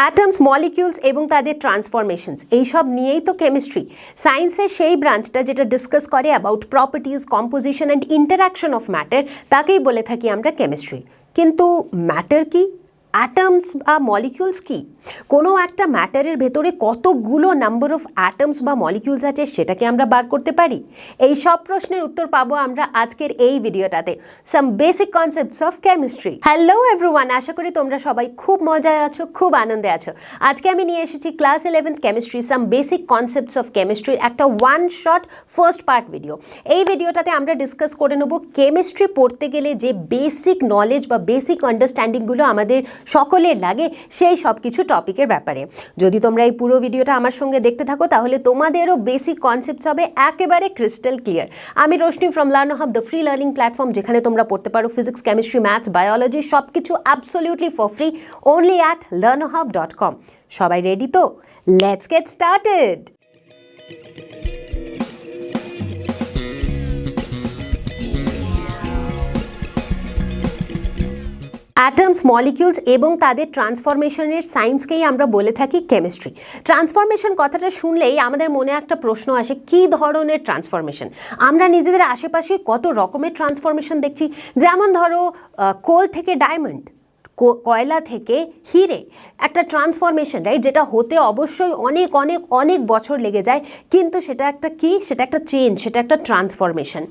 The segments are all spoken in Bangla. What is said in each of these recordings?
অ্যাটমস, মলিকিউলস এবং তাদের ট্রান্সফরমেশনস এইসব নিয়েই তো কেমিস্ট্রি। সায়েন্সের সেই ব্রাঞ্চটা যেটা ডিসকাস করে about properties, composition and interaction of matter, তাকেই বলে থাকি আমরা কেমিস্ট্রি। কিন্তু ম্যাটার কি? অ্যাটমস বা মলিকিউলস কি? কোনো একটা ম্যাটারের ভেতরে কতগুলো নাম্বার অফ অ্যাটমস বা মলিকিউলস আছে সেটাকে আমরা বার করতে পারি? এই সব প্রশ্নের উত্তর পাবো আমরা আজকের এই ভিডিওটাতে। Some basic concepts of chemistry. Hello everyone, আশা করি তোমরা সবাই খুব মজায় আছো, খুব আনন্দে আছো। আজকে আমি নিয়ে এসেছি class 11th chemistry some basic concepts of কেমিস্ট্রির একটা one shot first part video. এই ভিডিওটাতে আমরা ডিসকাস করে নেব কেমিস্ট্রি পড়তে গেলে যে বেসিক নলেজ বা বেসিক আন্ডারস্ট্যান্ডিংগুলো আমাদের সকলের লাগে সেই সব কিছু টপিকের ব্যাপারে। যদি তোমরা এই পুরো ভিডিওটা আমার সঙ্গে দেখতে থাকো তাহলে তোমাদেরও বেসিক কনসেপ্টস হবে একেবারে ক্রিস্টাল ক্লিয়ার। আমি Roshni from Learno Hub, the free learning platform, যেখানে তোমরা পড়তে পারো ফিজিক্স, কেমিস্ট্রি, ম্যাথস, বায়োলজি সব কিছু absolutely for free, only at learnohub.com। সবাই রেডি তো? Let's get started. Atoms, molecules এবং তাদের ট্রান্সফরমেশনের সায়েন্সকেই আমরা বলে থাকি কেমিস্ট্রি। ট্রান্সফরমেশন কথাটা শুনলেই আমাদের মনে একটা প্রশ্ন আসে, কী ধরনের ট্রান্সফরমেশন? আমরা নিজেদের আশেপাশে কত রকমের ট্রান্সফরমেশন দেখছি। যেমন ধরো কোল থেকে ডায়মন্ড, কয়লা থেকে হিরে, একটা ট্রান্সফরমেশন, রাইট? যেটা হতে অবশ্যই অনেক অনেক অনেক বছর লেগে যায়, কিন্তু সেটা একটা কি? সেটা একটা চেঞ্জ, সেটা একটা ট্রান্সফরমেশন।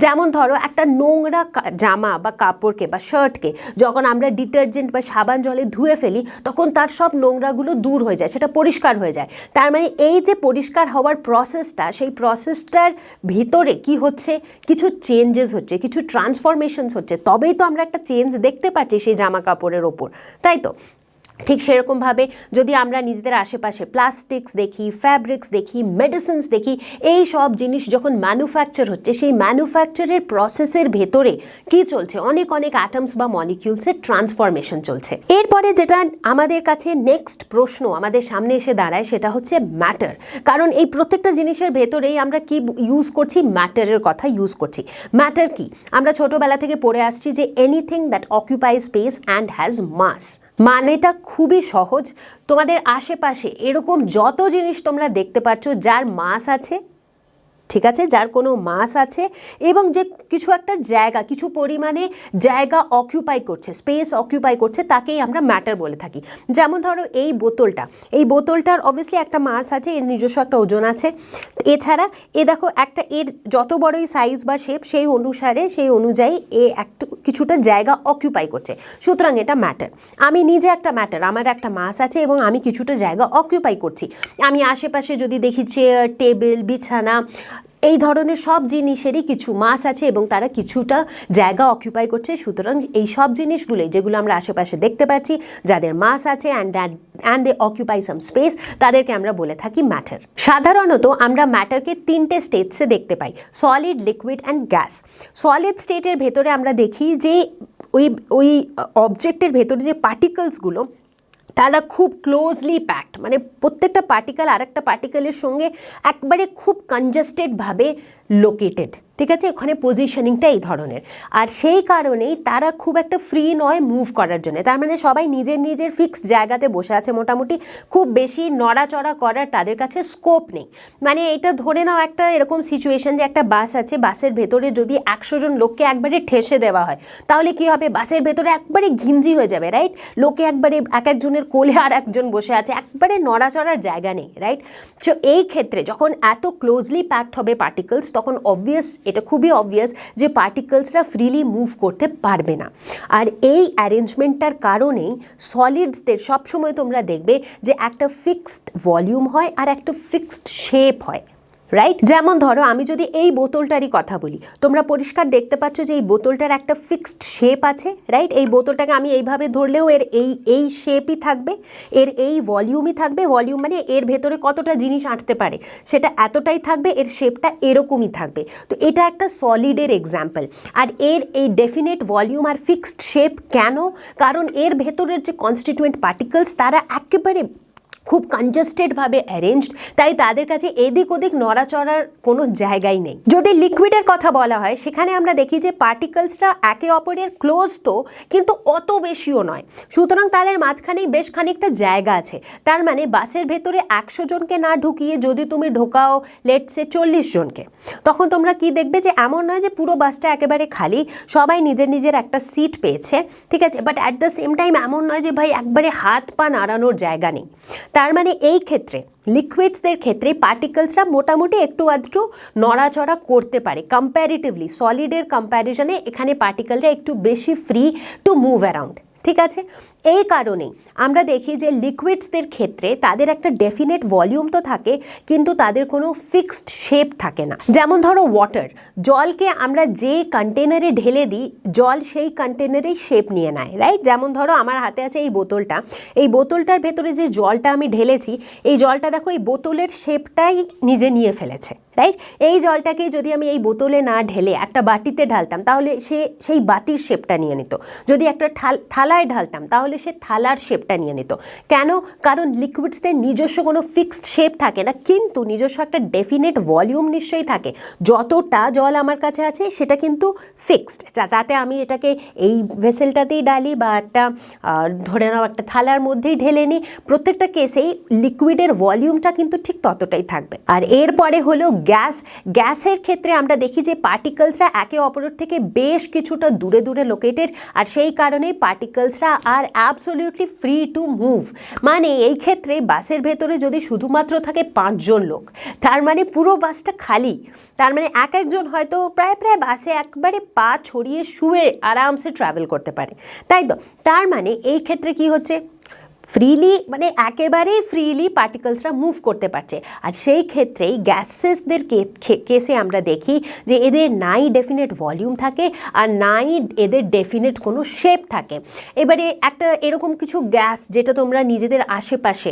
যেমন ধরো একটা নোংরা জামা বা কাপড়কে বা শার্টকে যখন আমরা ডিটারজেন্ট বা সাবান জলে ধুয়ে ফেলি তখন তার সব নোংরাগুলো দূর হয়ে যায়, সেটা পরিষ্কার হয়ে যায়। তার মানে এই যে পরিষ্কার হওয়ার প্রসেসটা, সেই প্রসেসটার ভিতরে কি হচ্ছে? কিছু চেঞ্জেস হচ্ছে, কিছু ট্রান্সফরমেশনস হচ্ছে, তবেই তো আমরা একটা চেঞ্জ দেখতে পাচ্ছি সেই জামা কাপড়ের ওপর, তাই তো? ঠিক সেরকমভাবে যদি আমরা নিজেদের আশেপাশে প্লাস্টিক্স দেখি, ফ্যাব্রিক্স দেখি, মেডিসিনস দেখি, এই সব জিনিস যখন ম্যানুফ্যাকচার হচ্ছে সেই ম্যানুফ্যাকচারের প্রসেসের ভেতরে কি চলছে? অনেক অনেক অ্যাটমস বা মলিকিউলসের ট্রান্সফরমেশন চলছে। এরপরে যেটা আমাদের কাছে নেক্সট প্রশ্ন আমাদের সামনে এসে দাঁড়ায় সেটা হচ্ছে ম্যাটার। কারণ এই প্রত্যেকটা জিনিসের ভেতরেই আমরা কি ইউজ করছি? ম্যাটারের কথা ইউজ করছি। ম্যাটার কি? আমরা ছোটোবেলা থেকে পড়ে আসছি যে anything that occupy space and has mass. মানেটা খুবই সহজ। তোমাদের আশেপাশে এরকম যত জিনিস তোমরা দেখতে পাচ্ছ যার মাস আছে, ঠিক আছে, যার কোনো মাস আছে এবং যে কিছু একটা জায়গা, কিছু পরিমাণে জায়গা অকিউপাই করছে, স্পেস অকিউপাই করছে, তাকেই আমরা ম্যাটার বলে থাকি। যেমন ধরো এই বোতলটার অবভিয়াসলি একটা মাস আছে, এর নিজস্ব একটা ওজন আছে। এছাড়া দেখো একটা এর যত বড়ই সাইজ বা শেপ সেই অনুযায়ী কিছুটা জায়গা অকিউপাই করছে, সুতরাং এটা ম্যাটার। আমি নিজে একটা ম্যাটার, আমার একটা মাস আছে এবং আমি কিছুটা জায়গা অকিউপাই করছি। আমি আশেপাশে যদি দেখি চেয়ার, টেবিল, বিছানা, এই ধরনের সব জিনিসেরই কিছু মাস আছে এবং তারা কিছুটা জায়গা অকিউপাই করছে, সুতরাং এই সব জিনিসগুলোই যেগুলো আমরা আশেপাশে দেখতে পাচ্ছি যাদের মাস আছে অ্যান্ড দে অকিউপাই সাম স্পেস, তাদেরকে আমরা বলে থাকি ম্যাটার। সাধারণত আমরা ম্যাটারকে 3টে স্টেটসে দেখতে পাই: solid, liquid and gas. Solid স্টেটের ভেতরে আমরা দেখি যে ওই অবজেক্টের ভেতরে যে পার্টিকলসগুলো তারা খুব ক্লোজলি প্যাকড, মানে প্রত্যেকটা পার্টিকেল আর একটা পার্টিকেলের সঙ্গে একবারে খুব কনজাস্টেডভাবে লোকেটেড, ঠিক আছে? ওখানে পজিশনিংটা এই ধরনের, আর সেই কারণেই তারা খুব একটা ফ্রি নয় মুভ করার জন্য। তার মানে সবাই নিজের নিজের ফিক্সড জায়গাতে বসে আছে, মোটামুটি খুব বেশি নড়াচড়া করার তাদের কাছে স্কোপ নেই। মানে এটা ধরে নাও একটা এরকম সিচুয়েশন যে একটা বাস আছে, বাসের ভেতরে যদি 100 জন লোককে একবারে ঠেসে দেওয়া হয় তাহলে কি হবে? বাসের ভেতরে একবারে ঘিঞ্জি হয়ে যাবে, রাইট? লোকে একবারে এক একজনের কোলে আর একজন বসে আছে, একবারে নড়াচড়ার জায়গা নেই, রাইট? সো এই ক্ষেত্রে যখন এত ক্লোজলি প্যাকড হবে পার্টিকলস, তখন এটা খুবই অবভিয়াস যে পার্টিকলসরা ফ্রিলি মুভ করতে পারবে না। আর এই অ্যারেঞ্জমেন্টটার কারণেই সলিডসদের সবসময় তোমরা দেখবে যে একটা ফিক্সড ভলিউম হয় আর একটা ফিক্সড শেপ হয়, রাইট? যেমন ধরো আমি যদি এই বোতলটারই কথা বলি, তোমরা পরিষ্কার দেখতে পাচ্ছ যে এই বোতলটার একটা ফিক্সড শেপ আছে, রাইট? এই বোতলটাকে আমি এইভাবে ধরলেও এর এই শেপই থাকবে, এর এই ভলিউমই থাকবে। ভলিউম মানে এর ভেতরে কতটা জিনিস আঁটতে পারে সেটা এতটাই থাকবে, এর শেপটা এরকমই থাকবে। তো এটা একটা সলিডের এক্সাম্পল। আর এর এই ডেফিনেট ভলিউম আর ফিক্সড শেপ কেন? কারণ এর ভেতরের যে কনস্টিটিউয়েন্ট পার্টিকলস তারা একেবারে খুব কনজেস্টেডভাবে অ্যারেঞ্জড, তাই তাদের কাছে এদিক ওদিক নড়াচড়ার কোনো জায়গাই নেই। যদি লিকুইডের কথা বলা হয় সেখানে আমরা দেখি যে পার্টিকলসরা একে অপরের ক্লোজ তো, কিন্তু অত বেশিও নয়, সুতরাং তাদের মাঝখানেই বেশ খানিকটা জায়গা আছে। তার মানে বাসের ভেতরে 100 জনকে না ঢুকিয়ে যদি তুমি ঢোকাও লেটসে 40 জনকে, তখন তোমরা কি দেখবে যে এমন নয় যে পুরো বাসটা একেবারে খালি, সবাই নিজের নিজের একটা সিট পেয়েছে, ঠিক আছে, but at the same time এমন নয় যে ভাই একবারে হাত পা নাড়ানোর জায়গা নেই। তার মানে এই ক্ষেত্রে লিকুইডসদের ক্ষেত্রে পার্টিকলসরা মোটামুটি একটু আধটু নড়াচড়া করতে পারে কম্প্যারিটিভলি, সলিডের কম্প্যারিজনে এখানে পার্টিকেলরা একটু বেশি ফ্রি টু মুভ অ্যারাউন্ড, ঠিক আছে। এই কারণেই আমরা দেখি যে লিকুইডসদের ক্ষেত্রে তাদের একটা ডেফিনেট ভলিউম তো থাকে, কিন্তু তাদের কোনো ফিক্সড শেপ থাকে না। যেমন ধরো ওয়াটার, জলকে আমরা যে কন্টেনারে ঢেলে দিই জল সেই কন্টেনারেই শেপ নিয়ে নেয়, রাইট। যেমন ধরো আমার হাতে আছে এই বোতলটা, এই বোতলটার ভেতরে যে জলটা আমি ঢেলেছি, এই জলটা দেখো এই বোতলের শেপটাই নিজে নিয়ে ফেলেছে, রাইট। এই জলটাকে যদি আমি এই বোতলে না ঢেলে একটা বাটিতে ঢালতাম তাহলে সে সেই বাটির শেপটা নিয়ে নিত, যদি একটা থালায় ঢালতাম তাহলে সে থালার শেপটা নিয়ে নিত। কেন? কারণ লিকুইডসদের নিজস্ব কোনো ফিক্সড শেপ থাকে না, কিন্তু নিজস্ব একটা ডেফিনেট ভলিউম নিশ্চয়ই থাকে। যতটা জল আমার কাছে আছে সেটা কিন্তু ফিক্সড, তাতে আমি এটাকে এই ভেসেলটাতেই ডালি বা একটা ধরে নাও একটা থালার মধ্যেই ঢেলে নিই, প্রত্যেকটা কেসেই লিকুইডের ভলিউমটা কিন্তু ঠিক ততটাই থাকবে। আর এরপরে হলো গ্যাস। গ্যাসের ক্ষেত্রে আমরা দেখি যে পার্টিকলসরা একে অপরের থেকে বেশ কিছুটা দূরে দূরে লোকেটেড, আর সেই কারণেই পার্টিকলসরা আর অ্যাবসলিউটলি ফ্রি টু মুভ। মানে এই ক্ষেত্রে বাসের ভেতরে যদি শুধুমাত্র থাকে 5 জন লোক, তার মানে পুরো বাসটা খালি, তার মানে এক একজন হয়তো প্রায় বাসে একবারে পা ছড়িয়ে শুয়ে আরামসে ট্রাভেল করতে পারে, তাই তো। তার মানে এই ক্ষেত্রে কি হচ্ছে, ফ্রিলি, মানে একেবারেই ফ্রিলি পার্টিকলসরা মুভ করতে পারছে। আর সেই ক্ষেত্রেই গ্যাসেসদের কেসে আমরা দেখি যে এদের নাই ডেফিনেট ভলিউম থাকে আর নাই এদের ডেফিনেট কোনো শেপ থাকে। এবারে একটা এরকম কিছু গ্যাস যেটা তোমরা নিজেদের আশেপাশে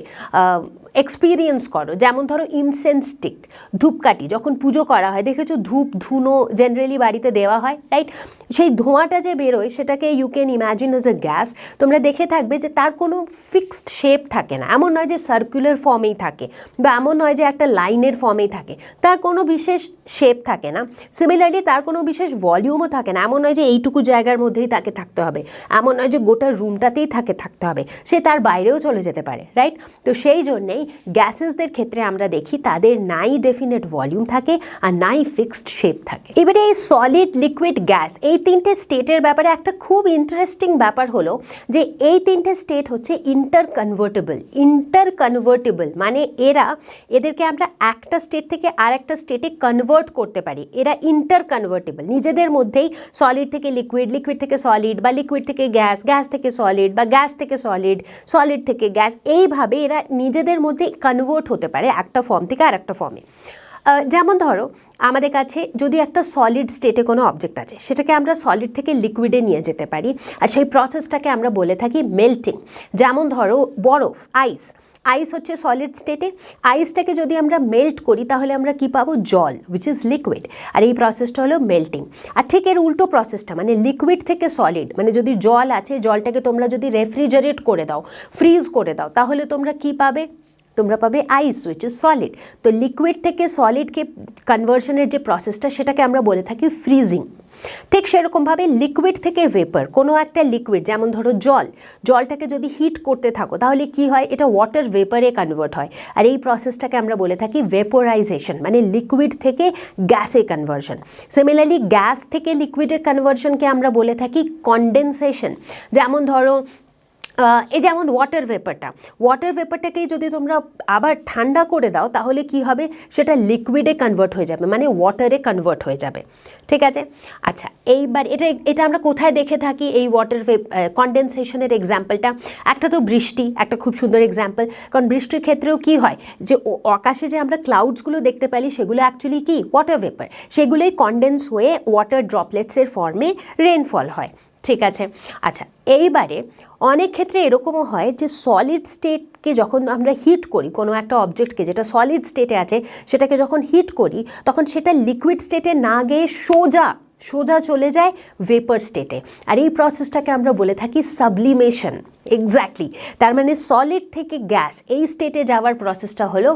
এক্সপিরিয়েন্স করো, যেমন ধরো ইনসেন্স স্টিক, ধূপকাঠি যখন পুজো করা হয় দেখেছো ধূপ ধুনো জেনারেলি বাড়িতে দেওয়া হয়, রাইট। সেই ধোঁয়াটা যে বেরোয় সেটাকে you can imagine as a gas. তোমরা দেখে থাকবে যে তার কোনো ফিক্সড শেপ থাকে না, এমন নয় যে সার্কুলার ফর্মেই থাকে বা এমন নয় যে একটা লাইনের ফর্মেই থাকে, তার কোনো বিশেষ শেপ থাকে না। সিমিলারলি তার কোনো বিশেষ ভলিউমও থাকে না, এমন নয় যে এইটুকু জায়গার মধ্যেই তাকে থাকতে হবে, এমন নয় যে গোটা রুমটাতেই থাকতে হবে, সে তার বাইরেও চলে যেতে পারে, রাইট। তো সেই জন্যেই গ্যাসেসদের ক্ষেত্রে আমরা দেখি তাদের নাই ডেফিনেট ভলিউম থাকে আর নাই ফিক্সড শেপ থাকে। এবারে এই সলিড, লিকুইড, গ্যাস এই তিনটে স্টেটের ব্যাপারে একটা খুব ইন্টারেস্টিং ব্যাপার হলো যে এই তিনটে স্টেট হচ্ছে ইন্টারকনভার্টেবল, মানে এদেরকে আমরা একটা স্টেট থেকে আর একটা স্টেটে কনভার্ট করতে পারি, এরা ইন্টারকনভার্টেবল নিজেদের মধ্যেই। সলিড থেকে লিকুইড, লিকুইড থেকে সলিড, বা লিকুইড থেকে গ্যাস, গ্যাস থেকে সলিড, বা গ্যাস থেকে সলিড, সলিড থেকে গ্যাস, এইভাবে এরা নিজেদের মধ্যে কনভার্ট হতে পারে একটা ফর্ম থেকে আর একটা ফর্মে। যেমন ধরো আমাদের কাছে যদি একটা সলিড স্টেটে কোনো অবজেক্ট আছে, সেটাকে আমরা সলিড থেকে লিকুইডে নিয়ে যেতে পারি, আর সেই প্রসেসটাকে আমরা বলে থাকি মেল্টিং। যেমন ধরো বরফ, আইস হচ্ছে সলিড স্টেটে, আইসটাকে যদি আমরা মেল্ট করি তাহলে আমরা কি পাবো, জল, উইচ ইজ লিকুইড, আর এই প্রসেসটা হলো মেল্টিং। আর ঠিক এর উল্টো প্রসেসটা, মানে লিকুইড থেকে সলিড, মানে যদি জল আছে জলটাকে তোমরা যদি রেফ্রিজারেট করে দাও, ফ্রিজ করে দাও, তাহলে তোমরা কি পাবে, তোমরা পাবে আইস, উইচ ইজ সলিড। তো লিকুইড থেকে সলিডকে কনভার্সনের যে প্রসেসটা সেটাকে আমরা বলে থাকি ফ্রিজিং। ঠিক সেরকমভাবে লিকুইড থেকে ভেপার, কোনো একটা লিকুইড যেমন ধরো জলটাকে যদি হিট করতে থাকো তাহলে কি হয়, এটা ওয়াটার ভেপারে কনভার্ট হয়, আর এই প্রসেসটাকে আমরা বলে থাকি ভেপোরাইজেশন, মানে লিকুইড থেকে গ্যাসে কনভার্সন। সিমিলারলি গ্যাস থেকে লিকুইডের কনভার্সনকে আমরা বলে থাকি কনডেনসেশন। যেমন ধরো এই যেমন ওয়াটার ভেপারটাকেই যদি তোমরা আবার ঠান্ডা করে দাও তাহলে কি হবে, সেটা লিকুইডে কনভার্ট হয়ে যাবে, মানে ওয়াটারে কনভার্ট হয়ে যাবে, ঠিক আছে। আচ্ছা, এইবার এটা আমরা কোথায় দেখে থাকি এই ওয়াটার কনডেনসেশনের এক্সাম্পলটা? একটা তো বৃষ্টি, একটা খুব সুন্দর এক্সাম্পল, কারণ বৃষ্টির ক্ষেত্রেও কি হয় যে আকাশে যে আমরা ক্লাউডসগুলো দেখতে পাই সেগুলো অ্যাকচুয়ালি কি ওয়াটার ভেপার, সেগুলোই কনডেন্স হয়ে ওয়াটার ড্রপলেটসের ফর্মে রেনফল হয়, ঠিক আছে। আচ্ছা, এইবারে অনেক ক্ষেত্রে এরকমও হয় যে সলিড স্টেটকে যখন আমরা হিট করি, কোনো একটা অবজেক্টকে যেটা সলিড স্টেটে আছে সেটাকে যখন হিট করি তখন সেটা লিকুইড স্টেটে না গিয়ে সোজা সোজা চলে যায় ভেপার স্টেটে। আর এই প্রসেসটাকে আমরা বলে থাকি সাবলিমেশন। এক্স্যাক্টলি, তার মানে সলিড থেকে গ্যাস এই স্টেটে যাওয়ার প্রসেসটা হলো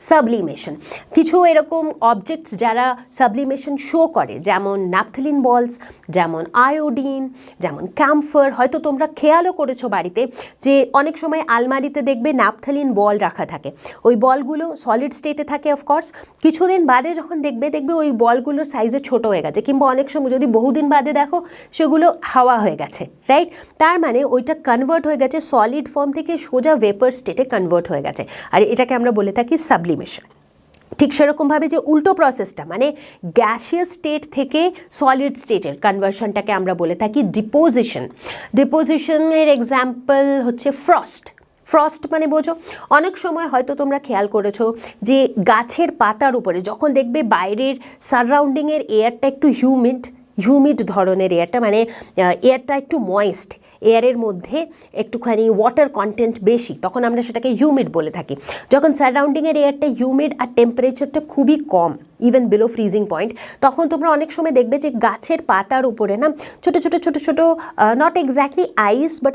সাবলিমেশন। কিছু এরকম অবজেক্টস যারা সাবলিমেশন শো করে, যেমন ন্যাপথলিন বলস, যেমন আয়োডিন, যেমন ক্যাম্ফার। হয়তো তোমরা খেয়ালও করেছো বাড়িতে যে অনেক সময় আলমারিতে দেখবে ন্যাপথলিন বল রাখা থাকে। ওই বলগুলো সলিড স্টেটে থাকে অফকোর্স, কিছুদিন বাদে যখন দেখবে ওই বলগুলোর সাইজে ছোট হয়ে গেছে, কিংবা অনেক সময় যদি বহুদিন বাদে দেখো সেগুলো হাওয়া হয়ে গেছে, রাইট? তার মানে ওইটা কনভার্ট হয়ে গেছে সলিড ফর্ম থেকে সোজা ভেপার স্টেটে কনভার্ট হয়ে গেছে, আর এটাকে আমরা বলে থাকি সাবলিমেশন। ঠিক সেরকমভাবে যে উল্টো প্রসেসটা, মানে গ্যাসিয়াস স্টেট থেকে সলিড স্টেটের কনভার্সনটাকে আমরা বলে থাকি ডিপোজিশন। ডিপোজিশনের এক্সাম্পল হচ্ছে ফ্রস্ট। ফ্রস্ট মানে বোঝো, অনেক সময় হয়তো তোমরা খেয়াল করেছো যে গাছের পাতার উপরে যখন দেখবে বাইরের সারাউন্ডিংয়ের এয়ারটা একটু হিউমিড ধরনের এয়ারটা, মানে এয়ারটা একটু ময়েস্ট, এয়ারের মধ্যে একটুখানি ওয়াটার কন্টেন্ট বেশি, তখন আমরা সেটাকে হিউমিড বলে থাকি। যখন সারাউন্ডিংয়ের এয়ারটা হিউমিড আর টেম্পারেচারটা খুবই কম, ইভেন বিলো ফ্রিজিং পয়েন্ট, তখন তোমরা অনেক সময় দেখবে যে গাছের পাতার উপরে না ছোটো ছোটো নট এক্স্যাক্টলি আইস বাট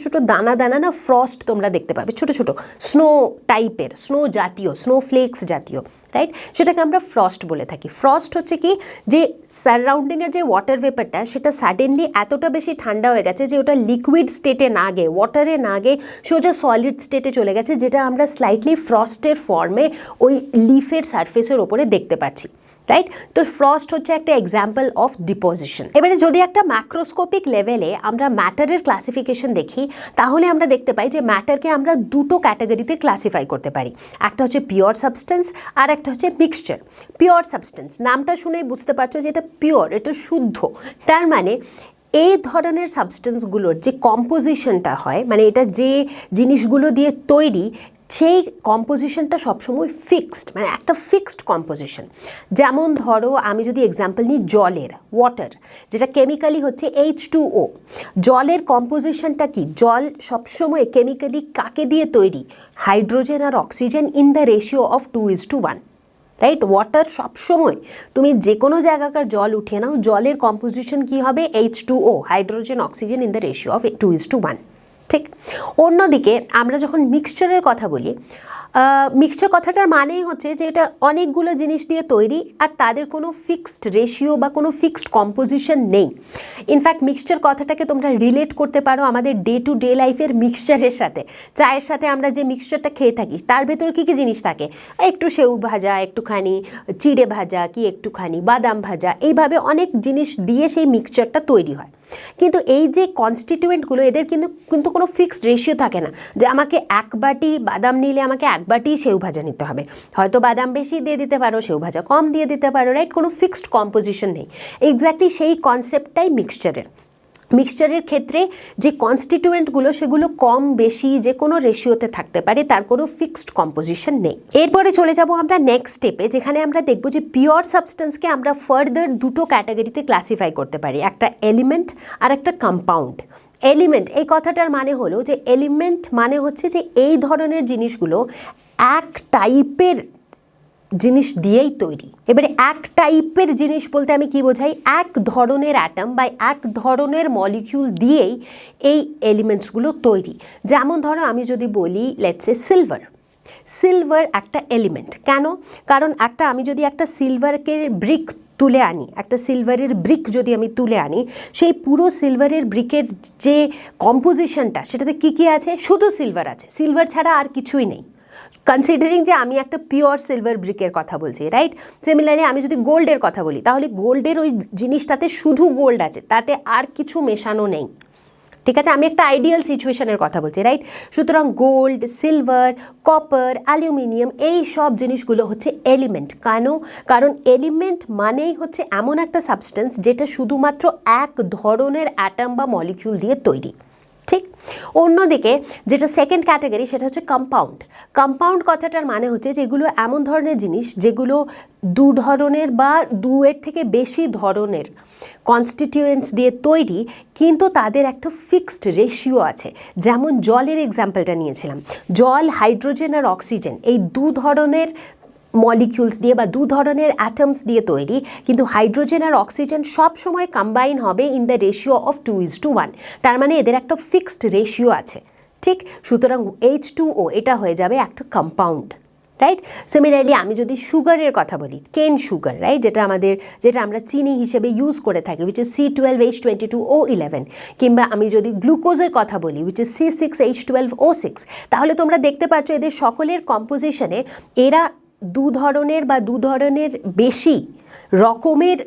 ছোটো দানা না ফ্রস্ট তোমরা দেখতে পাবে, ছোটো স্নো টাইপের, স্নো জাতীয়, স্নো ফ্লেক্স জাতীয়, রাইট? সেটাকে আমরা ফ্রস্ট বলে থাকি। ফ্রস্ট হচ্ছে কি, যে সারাউন্ডিংয়ের যে ওয়াটার ভেপারটা সেটা সাডেনলি এতটা বেশি ঠান্ডা হয়ে গেছে যে ওটা লিকুইড স্টেটে না গিয়ে, ওয়াটারে না গিয়ে সোজা সলিড স্টেটে চলে গেছে, যেটা আমরা স্লাইটলি ফ্রস্টের ফর্মে ওই লিফের সারফেসের ওপরে দেখতে পাচ্ছি, রাইট? তো ফ্রস্ট হচ্ছে একটা এক্সাম্পল অফ ডিপোজিশন। এবারে যদি একটা ম্যাক্রোস্কোপিক লেভেলে আমরা ম্যাটারের ক্লাসিফিকেশন দেখি, তাহলে আমরা দেখতে পাই যে ম্যাটারকে আমরা দুটো ক্যাটাগরিতে ক্লাসিফাই করতে পারি। একটা হচ্ছে পিওর সাবস্টেন্স, আর একটা হচ্ছে মিক্সচার। পিওর সাবস্টেন্স নামটা শুনেই বুঝতে পারছো যে এটা পিওর, এটা শুদ্ধ। তার মানে এই ধরনের সাবস্টেন্সগুলোর যে কম্পোজিশনটা হয়, মানে এটা যে জিনিসগুলো দিয়ে তৈরি, সেই কম্পোজিশনটা সবসময় ফিক্সড, মানে একটা ফিক্সড কম্পোজিশন। যেমন ধরো আমি যদি এক্সাম্পল নিই জলের, ওয়াটার, যেটা কেমিক্যালি হচ্ছে H2O। জলের কম্পোজিশনটা কি? জল সবসময় কেমিক্যালি কাকে দিয়ে তৈরি? হাইড্রোজেন আর oxygen in the ratio of 2:1, right? Water সবসময় তুমি যে কোনো জায়গাকার জল উঠিয়ে নাও, জলের কম্পোজিশন কি হবে? H2O, hydrogen oxygen in the ratio of 2:1, ঠিক? অন্যদিকে আমরা যখন মিক্সচারের কথা বলি, মিক্সচার কথাটার মানেই হচ্ছে যে এটা অনেকগুলো জিনিস দিয়ে তৈরি আর তাদের কোনো ফিক্সড রেশিও বা কোনো ফিক্সড কম্পোজিশন নেই। ইনফ্যাক্ট মিক্সচার কথাটাকে তোমরা রিলেট করতে পারো আমাদের ডে টু ডে লাইফের মিক্সচারের সাথে। চায়ের সাথে আমরা যে মিক্সচারটা খেয়ে থাকি তার ভেতরে কী কী জিনিস থাকে? একটু সেউ ভাজা, একটুখানি চিড়ে ভাজা, কি একটুখানি বাদাম ভাজা, এইভাবে অনেক জিনিস দিয়ে সেই মিক্সচারটা তৈরি হয়। কিন্তু এই যে কনস্টিটিউয়েন্টগুলো, এদের কিন্তু কোনো ফিক্সড রেশিও থাকে না যে আমাকে 1 বাটি বাদাম নিলে আমাকে 1 বাটি সেউ ভাজা নিতে হবে। হয়তো বাদাম বেশি দিয়ে দিতে পারো, সেউ ভাজা কম দিয়ে দিতে পারো, রাইট? কোনো ফিক্সড কম্পোজিশন নেই। এক্স্যাক্টলি সেই কনসেপ্টটাই মিক্সচারের। মিক্সচারের ক্ষেত্রে যে কনস্টিটিউয়েন্টগুলো সেগুলো কম বেশি যে কোনো রেশিওতে থাকতে পারে, তার কোনো ফিক্সড কম্পোজিশন নেই। এরপরে চলে যাব আমরা নেক্সট স্টেপে, যেখানে আমরা দেখব যে পিওর সাবস্টেন্সকে আমরা ফার্দার দুটো ক্যাটাগরিতে ক্লাসিফাই করতে পারি, একটা এলিমেন্ট আর একটা কম্পাউন্ড। এলিমেন্ট এই কথাটার মানে হলো যে এলিমেন্ট মানে হচ্ছে যে এই ধরনের জিনিসগুলো এক টাইপের জিনিস দিয়েই তৈরি। এবারে এক টাইপের জিনিস বলতে আমি কি বোঝাই? এক ধরনের অ্যাটম বা এক ধরনের মলিকিউল দিয়েই এই এলিমেন্টসগুলো তৈরি। যেমন ধরো আমি যদি বলি লেটস সে সিলভার একটা এলিমেন্ট। কেন? কারণ আমি যদি একটা সিলভারকে ব্রিক তুলে আনি, একটা সিলভারের ব্রিক যদি আমি তুলে আনি, সেই পুরো সিলভারের ব্রিকের যে কম্পোজিশনটা সেটাতে কী আছে? শুধু সিলভার আছে, সিলভার ছাড়া আর কিছুই নেই। কনসিডারিং যে আমি একটা পিওর সিলভার ব্রিকের কথা বলছি, রাইট? সিমিলারলি আমি যদি গোল্ডের কথা বলি, তাহলে গোল্ডের ওই জিনিসটাতে শুধু গোল্ড আছে, তাতে আর কিছু মেশানো নেই। ঠিক আছে, আমি একটা আইডিয়াল সিচুয়েশনের কথা বলছি, রাইট? সুতরাং গোল্ড, সিলভার, কপার, অ্যালুমিনিয়াম এই সব জিনিসগুলো হচ্ছে এলিমেন্ট। কেন? কারণ এলিমেন্ট মানেই হচ্ছে এমন একটা সাবস্টেন্স যেটা শুধুমাত্র এক ধরনের অ্যাটম বা মলিকিউল দিয়ে তৈরি, ঠিক? অন্যদিকে যেটা সেকেন্ড ক্যাটাগরি সেটা হচ্ছে কম্পাউন্ড। কম্পাউন্ড কথাটার মানে হচ্ছে যেগুলো এমন ধরনের জিনিস যেগুলো দু ধরনের বা দুয়ের থেকে বেশি ধরনের কনস্টিটিউয়েন্টস দিয়ে তৈরি, কিন্তু তাদের একটা ফিক্সড রেশিও আছে। যেমন জলের এক্সাম্পলটা নিয়েছিলাম, জল, হাইড্রোজেন আর অক্সিজেন এই দু ধরনের মলিকিউলস দিয়ে বা দু ধরনের অ্যাটমস দিয়ে তৈরি, কিন্তু হাইড্রোজেন আর অক্সিজেন সব সময় কম্বাইন হবে ইন দ্য রেশিও অফ 2:1। তার মানে এদের একটা ফিক্সড রেশিও আছে, ঠিক? সুতরাং H2O এটা হয়ে যাবে একটা কম্পাউন্ড, রাইট? সিমিলারলি আমি যদি সুগারের কথা বলি, কেন সুগার, রাইট, যেটা আমরা চিনি হিসেবে ইউজ করে থাকি, উইচ ইজ C12H22O11, কিংবা আমি যদি গ্লুকোজের কথা বলি, উইচ ইজ C6H12O6, তাহলে তোমরা দেখতে পাচ্ছ এদের সকলের কম্পোজিশনে এরা দু ধরনের বেশি রকমের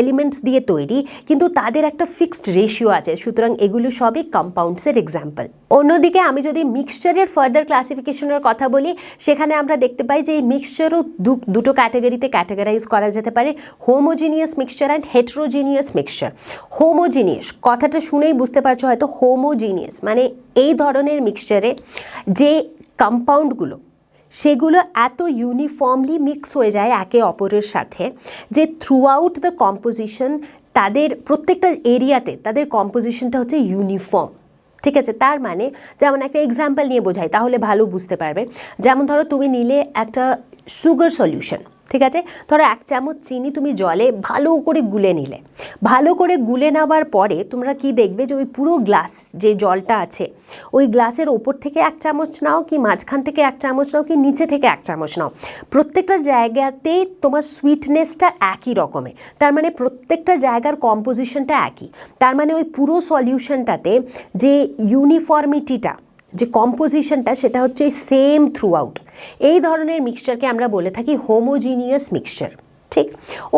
এলিমেন্টস দিয়ে তৈরি, কিন্তু তাদের একটা ফিক্সড রেশিও আছে। সুতরাং এগুলো সবই কম্পাউন্ডসের এক্সাম্পল। অন্যদিকে আমি যদি মিক্সচারের ফার্দার ক্লাসিফিকেশনের কথা বলি, সেখানে আমরা দেখতে পাই যে এই মিক্সচারও দুটো ক্যাটাগরিতে ক্যাটাগরাইজ করা যেতে পারে, homogeneous mixture and heterogeneous mixture. Homogeneous কথাটা শুনেই বুঝতে পারছো হয়তো, হোমোজিনিয়াস মানে এই ধরনের মিক্সচারে যে কম্পাউন্ডগুলো সেগুলো এত ইউনিফর্মলি মিক্স হয়ে যায় একে অপরের সাথে যে থ্রু আউট দ্য কম্পোজিশন তাদের প্রত্যেকটা এরিয়াতে তাদের কম্পোজিশনটা হচ্ছে ইউনিফর্ম, ঠিক আছে? তার মানে যেমন একটা এক্সাম্পল নিয়ে বোঝাই তাহলে ভালো বুঝতে পারবে। যেমন ধরো তুমি নিলে একটা সুগার সলিউশন, ঠিক আছে? ধরো 1 চামচ চিনি তুমি জলে ভালো করে গুলে নিলে, ভালো করে গুলে নেওয়ার পরে তোমরা কি দেখবে যে ওই পুরো গ্লাস যে জলটা আছে ওই গ্লাসের ওপর থেকে 1 চামচ নাও, কি মাঝখান থেকে 1 চামচ নাও, কি নিচে থেকে 1 চামচ নাও, প্রত্যেকটা জায়গাতেই তোমার সুইটনেসটা একই রকমের। তার মানে প্রত্যেকটা জায়গার কম্পোজিশনটা একই। তার মানে ওই পুরো সলিউশনটাতে যে ইউনিফর্মিটিটা, যে কম্পোজিশনটা, সেটা হচ্ছে সেম থ্রু আউট। এই ধরনের মিক্সচারকে আমরা বলে থাকি হোমোজিনিয়াস মিক্সচার, ঠিক?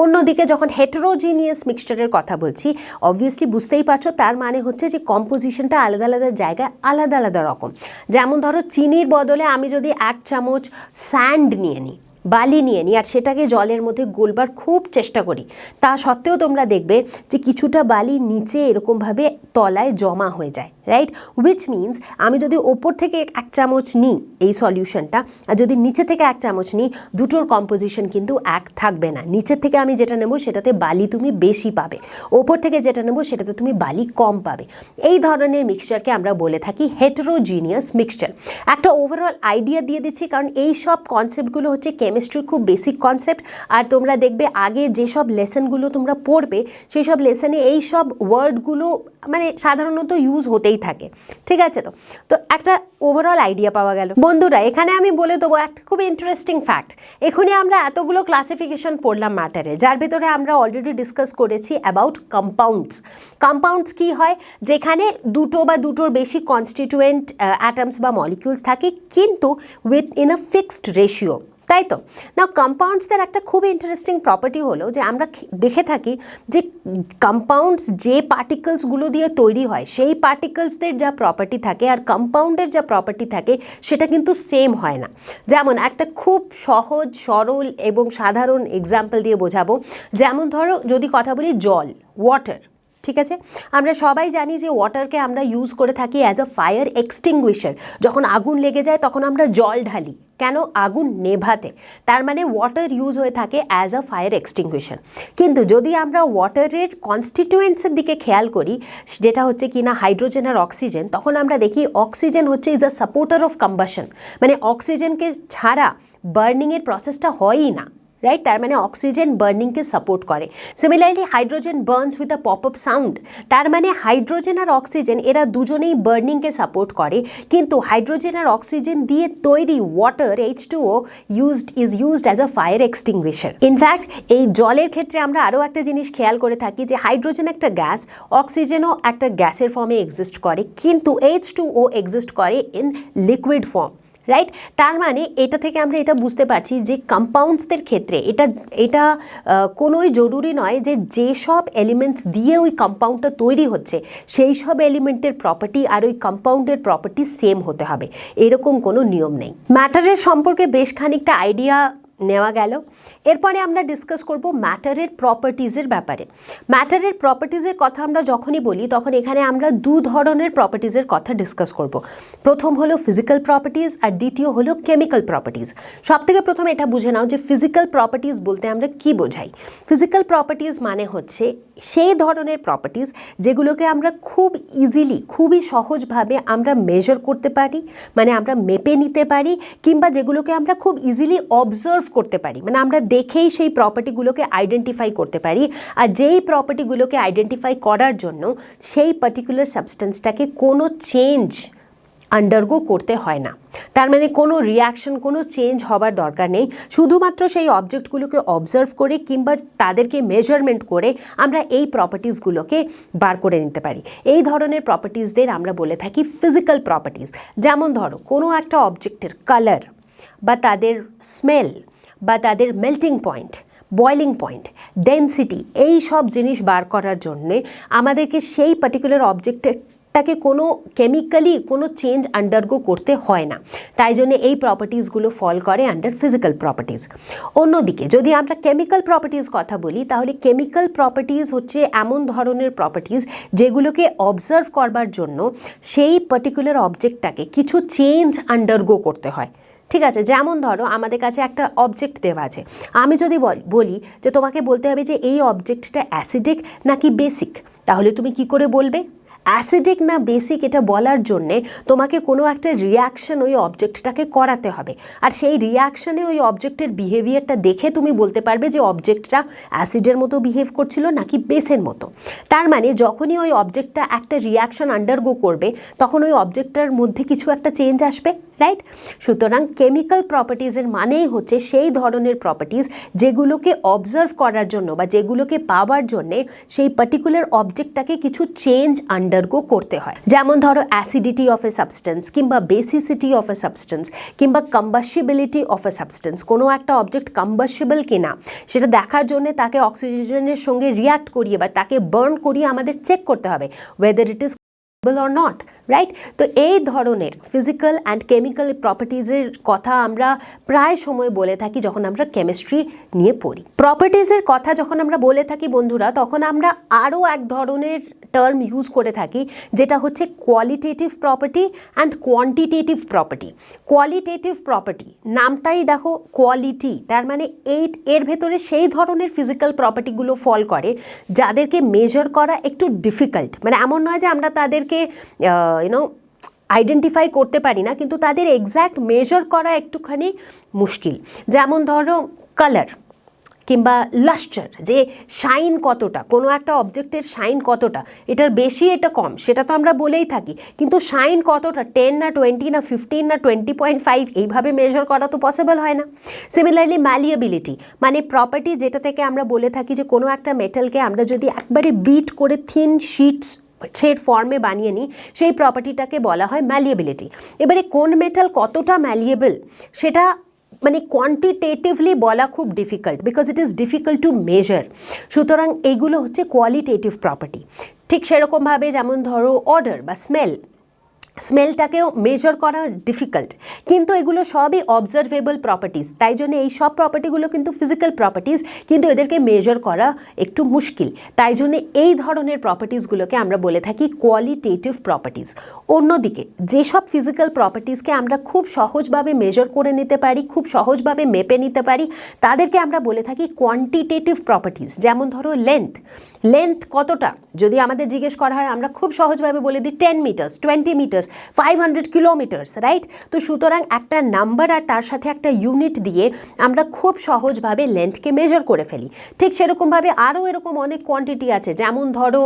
অন্যদিকে যখন হেটেরোজিনিয়াস মিক্সচারের কথা বলছি, অবভিয়াসলি বুঝতেই পারছো তার মানে হচ্ছে যে কম্পোজিশনটা আলাদা আলাদা জায়গায় আলাদা আলাদা রকম। যেমন ধরো চিনির বদলে আমি যদি 1 চামচ স্যান্ড নিয়ে নিই, বালি নিয়ে নিই, আর সেটাকে জলের মধ্যে গোলবার খুব চেষ্টা করি, তা সত্ত্বেও তোমরা দেখবে যে কিছুটা বালি নিচে এরকমভাবে তলায় জমা হয়ে যায়, রাইট? উইচ মিনস আমি যদি ওপর থেকে 1 চামচ নিই এই সলিউশনটা, আর যদি নিচে থেকে 1 চামচ নিই, দুটোর কম্পোজিশন কিন্তু এক থাকবে না। নিচের থেকে আমি যেটা নেব সেটাতে বালি তুমি বেশি পাবে, ওপর থেকে যেটা নেব সেটাতে তুমি বালি কম পাবে। এই ধরনের মিক্সচারকে আমরা বলে থাকি হেটেরোজিনিয়াস মিক্সচার। একটা ওভারঅল আইডিয়া দিয়ে দিচ্ছি, কারণ এই সব কনসেপ্টগুলো হচ্ছে কেমিস্ট্রির খুব বেসিক কনসেপ্ট, আর তোমরা দেখবে আগে যেসব লেসনগুলো তোমরা পড়বে সেই সব লেসনে এই সব ওয়ার্ডগুলো মানে সাধারণত ইউজ হতেই থাকে, ঠিক আছে? তো একটা ওভারঅল আইডিয়া পাওয়া গেল। বন্ধুরা, এখানে আমি বলে দেবো একটা খুব ইন্টারেস্টিং ফ্যাক্ট। এখনই আমরা এতগুলো ক্লাসিফিকেশন পড়লাম ম্যাটারে, যার ভেতরে আমরা অলরেডি ডিসকাস করেছি অ্যাবাউট কম্পাউন্ডস। কম্পাউন্ডস কি হয়? যেখানে দুটো বা দুটোর বেশি কনস্টিটিউয়েন্ট অ্যাটমস বা মলিকিউলস থাকে, কিন্তু with in a fixed ratio, তাই তো? না, কম্পাউন্ডসদের একটা খুব ইন্টারেস্টিং প্রপার্টি হলো যে আমরা দেখে থাকি যে কম্পাউন্ডস যে পার্টিকলসগুলো দিয়ে তৈরি হয় সেই পার্টিকলসদের যা প্রপার্টি থাকে আর কম্পাউন্ডের যা প্রপার্টি থাকে সেটা কিন্তু সেম হয় না। যেমন একটা খুব সহজ সরল এবং সাধারণ এক্সাম্পল দিয়ে বোঝাবো। যেমন ধরো যদি কথা বলি জল, ওয়াটার, ঠিক আছে? আমরা সবাই জানি যে ওয়াটারকে আমরা ইউজ করে থাকি অ্যাজ আ ফায়ার এক্সটিংগুইশার। যখন আগুন লেগে যায় তখন আমরা জল ঢালি, কেন? আগুন নেভাতে। তার মানে ওয়াটার ইউজ হয়ে থাকে অ্যাজ আ ফায়ার এক্সটিংগুইশার। কিন্তু যদি আমরা ওয়াটারের কনস্টিটিউয়েন্টসের দিকে খেয়াল করি, যেটা হচ্ছে কি না হাইড্রোজেন আর অক্সিজেন, তখন আমরা দেখি অক্সিজেন হচ্ছে is a supporter of combustion, মানে অক্সিজেনকে ছাড়া বার্নিংয়ের প্রসেসটা হয়ই না, রাইট? তার মানে অক্সিজেন বার্নিংকে সাপোর্ট করে। Similarly hydrogen burns with a pop up sound. তার মানে হাইড্রোজেন আর অক্সিজেন এরা দুজনেই বার্নিংকে সাপোর্ট করে, কিন্তু হাইড্রোজেন আর অক্সিজেন দিয়ে তৈরি water H2O is used as a fire extinguisher. In fact এই জলের ক্ষেত্রে আমরা আরও একটা জিনিস খেয়াল করে থাকি যে হাইড্রোজেন একটা গ্যাস, অক্সিজেনও একটা গ্যাসের ফর্মে এক্সিস্ট করে, কিন্তু H2O এক্সিস্ট করে ইন লিকুইড ফর্ম, রাইট? তার মানে এটা থেকে আমরা এটা বুঝতে পারছি যে কম্পাউন্ডসদের ক্ষেত্রে এটা কোনোই জরুরি নয় যে যেসব এলিমেন্টস দিয়ে ওই কম্পাউন্ডটা তৈরি হচ্ছে সেই সব এলিমেন্টের প্রপার্টি আর ওই কম্পাউন্ডের প্রপার্টি সেম হতে হবে, এরকম কোনো নিয়ম নেই। ম্যাটারের সম্পর্কে বেশ খানিকটা আইডিয়া নেওয়া গেল। এরপরে আমরা ডিসকাস করব ম্যাটারের প্রপার্টিজের ব্যাপারে। ম্যাটারের প্রপার্টিজের কথা আমরা যখনই বলি তখন এখানে আমরা দু ধরনের প্রপার্টিজের কথা ডিসকাস করব। প্রথম হলো ফিজিক্যাল প্রপার্টিজ আর দ্বিতীয় হলো কেমিক্যাল প্রপার্টিজ। সবথেকে প্রথমে এটা বুঝে নাও যে ফিজিক্যাল প্রপার্টিজ বলতে আমরা কি বোঝাই। ফিজিক্যাল প্রপার্টিজ মানে হচ্ছে সেই ধরনের প্রপার্টিজ যেগুলোকে আমরা খুব ইজিলি, খুবই সহজভাবে আমরা মেজার করতে পারি, মানে আমরা মেপে নিতে পারি, কিংবা যেগুলোকে আমরা খুব ইজিলি অবজার্ভ করতে পারি, মানে আমরা দেখেই সেই প্রপার্টিগুলোকে আইডেন্টিফাই করতে পারি। আর যেই প্রপার্টিগুলোকে আইডেন্টিফাই করার জন্য সেই পার্টিকুলার সাবস্টেন্সটাকে কোনো চেঞ্জ আন্ডারগো করতে হয় না, তার মানে কোনো রিয়াকশন, কোনো চেঞ্জ হবার দরকার নেই। শুধুমাত্র সেই অবজেক্টগুলোকে অবজার্ভ করে কিংবা তাদেরকে মেজারমেন্ট করে আমরা এই প্রপার্টিসগুলোকে বার করে নিতে পারি। এই ধরনের প্রপার্টিসদের আমরা বলে থাকি ফিজিক্যাল প্রপার্টিস। যেমন ধরো কোনো একটা অবজেক্টের কালার বা তাদের স্মেল বা তাদের melting point, boiling point, density, এই সব জিনিস বার করার জন্যে আমাদেরকে সেই পার্টিকুলার অবজেক্টটাকে কোনো কেমিক্যালি কোনো চেঞ্জ আন্ডারগো করতে হয় না। তাই জন্য এই প্রপার্টিসগুলো ফল করে আন্ডার ফিজিক্যাল প্রপার্টিস। অন্যদিকে যদি আমরা কেমিক্যাল প্রপার্টিস কথা বলি, তাহলে কেমিক্যাল প্রপার্টিস হচ্ছে এমন ধরনের প্রপার্টিস যেগুলোকে অবজার্ভ করবার জন্য সেই পার্টিকুলার অবজেক্টটাকে কিছু চেঞ্জ আন্ডারগো করতে হয়। ঠিক আছে, যেমন ধরো আমাদের কাছে একটা অবজেক্ট দেওয়া আছে, আমি যদি বলি যে তোমাকে বলতে হবে যে এই অবজেক্টটা অ্যাসিডিক নাকি বেসিক, তাহলে তুমি কি করে বলবে? অ্যাসিডিক না বেসিক এটা বলার জন্যে তোমাকে কোনো একটা রিয়াকশন ওই অবজেক্টটাকে করাতে হবে, আর সেই রিয়াকশনে ওই অবজেক্টের বিহেভিয়ারটা দেখে তুমি বলতে পারবে যে অবজেক্টটা অ্যাসিডের মতো বিহেভ করছিল নাকি বেসের মতো। তার মানে যখনই ওই অবজেক্টটা একটা রিয়াকশন আন্ডারগো করবে তখন ওই অবজেক্টটার মধ্যে কিছু একটা চেঞ্জ আসবে, রাইট? সুতরাং কেমিক্যাল প্রপার্টিজের মানেই হচ্ছে সেই ধরনের প্রপার্টিজ যেগুলোকে অবজার্ভ করার জন্য বা যেগুলোকে পাওয়ার জন্যে সেই পার্টিকুলার অবজেক্টটাকে কিছু চেঞ্জ আন্ডারগো করতে হয়। যেমন ধরো অ্যাসিডিটি অফ এ সাবস্টেন্স কিংবা বেসিসিটি অফ এ সাবস্টেন্স কিংবা কম্বাসিবিলিটি অফ এ সাবস্টেন্স। কোনো একটা অবজেক্ট কম্বাসিবল কিনা সেটা দেখার জন্য তাকে অক্সিজেনের সঙ্গে রিয়াক্ট করিয়ে বা তাকে বার্ন করিয়ে আমাদের চেক করতে হবে whether it is or not, right? তো এই ধরনের ফিজিক্যাল অ্যান্ড কেমিক্যাল প্রপার্টিজের কথা আমরা প্রায় সময় বলে থাকি যখন আমরা কেমিস্ট্রি নিয়ে পড়ি। প্রপার্টিজের কথা যখন আমরা বলে থাকি বন্ধুরা, তখন আমরা আরও এক ধরনের টার্ম ইউজ করে থাকি, যেটা হচ্ছে qualitative property and quantitative property. Qualitative property নামটাই দেখো, কোয়ালিটি, তার মানে এর ভেতরে সেই ধরনের ফিজিক্যাল প্রপার্টিগুলো ফল করে যাদেরকে মেজার করা একটু ডিফিকাল্ট। মানে এমন নয় যে আমরা তাদেরকে আইডেন্টিফাই করতে পারি না, কিন্তু তাদের এক্স্যাক্ট মেজার করা একটুখানি মুশকিল। যেমন ধরো কালার কিংবা লাস্টার, যে শাইন কতটা, কোনো একটা অবজেক্টের শাইন কতটা, এটার বেশি এটা কম সেটা তো আমরা বলেই থাকি, কিন্তু শাইন কতটা, 10 না 20 না 15 না 20.5 এইভাবে মেজার করা তো পসিবল হয় না। সিমিলারলি ম্যালিয়েবিলিটি মানে প্রপার্টি, যেটা থেকে আমরা বলে থাকি যে কোনো একটা মেটালকে আমরা যদি একবারে বিট করে থিন শেড ফর্মে বানিয়ে নিই, সেই প্রপার্টিটাকে বলা হয় ম্যালিয়েবিলিটি। এবারে কোন মেটাল কতটা ম্যালিয়েবল সেটা মানে কোয়ান্টিটেটিভলি বলা খুব difficult, because it is difficult to measure. সুতরাং এইগুলো হচ্ছে কোয়ালিটেটিভ প্রপার্টি। ঠিক সেরকমভাবে যেমন ধরো অডর বা স্মেলটাকেও মেজার করা ডিফিকাল্ট, কিন্তু এগুলো সবই অবজারভেবল প্রপার্টিজ। তাই জন্য এই সব প্রপার্টিগুলো কিন্তু ফিজিক্যাল প্রপার্টিজ, কিন্তু এদেরকে মেজার করা একটু মুশকিল। তাই জন্য এই ধরনের প্রপার্টিজগুলোকে আমরা বলে থাকি কোয়ালিটেটিভ প্রপার্টিজ। অন্যদিকে যেসব ফিজিক্যাল প্রপার্টিজকে আমরা খুব সহজভাবে মেজার করে নিতে পারি, খুব সহজভাবে মেপে নিতে পারি, তাদেরকে আমরা বলে থাকি কোয়ান্টিটেটিভ প্রপার্টিজ। যেমন ধরো লেন্থ কতটা যদি আমাদের জিজ্ঞেস করা হয়, আমরা খুব সহজভাবে বলে দিই 10 মিটার্স, 20 মিটার্স, 500 কিলোমিটার্স, রাইট? তো সুতরাং একটা নাম্বার আর তার সাথে একটা ইউনিট দিয়ে আমরা খুব সহজভাবে লেন্থকে মেজার করে ফেলি। ঠিক সেরকমভাবে আরও এরকম অনেক কোয়ান্টিটি আছে। যেমন ধরো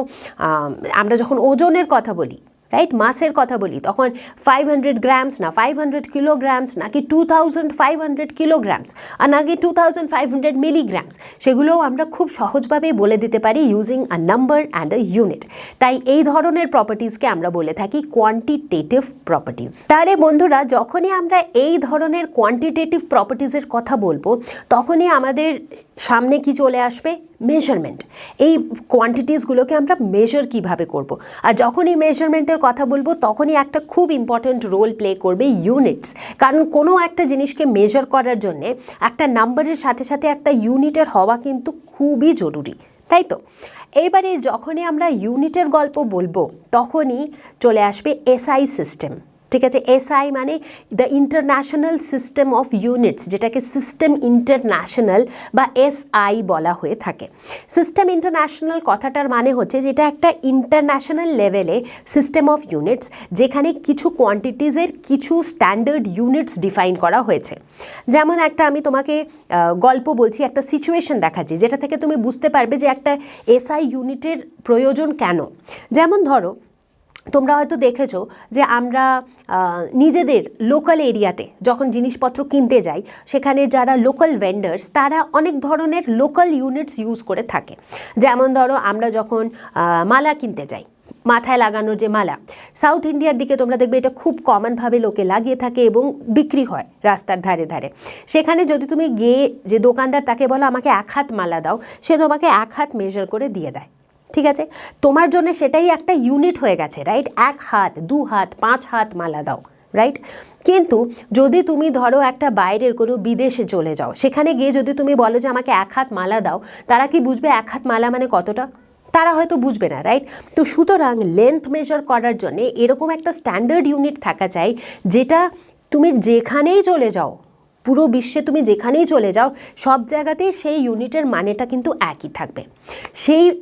আমরা যখন ওজনের কথা বলি, রাইট, মাসের কথা বলি, তখন 500 গ্রামস না 500 কিলোগ্রামস নাকি 2500 কিলোগ্রামস আর নাকি 2500 মিলিগ্রামস, সেগুলোও আমরা খুব সহজভাবে বলে দিতে পারি using a number and a unit. তাই এই ধরনের প্রপার্টিজকে আমরা বলে থাকি কোয়ান্টিটেটিভ প্রপার্টিজ। তাহলে বন্ধুরা, যখনই আমরা এই ধরনের কোয়ান্টিটেটিভ প্রপার্টিজের কথা বলবো, তখনই আমাদের সামনে কি চলে আসবে? মেজারমেন্ট। এই কোয়ান্টিটিসগুলোকে আমরা মেজার কিভাবে করব। আর যখনই মেজারমেন্টের কথা বলবো তখনই একটা খুব ইম্পর্ট্যান্ট রোল প্লে করবে ইউনিটস। কারণ কোনো একটা জিনিসকে মেজার করার জন্যে একটা নাম্বারের সাথে সাথে একটা ইউনিটের হওয়া কিন্তু খুবই জরুরি, তাই তো? এইবারে যখনই আমরা ইউনিটের গল্প বলবো তখনই চলে আসবে এসআই সিস্টেম। ঠিক আছে। এসআই মানে the international system of units, যেটাকে সিস্টেম ইন্টারন্যাশনাল বা এসআই বলা হয়ে থাকে। সিস্টেম ইন্টারন্যাশনাল কথাটার মানে হচ্ছে যেটা একটা ইন্টারন্যাশনাল লেভেলে সিস্টেম অফ ইউনিটস, যেখানে কিছু কোয়ান্টিটিজের কিছু স্ট্যান্ডার্ড ইউনিটস ডিফাইন করা হয়েছে। যেমন একটা আমি তোমাকে গল্প বলছি, একটা সিচুয়েশন দেখাচ্ছি যেটা থেকে তুমি বুঝতে পারবে যে একটা এসআই ইউনিটের প্রয়োজন কেন। যেমন ধরো, তোমরা হয়তো দেখেছো যে আমরা নিজেদের লোকাল এরিয়াতে যখন জিনিসপত্র কিনতে যাই, সেখানে যারা লোকাল ভেন্ডার্স তারা অনেক ধরনের লোকাল ইউনিটস ইউজ করে থাকে। যেমন ধরো, আমরা যখন মালা কিনতে যাই, মাথায় লাগানোর যে মালা, সাউথ ইন্ডিয়ার দিকে তোমরা দেখবে এটা খুব কমনভাবে লোকে লাগিয়ে থাকে এবং বিক্রি হয় রাস্তার ধারে ধারে। সেখানে যদি তুমি গিয়ে যে দোকানদার তাকে বলো আমাকে 1 হাত মালা দাও, সে তোমাকে 1 হাত মেজার করে দিয়ে দেয়। ঠিক আছে, তোমার জন্য সেটাই একটা ইউনিট হয়ে গেছে, রাইট? 1 হাত, 2 হাত, 5 হাত মালা দাও, রাইট? কিন্তু যদি তুমি ধরো একটা বাইরের কোনো বিদেশে চলে যাও, সেখানে গিয়ে যদি তুমি বলো যে আমাকে 1 হাত মালা দাও, তারা কি বুঝবে 1 হাত মালা মানে কতটা? তারা হয়তো বুঝবে না, রাইট? তো সুতরাং লেন্থ মেজার করার জন্যে এরকম একটা স্ট্যান্ডার্ড ইউনিট থাকা চাই, যেটা তুমি যেখানেই চলে যাও, পুরো বিশ্বে তুমি যেখানেই চলে যাও, সব জায়গাতেই সেই ইউনিটের মানেটা কিন্তু একই থাকবে।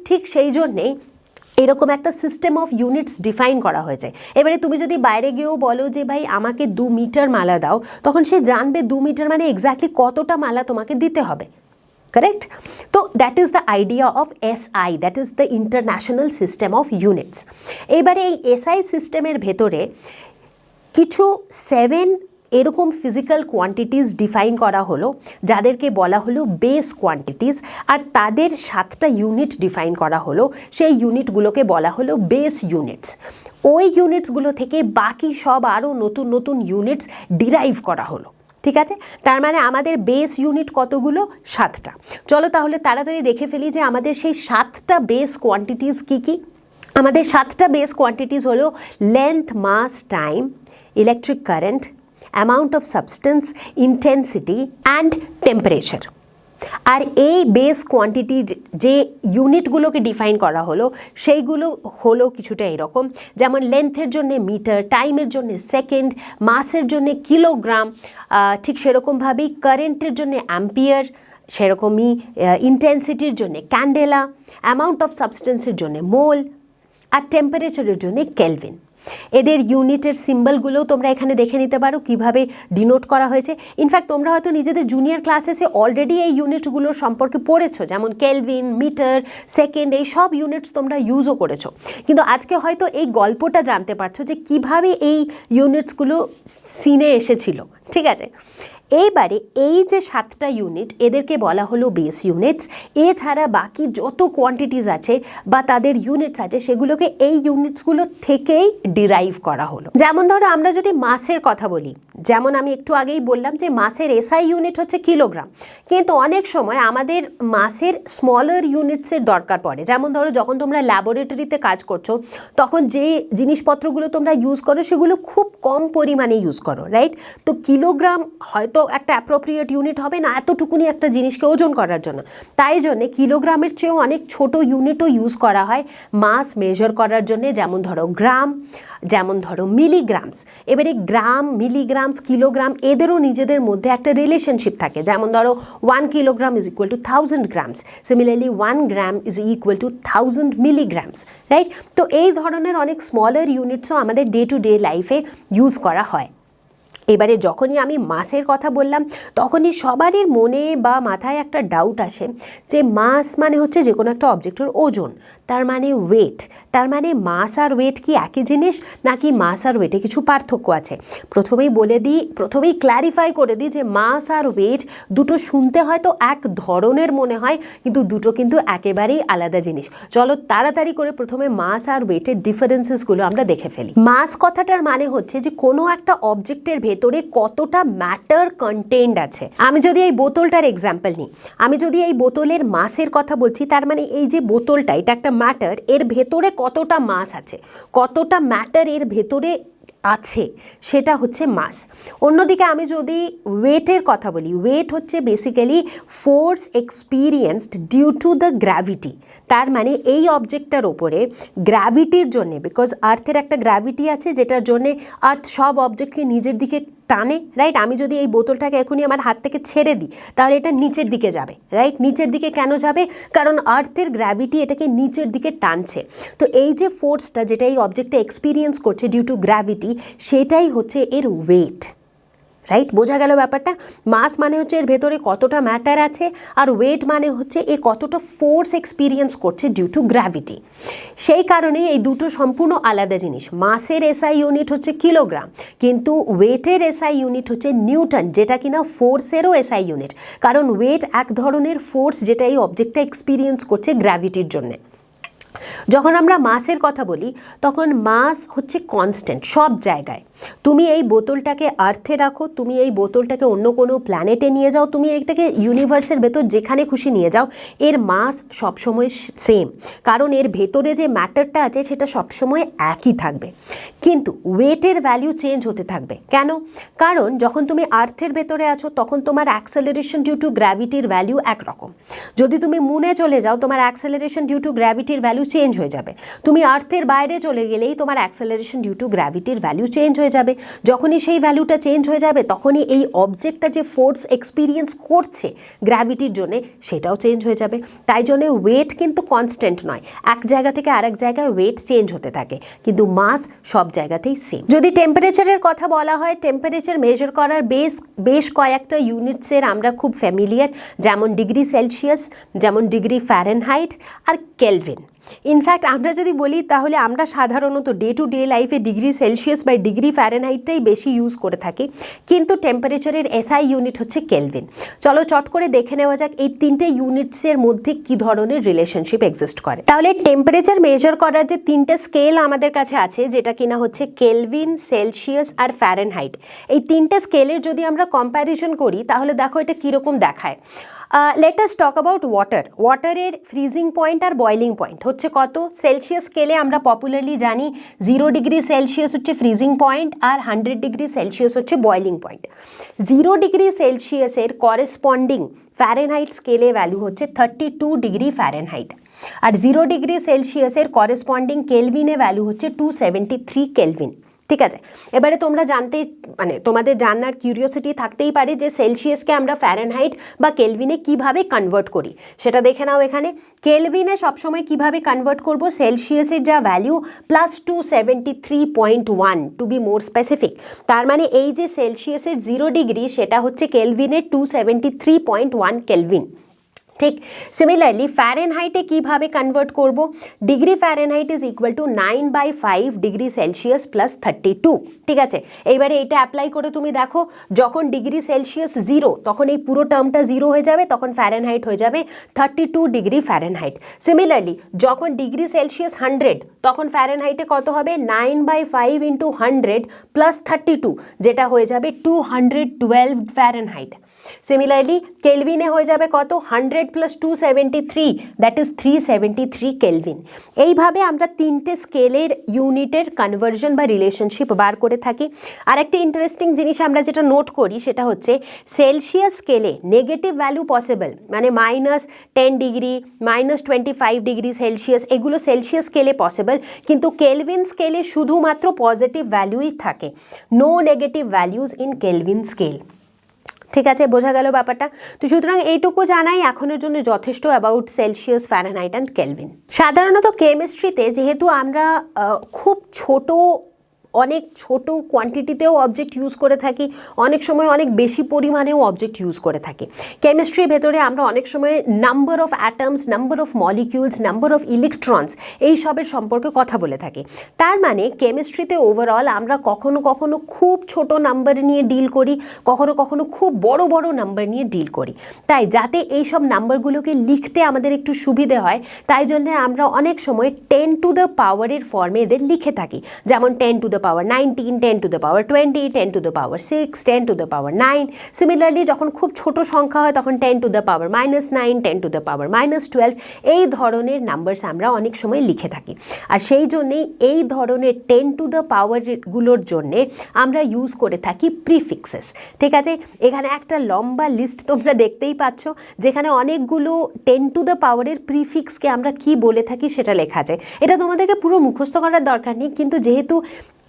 ঠিক সেই জন্যেই এরকম একটা সিস্টেম অফ ইউনিটস ডিফাইন করা হয়েছে। এবারে তুমি যদি বাইরে গিয়েও বলো যে ভাই আমাকে 2 মিটার মালা দাও, তখন সে জানবে 2 মিটার মানে এক্স্যাক্টলি কতটা মালা তোমাকে দিতে হবে। কারেক্ট? তো that is the idea of SI, that is the international system of units. এবারে এই এসআই সিস্টেমের ভেতরে কিছু 7 এরকম ফিজিক্যাল কোয়ান্টিটিস ডিফাইন করা হলো, যাদেরকে বলা হলো বেস কোয়ান্টিটিস, আর তাদের 7টা ইউনিট ডিফাইন করা হলো, সেই ইউনিটগুলোকে বলা হলো বেস ইউনিটস। ওই ইউনিটসগুলো থেকে বাকি সব আরও নতুন নতুন ইউনিটস ডিরাইভ করা হলো। ঠিক আছে, তার মানে আমাদের বেস ইউনিট কতগুলো? 7টা। চলো তাহলে তাড়াতাড়ি দেখে ফেলি যে আমাদের সেই 7টা বেস কোয়ান্টিটিস কী কী। আমাদের 7টা বেস কোয়ান্টিটিস হলো length, mass, time, electric current, amount of substance, intensity and temperature. আর এই বেস কোয়ান্টিটির যে ইউনিটগুলোকে ডিফাইন করা হলো, সেইগুলো হলো কিছুটা এরকম, যেমন লেন্থের জন্য মিটার, টাইমের জন্য সেকেন্ড, মাসের জন্য কিলোগ্রাম, ঠিক সেরকমভাবেই কারেন্টের জন্য অ্যাম্পিয়ার, সেরকমই ইন্টেন্সিটির জন্য ক্যান্ডেলা, অ্যামাউন্ট অফ সাবস্টেন্সের জন্য মোল, আর টেম্পারেচারের জন্য কেলভিন। এদের ইউনিটের সিম্বলগুলোও তোমরা এখানে দেখে নিতে পারো কিভাবে ডিনোট করা হয়েছে। ইনফ্যাক্ট তোমরা হয়তো নিজেদের জুনিয়র ক্লাসেসে অলরেডি এই ইউনিটগুলোর সম্পর্কে পড়েছো, যেমন কেলভিন, মিটার, সেকেন্ড, এই সব ইউনিটস তোমরা ইউজও করেছো। কিন্তু আজকে হয়তো এই গল্পটা জানতে পারছো যে কিভাবে এই ইউনিটসগুলো সিনে এসেছিল। ঠিক আছে, এইবারে এই যে 7টা ইউনিট, এদেরকে বলা হলো বেস ইউনিটস। এছাড়া বাকি যত কোয়ান্টিটিস আছে বা তাদের ইউনিটস আছে, সেগুলোকে এই ইউনিটসগুলো থেকেই ডিরাইভ করা হলো। যেমন ধরো আমরা যদি মাসের কথা বলি, যেমন আমি একটু আগেই বললাম যে মাসের এসআই ইউনিট হচ্ছে কিলোগ্রাম, কিন্তু অনেক সময় আমাদের মাসের স্মলার ইউনিটসের দরকার পড়ে। যেমন ধরো যখন তোমরা ল্যাবরেটরিতে কাজ করছো, তখন যে জিনিসপত্রগুলো তোমরা ইউজ করো সেগুলো খুব কম পরিমাণে ইউজ করো, রাইট? তো কিলোগ্রাম হয়তো একটা অ্যাপ্রোপ্রিয়েট ইউনিট হবে না এতটুকুনি একটা জিনিসকে ওজন করার জন্য। তাই জন্য কিলোগ্রামের চেয়েও অনেক ছোট ইউনিটও ইউজ করা হয় মাস মেজার করার জন্য। যেমন ধরো গ্রাম, যেমন ধরো মিলিগ্রামস। এবারে গ্রাম, মিলিগ্রামস, কিলোগ্রাম এদেরও নিজেদের মধ্যে একটা রিলেশনশিপ থাকে। যেমন ধরো 1 kilogram is equal two 1000 grams, similarly 1 gram is equal two 1000 milligrams, right? তো এই ধরনের অনেক স্মলার ইউনিটসও আমাদের ডে টু ডে লাইফে ইউজ করা হয়। এবারে যখনই আমি মাসের কথা বললাম, তখনই সবারই মনে বা মাথায় একটা ডাউট আসে যে মাস মানে হচ্ছে যে কোনো একটা অবজেক্টের ওজন, তার মানে ওয়েট। তার মানে মাস আর ওয়েট কি একই জিনিস, নাকি মাস আর ওয়েটে কিছু পার্থক্য আছে? প্রথমেই ক্ল্যারিফাই করে দিই যে মাস আর ওয়েট দুটো শুনতে হয়তো এক ধরনের মনে হয়, কিন্তু দুটো কিন্তু একেবারেই আলাদা জিনিস। চলো তাড়াতাড়ি করে প্রথমে মাস আর ওয়েটের ডিফারেন্সেসগুলো আমরা দেখে ফেলি। মাস কথাটার মানে হচ্ছে যে কোনো একটা অবজেক্টের ভেতরে কতটা ম্যাটার কন্টেন্ট আছে। আমি যদি এই বোতলটার এক্সাম্পল নিই, আমি যদি এই বোতলের মাসের কথা বলছি, তার মানে এই যে বোতলটা, এটা একটা ম্যাটার, এর ভেতরে কতটা মাস আছে, কতটা ম্যাটার এর ভেতরে আছে সেটা হচ্ছে মাস। অন্যদিকে আমি যদি ওয়েটের কথা বলি, ওয়েট হচ্ছে basically force experienced due to the gravity. তার মানে এই অবজেক্টটার ওপরে গ্র্যাভিটির জন্যে, বিকজ আর্থের একটা গ্র্যাভিটি আছে যেটার জন্যে আর্থ সব অবজেক্টকে নিজের দিকে টানে, রাইট? আমি যদি এই বোতলটাকে এখনই আমার হাত থেকে ছেড়ে দিই তাহলে এটা নিচের দিকে যাবে, রাইট? নিচের দিকে কেন যাবে? কারণ আর্থের গ্র্যাভিটি এটাকে নিচের দিকে টানছে। তো এই যে ফোর্সটা যেটা এই অবজেক্টটা এক্সপিরিয়েন্স করছে ডিউ টু গ্র্যাভিটি, সেটাই হচ্ছে এর ওয়েট, রাইট? বোঝা গেল ব্যাপারটা? মাস মানে হচ্ছে এর ভেতরে কতটা ম্যাটার আছে, আর ওয়েট মানে হচ্ছে এ কতটা ফোর্স এক্সপিরিয়েন্স করছে ডিউ টু গ্র্যাভিটি। সেই কারণে এই দুটো সম্পূর্ণ আলাদা জিনিস। মাসের এসআই ইউনিট হচ্ছে কিলোগ্রাম, কিন্তু ওয়েটের এসআই ইউনিট হচ্ছে নিউটন, যেটা কিনা ফোর্সেরও এসআই ইউনিট। কারণ ওয়েট এক ধরনের ফোর্স যেটা এই অবজেক্টটা এক্সপিরিয়েন্স করছে গ্র্যাভিটির জন্যে। যখন আমরা মাসের কথা বলি তখন মাস হচ্ছে কনস্ট্যান্ট সব জায়গায়। তুমি এই বোতলটাকে আর্থে রাখো, তুমি এই বোতলটাকে অন্য কোনো প্ল্যানেটে নিয়ে যাও, তুমি এটাকে ইউনিভার্সের ভেতর যেখানে খুশি নিয়ে যাও, এর মাস সবসময় সেম, কারণ এর ভেতরে যে ম্যাটারটা আছে সেটা সবসময় একই থাকবে। কিন্তু ওয়েটের ভ্যালু চেঞ্জ হতে থাকবে। কেন? কারণ যখন তুমি আর্থের ভেতরে আছো তখন তোমার অ্যাক্সেলারেশন ডিউ টু গ্র্যাভিটির ভ্যালু একরকম। যদি তুমি মুনে চলে যাও তোমার অ্যাক্সেলারেশন ডিউ টু গ্র্যাভিটির ভ্যালু চেঞ্জ হয়ে যাবে। তুমি আর্থের বাইরে চলে গেলেই তোমার অ্যাক্সেলারেশন ডিউ টু গ্র্যাভিটির ভ্যালু চেঞ্জ হয়ে যাবে। যখনই সেই ভ্যালুটা চেঞ্জ হয়ে যাবে তখনই এই অবজেক্টটা যে ফোর্স এক্সপিরিয়েন্স করছে গ্র্যাভিটির জন্যে সেটাও চেঞ্জ হয়ে যাবে। তাই জন্যে ওয়েট কিন্তু কনস্ট্যান্ট নয়, এক জায়গা থেকে আরেক জায়গায় ওয়েট চেঞ্জ হতে থাকে, কিন্তু মাস সব জায়গাতেই সেম। যদি টেম্পারেচারের কথা বলা হয়, টেম্পারেচার মেজার করার বেশ কয়েকটা ইউনিটসের আমরা খুব ফ্যামিলিয়ার, যেমন ডিগ্রি সেলসিয়াস, যেমন ডিগ্রি ফ্যারেনহাইট আর কেলভিন। ইনফ্যাক্ট আমরা যদি বলি তাহলে আমরা সাধারণত ডে টু ডে লাইফে ডিগ্রি সেলসিয়াস বা ডিগ্রি ফ্যারেনহাইটটাই বেশি ইউজ করে থাকি, কিন্তু টেম্পারেচারের এসআই ইউনিট হচ্ছে কেলভিন। চলো চট করে দেখে নেওয়া যাক এই তিনটে ইউনিটসের মধ্যে কি ধরনের রিলেশনশিপ এক্সিস্ট করে। তাহলে টেম্পারেচার মেজার করার যে তিনটে স্কেল আমাদের কাছে আছে, যেটা কিনা হচ্ছে কেলভিন, সেলসিয়াস আর ফ্যারেনহাইট, এই তিনটে স্কেলের যদি আমরা কম্প্যারিজন করি তাহলে দেখো এটা কীরকম দেখায়। Let us talk about water. ওয়াটারের ফ্রিজিং পয়েন্ট আর বয়লিং পয়েন্ট হচ্ছে কত? সেলসিয়াস স্কেলে আমরা পপুলারলি জানি 0 ডিগ্রি সেলসিয়াস হচ্ছে ফ্রিজিং পয়েন্ট আর 100 ডিগ্রি সেলসিয়াস হচ্ছে বয়লিং পয়েন্ট। 0 ডিগ্রি সেলসিয়াসের করেসপন্ডিং ফ্যারেনহাইট স্কেলে ভ্যালু হচ্ছে 32 ডিগ্রি ফ্যারেনহাইট, আর 0 ডিগ্রি সেলসিয়াসের করেসপন্ডিং কেলভিনে ভ্যালু হচ্ছে 273 কেলভিন। ঠিক আছে, এবারে তোমরা জানতে মানে তোমাদের জানার কিউরিওসিটি থাকতেই পারে যে সেলসিয়াসকে আমরা ফ্যারেনহাইট বা কেলভিনে কিভাবে কনভার্ট করি, সেটা দেখে নাও এখানে। কেলভিনে সবসময় কিভাবে কনভার্ট করব, সেলসিয়াসের যা value plus 273.1 to be more specific. তার মানে এই যে সেলসিয়াসের 0 ডিগ্রি সেটা হচ্ছে কেলভিনের 273.1 কেলভিন। ঠিক সিমিলারলি ফ্যারেনহাইটে কিভাবে কনভার্ট করব, degree Fahrenheit is equal two 9/5 degree Celsius plus 32। ঠিক আছে, এইবারে এটা অ্যাপ্লাই করে তুমি দেখো, যখন ডিগ্রি সেলসিয়াস 0 তখন এই পুরো টার্মটা 0 হয়ে যাবে, তখন ফ্যারেনহাইট হয়ে যাবে 32 ডিগ্রি ফ্যারেনহাইট। সিমিলারলি যখন ডিগ্রি সেলসিয়াস 100 তখন ফ্যারেনহাইটে কত হবে? 9/5 ইন্টু 100 প্লাস 32, যেটা হয়ে যাবে 212 ফ্যারেনহাইট। সিমিলারলি কেলভিনে হয়ে যাবে কত? 100 প্লাস 273, দ্যাট ইজ 373 কেলভিন। এইভাবে আমরা তিনটে স্কেলের ইউনিটের কনভার্জন বা রিলেশনশিপ বার করে থাকি। আর একটা ইন্টারেস্টিং জিনিস আমরা যেটা নোট করি সেটা হচ্ছে সেলসিয়াস স্কেলে নেগেটিভ ভ্যালু পসিবল, মানে -10 ডিগ্রি, -25 ডিগ্রি সেলসিয়াস, এগুলো সেলসিয়াস স্কেলে পসিবল, কিন্তু কেলভিন স্কেলে শুধুমাত্র পজিটিভ ভ্যালুই থাকে, no negative values in Kelvin scale. ঠিক আছে, বোঝা গেল ব্যাপারটা? তো সুতরাং এইটুকু জানাই এখনের জন্য যথেষ্ট about Celsius, Fahrenheit and Kelvin. সাধারণত কেমিস্ট্রিতে যেহেতু আমরা খুব অনেক ছোট কোয়ান্টিটিতেও অবজেক্ট ইউজ করে থাকি, অনেক সময় অনেক বেশি পরিমাণেও অবজেক্ট ইউজ করে থাকি। কেমিস্ট্রির ভেতরে আমরা অনেক সময় number of atoms, number of molecules, number of electrons এইসবের সম্পর্কে কথা বলে থাকি। তার মানে কেমিস্ট্রিতে ওভারঅল আমরা কখনো কখনো খুব ছোট নাম্বার নিয়ে ডিল করি, কখনো কখনো খুব বড় বড় নাম্বার নিয়ে ডিল করি। তাই যাতে এইসব নাম্বারগুলোকে লিখতে আমাদের একটু সুবিধে হয়, তাই জন্য আমরা অনেক সময় 10 টু দ্য পাওয়ারের ফর্মে এদের লিখে থাকি, যেমন 10 to the power 19, 10 to the power 20, 10 to the power 6, 10 to the power 9। Similarly যখন খুব ছোট সংখ্যা হয় তখন 10 to the power -9, 10 to the power -12, এই ধরনের নাম্বারস আমরা অনেক সময় লিখে থাকি। আর সেই জন্যেই এই ধরনের 10 টু দ্য পাওয়ারগুলোর জন্যে আমরা ইউজ করে থাকি প্রিফিক্সেস। ঠিক আছে, এখানে একটা লম্বা লিস্ট তোমরা দেখতেই পাচ্ছ, যেখানে অনেকগুলো 10 টু দ্য পাওয়ারের প্রিফিক্সকে আমরা কি বলে থাকি সেটা লেখা আছে। এটা তোমাদেরকে পুরো মুখস্থ করার দরকার নেই, কিন্তু যেহেতু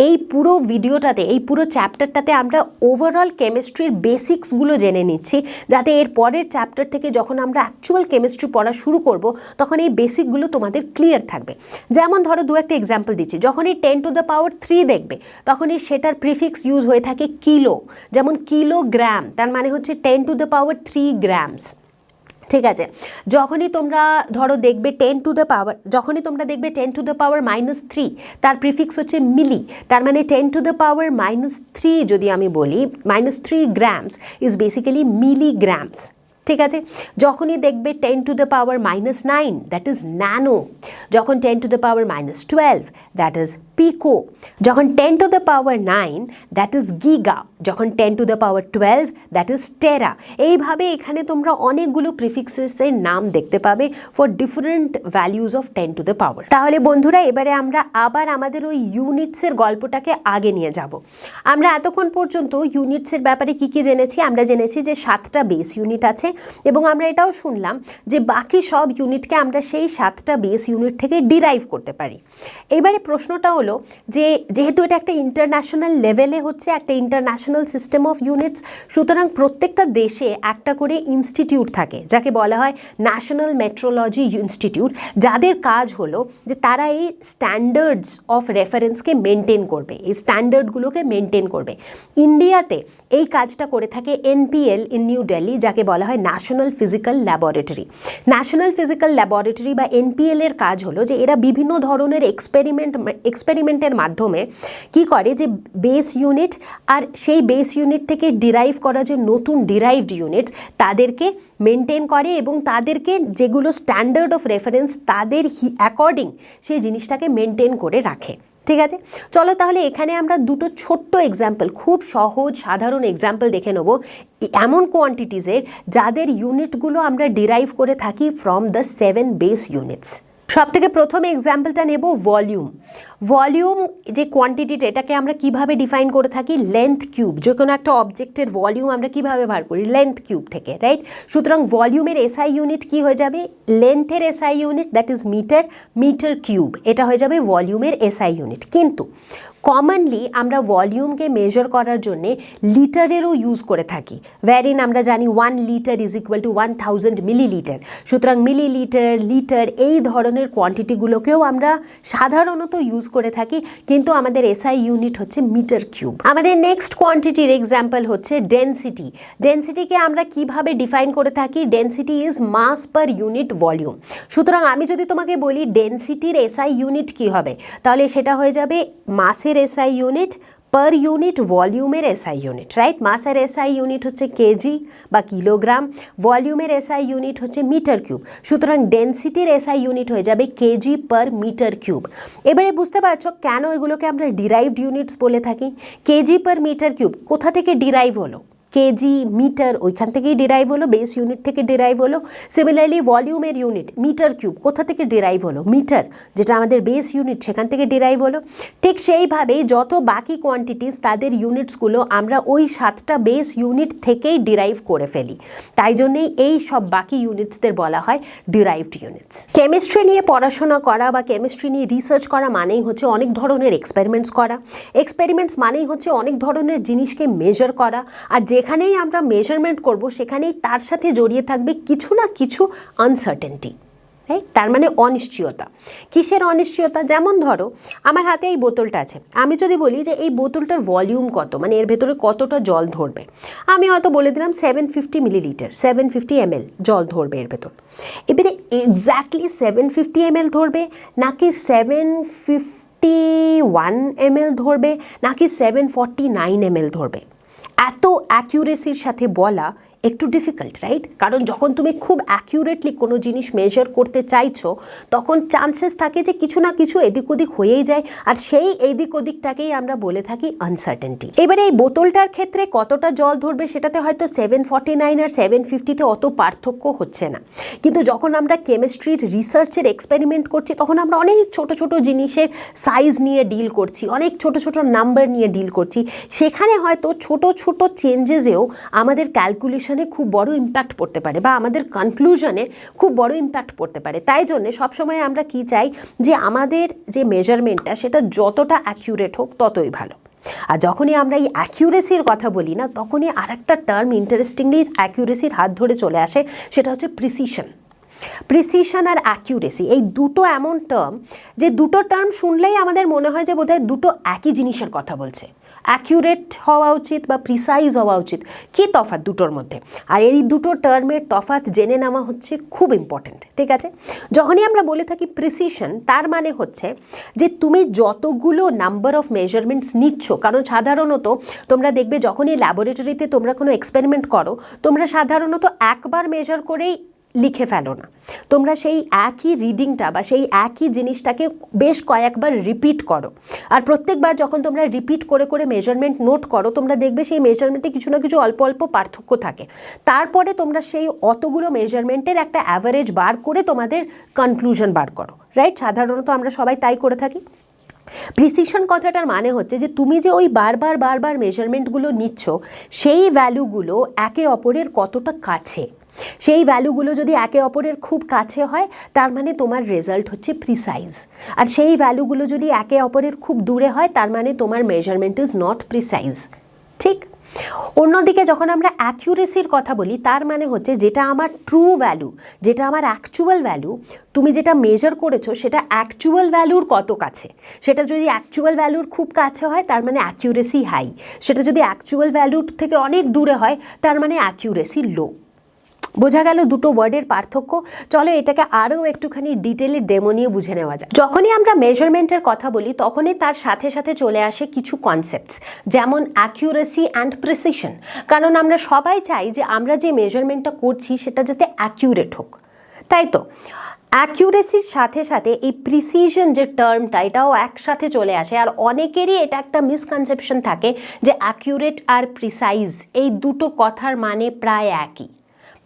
এই পুরো ভিডিওটাতে, এই পুরো চ্যাপ্টারটাতে আমরা ওভারঅল কেমিস্ট্রির বেসিক্সগুলো জেনে নিচ্ছি, যাতে এর পরের চ্যাপ্টার থেকে যখন আমরা অ্যাকচুয়াল কেমিস্ট্রি পড়া শুরু করব তখন এই বেসিকগুলো তোমাদের ক্লিয়ার থাকবে। যেমন ধরো দু একটা এক্সাম্পল দিচ্ছি, যখনই 10 টু দ্য পাওয়ার 3 দেখবে তখনই সেটার প্রিফিক্স ইউজ হয়ে থাকে কিলো। যেমন কিলোগ্রাম, তার মানে হচ্ছে 10 টু দ্য পাওয়ার 3 গ্রামস। ঠিক আছে, যখনই তোমরা ধরো দেখবে 10 টু দ্য পাওয়ার, যখনই তোমরা দেখবে 10 টু দ্য পাওয়ার -3, তার প্রিফিক্স হচ্ছে মিলি। তার মানে 10 টু দ্য পাওয়ার -3 যদি আমি বলি, -3 গ্রামস ইজ বেসিক্যালি মিলিগ্রামস। ঠিক আছে, যখনই দেখবে 10 to the power -9, that is nano. যখন 10 to the power -12, that is pico. যখন 10 to the power 9, that is giga. যখন 10 to the power 12, that is tera. এইভাবে এখানে তোমরা অনেকগুলো প্রিফিক্সেসের নাম দেখতে পাবে for different values of 10 to the power. তাহলে বন্ধুরা, এবারে আমরা আবার আমাদের ওই ইউনিটসের গল্পটাকে আগে নিয়ে যাব। আমরা এতক্ষণ পর্যন্ত ইউনিটসের ব্যাপারে কি কি জেনেছি? আমরা জেনেছি যে 7টা বেস ইউনিট আছে, এবং আমরা এটাও শুনলাম যে বাকি সব ইউনিটকে আমরা সেই 7টা বেস ইউনিট থেকে ডিরাইভ করতে পারি। এবারে প্রশ্নটা হলো যে যেহেতু এটা একটা ইন্টারন্যাশনাল লেভেলে হচ্ছে, একটা ইন্টারন্যাশনাল সিস্টেম অফ ইউনিটস, সুতরাং প্রত্যেকটা দেশে একটা করে ইনস্টিটিউট থাকে, যাকে বলা হয় ন্যাশনাল মেট্রোলজি ইনস্টিটিউট, যাদের কাজ হলো যে তারা এই স্ট্যান্ডার্ডস অফ রেফারেন্সকে মেনটেন করবে, এই স্ট্যান্ডার্ডগুলোকে মেনটেন করবে। ইন্ডিয়াতে এই কাজটা করে থাকে NPL ইন নিউ দিল্লি, যাকে বলা হয় national physical laboratory. National physical laboratory বা NPL এর কাজ হলো যে এরা বিভিন্ন ধরনের এক্সপেরিমেন্টের মাধ্যমে কি করে, যে বেস ইউনিট আর সেই বেস ইউনিট থেকে ডিরাইভ করা যে নতুন ডিরাইভড ইউনিটস, তাদেরকে মেনটেন করে এবং তাদেরকে যেগুলো স্ট্যান্ডার্ড অফ রেফারেন্স তাদের অ্যাকর্ডিং সেই জিনিসটাকে মেনটেন করে রাখে। ঠিক আছে, চলো তাহলে এখানে আমরা দুটো ছোট্ট এক্সাম্পল, খুব সহজ সাধারণ এক্সাম্পল দেখে নেব এমন কোয়ান্টিটিজের যাদের ইউনিটগুলো আমরা ডিরাইভ করে থাকি ফ্রম দ্য 7 বেস ইউনিটস। সব থেকে প্রথমে এক্সাম্পলটা নেব ভলিউম। ভলিউম যে কোয়ান্টিটিটা, এটাকে আমরা কিভাবে ডিফাইন করে থাকি? Length cube. যে কোনো একটা অবজেক্টের ভলিউম আমরা কিভাবে বার করি? লেন্থ কিউব থেকে, রাইট? সুতরাং ভলিউমের SI ইউনিট কি হয়ে যাবে? লেন্থের SI unit, that is metre, metre cube. এটা হয়ে যাবে ভলিউমের SI ইউনিট। কিন্তু কমনলি আমরা ভলিউমকে মেজার করার জন্যে লিটারেরও ইউজ করে থাকি, wherein আমরা জানি 1 litre is equal two 1000 millilitre. সুতরাং মিলিলিটার, লিটার, এই ধরনের কোয়ান্টিটিগুলোকেও আমরা সাধারণত ইউজ করে থাকি, কিন্তু আমাদের SI ইউনিট হচ্ছে মিটার কিউব। আমাদের নেক্সট কোয়ান্টিটির এক্সাম্পল হচ্ছে ডেনসিটি। ডেনসিটিকে আমরা কিভাবে ডিফাইন করে থাকি? Density is mass per unit volume. সুতরাং আমি যদি তোমাকে বলি ডেনসিটির SI ইউনিট কি হবে, তাহলে সেটা হয়ে যাবে মাসের SI ইউনিট পার ইউনিট ভলিউমের SI ইউনিট, রাইট? মাসের SI ইউনিট হচ্ছে কেজি বা কিলোগ্রাম, ভলিউমের SI ইউনিট হচ্ছে মিটার কিউব। সুতরাং ডেনসিটির SI ইউনিট হয়ে যাবে কেজি পার মিটার কিউব। এবারে বুঝতে পারছো কেন এগুলোকে আমরা ডিরাইভড ইউনিটস বলে থাকি? কেজি পার মিটার কিউব কোথা থেকে ডিরাইভ হলো? কেজি, মিটার, ওইখান থেকেই ডিরাইভ হলো, বেস ইউনিট থেকে ডিরাইভ হলো। সিমিলারলি ভলিউমের ইউনিট মিটার কিউব কোথা থেকে ডিরাইভ হলো? মিটার, যেটা আমাদের বেস ইউনিট, সেখান থেকে ডিরাইভ হলো। ঠিক সেইভাবেই যত বাকি কোয়ান্টিটিস, তাদের ইউনিটসগুলো আমরা ওই 7টা বেস ইউনিট থেকেই ডিরাইভ করে ফেলি। তাই জন্যেই এই সব বাকি ইউনিটসদের বলা হয় ডিরাইভড ইউনিটস। কেমিস্ট্রি নিয়ে পড়াশোনা করা বা কেমিস্ট্রি নিয়ে রিসার্চ করা মানেই হচ্ছে অনেক ধরনের এক্সপেরিমেন্টস করা। এক্সপেরিমেন্টস মানেই হচ্ছে অনেক ধরনের জিনিসকে মেজার করা, আর যেখানেই আমরা মেজারমেন্ট করব সেখানেই তার সাথে জড়িয়ে থাকবে কিছু না কিছু আনসার্টেনটি, রাইট? তার মানে অনিশ্চয়তা। কিসের অনিশ্চয়তা? যেমন ধরো আমার হাতে এই বোতলটা আছে, আমি যদি বলি যে এই বোতলটার ভলিউম কত, মানে এর ভেতরে কতটা জল ধরবে, আমি হয়তো বলে দিলাম 750 মিলিলিটার, 750 ml জল ধরবে এর ভেতর। এবারে এক্স্যাক্টলি 750 ml ধরবে নাকি 751 ml ধরবে নাকি 749 ml ধরবে, এত অ্যাকিউরেসির সাথে বলা একটু ডিফিকাল্ট, রাইট? কারণ যখন তুমি খুব অ্যাকিউরেটলি কোনো জিনিস মেজার করতে চাইছো তখন চান্সেস থাকে যে কিছু না কিছু এদিক ওদিক হয়েই যায়, আর সেই এদিক ওদিকটাকেই আমরা বলে থাকি আনসার্টেনটি। এবারে এই বোতলটার ক্ষেত্রে কতটা জল ধরবে সেটাতে হয়তো 749 আর 750-তে অত পার্থক্য হচ্ছে না, কিন্তু যখন আমরা কেমিস্ট্রির রিসার্চের এক্সপেরিমেন্ট করছি তখন আমরা অনেক ছোট ছোট জিনিসের সাইজ নিয়ে ডিল করছি, অনেক ছোট ছোট নাম্বার নিয়ে ডিল করছি, সেখানে হয়তো ছোট ছোট চেঞ্জেসেও আমাদের ক্যালকুলেশনে খুব বড় ইম্প্যাক্ট পড়তে পারে বা আমাদের কনক্লুশনে খুব বড় ইম্প্যাক্ট পড়তে পারে। তাই জন্যে সবসময় আমরা কি চাই যে আমাদের যে মেজারমেন্টটা সেটা যতটা অ্যাকিউরেট হোক ততই ভালো। আর যখনই আমরা এই অ্যাকিউরেসির কথা বলি না, তখনই আর একটা টার্ম ইন্টারেস্টিংলি অ্যাকিউরেসির হাত ধরে চলে আসে, সেটা হচ্ছে প্রিসিশন। প্রিসিশন আর অ্যাকিউরেসি এই দুটো এমন টার্ম যে দুটো টার্ম শুনলেই আমাদের মনে হয় যে বোধহয় দুটো একই জিনিসের কথা বলছে। অ্যাকিউরেট হওয়া উচিত বা প্রিসাইজ হওয়া উচিত, কী তফাৎ দুটোর মধ্যে? আর এই দুটো টার্মের তফাৎ জেনে নেওয়া হচ্ছে খুব ইম্পর্টেন্ট, ঠিক আছে? যখনই আমরা বলে থাকি প্রিসিশন, তার মানে হচ্ছে যে তুমি যতগুলো নাম্বার অফ মেজারমেন্টস নিচ্ছ, কারণ সাধারণত তোমরা দেখবে যখনই ল্যাবরেটরিতে তোমরা কোনো এক্সপেরিমেন্ট করো, তোমরা সাধারণত একবার মেজার করেই লিখে ফেলো না, তোমরা সেই একই রিডিংটা বা সেই একই জিনিসটাকে বেশ কয়েকবার রিপিট করো। আর প্রত্যেকবার যখন তোমরা রিপিট করে করে মেজারমেন্ট নোট করো, তোমরা দেখবে সেই মেজারমেন্টে কিছু না কিছু অল্প অল্প পার্থক্য থাকে। তারপরে তোমরা সেই অতগুলো মেজারমেন্টের একটা অ্যাভারেজ বার করে তোমাদের কনক্লুশন বার করো, রাইট? সাধারণত আমরা সবাই তাই করে থাকি। প্রিসিশন কথাটার মানে হচ্ছে যে তুমি যে ওই বারবার বারবার মেজারমেন্টগুলো নিচ্ছ, সেই ভ্যালুগুলো একে অপরের কতটা কাছে। সেই ভ্যালুগুলো যদি একে অপরের খুব কাছে হয়, তার মানে তোমার রেজাল্ট হচ্ছে প্রিসাইজ। আর সেই ভ্যালুগুলো যদি একে অপরের খুব দূরে হয়, তার মানে তোমার মেজারমেন্ট ইজ নট প্রিসাইজ, ঠিক? অন্যদিকে যখন আমরা অ্যাকিউরেসির কথা বলি, তার মানে হচ্ছে যেটা আমার ট্রু ভ্যালু, যেটা আমার অ্যাকচুয়াল ভ্যালু, তুমি যেটা মেজার করেছো সেটা অ্যাকচুয়াল ভ্যালুর কত কাছে। সেটা যদি অ্যাকচুয়াল ভ্যালুর খুব কাছে হয়, তার মানে অ্যাকিউরেসি হাই। সেটা যদি অ্যাকচুয়াল ভ্যালুর থেকে অনেক দূরে হয়, তার মানে অ্যাকিউরেসি লো। বোঝা গেল দুটো ওয়ার্ডের পার্থক্য। চলো এটাকে আরও একটুখানি ডিটেলে ডেমো নিয়ে বুঝে নেওয়া যায়। যখনই আমরা মেজারমেন্টের কথা বলি, তখনই তার সাথে সাথে চলে আসে কিছু কনসেপ্টস, যেমন অ্যাকিউরেসি অ্যান্ড প্রিসিশন। কারণ আমরা সবাই চাই যে আমরা যে মেজারমেন্টটা করছি সেটা যাতে অ্যাকিউরেট হোক, তাই তো? অ্যাকিউরেসির সাথে সাথে এই প্রিসিশন যে টার্মটা, এটাও একসাথে চলে আসে। আর অনেকেরই এটা একটা মিসকনসেপশন থাকে যে অ্যাকিউরেট আর প্রিসাইজ এই দুটো কথার মানে প্রায় একই।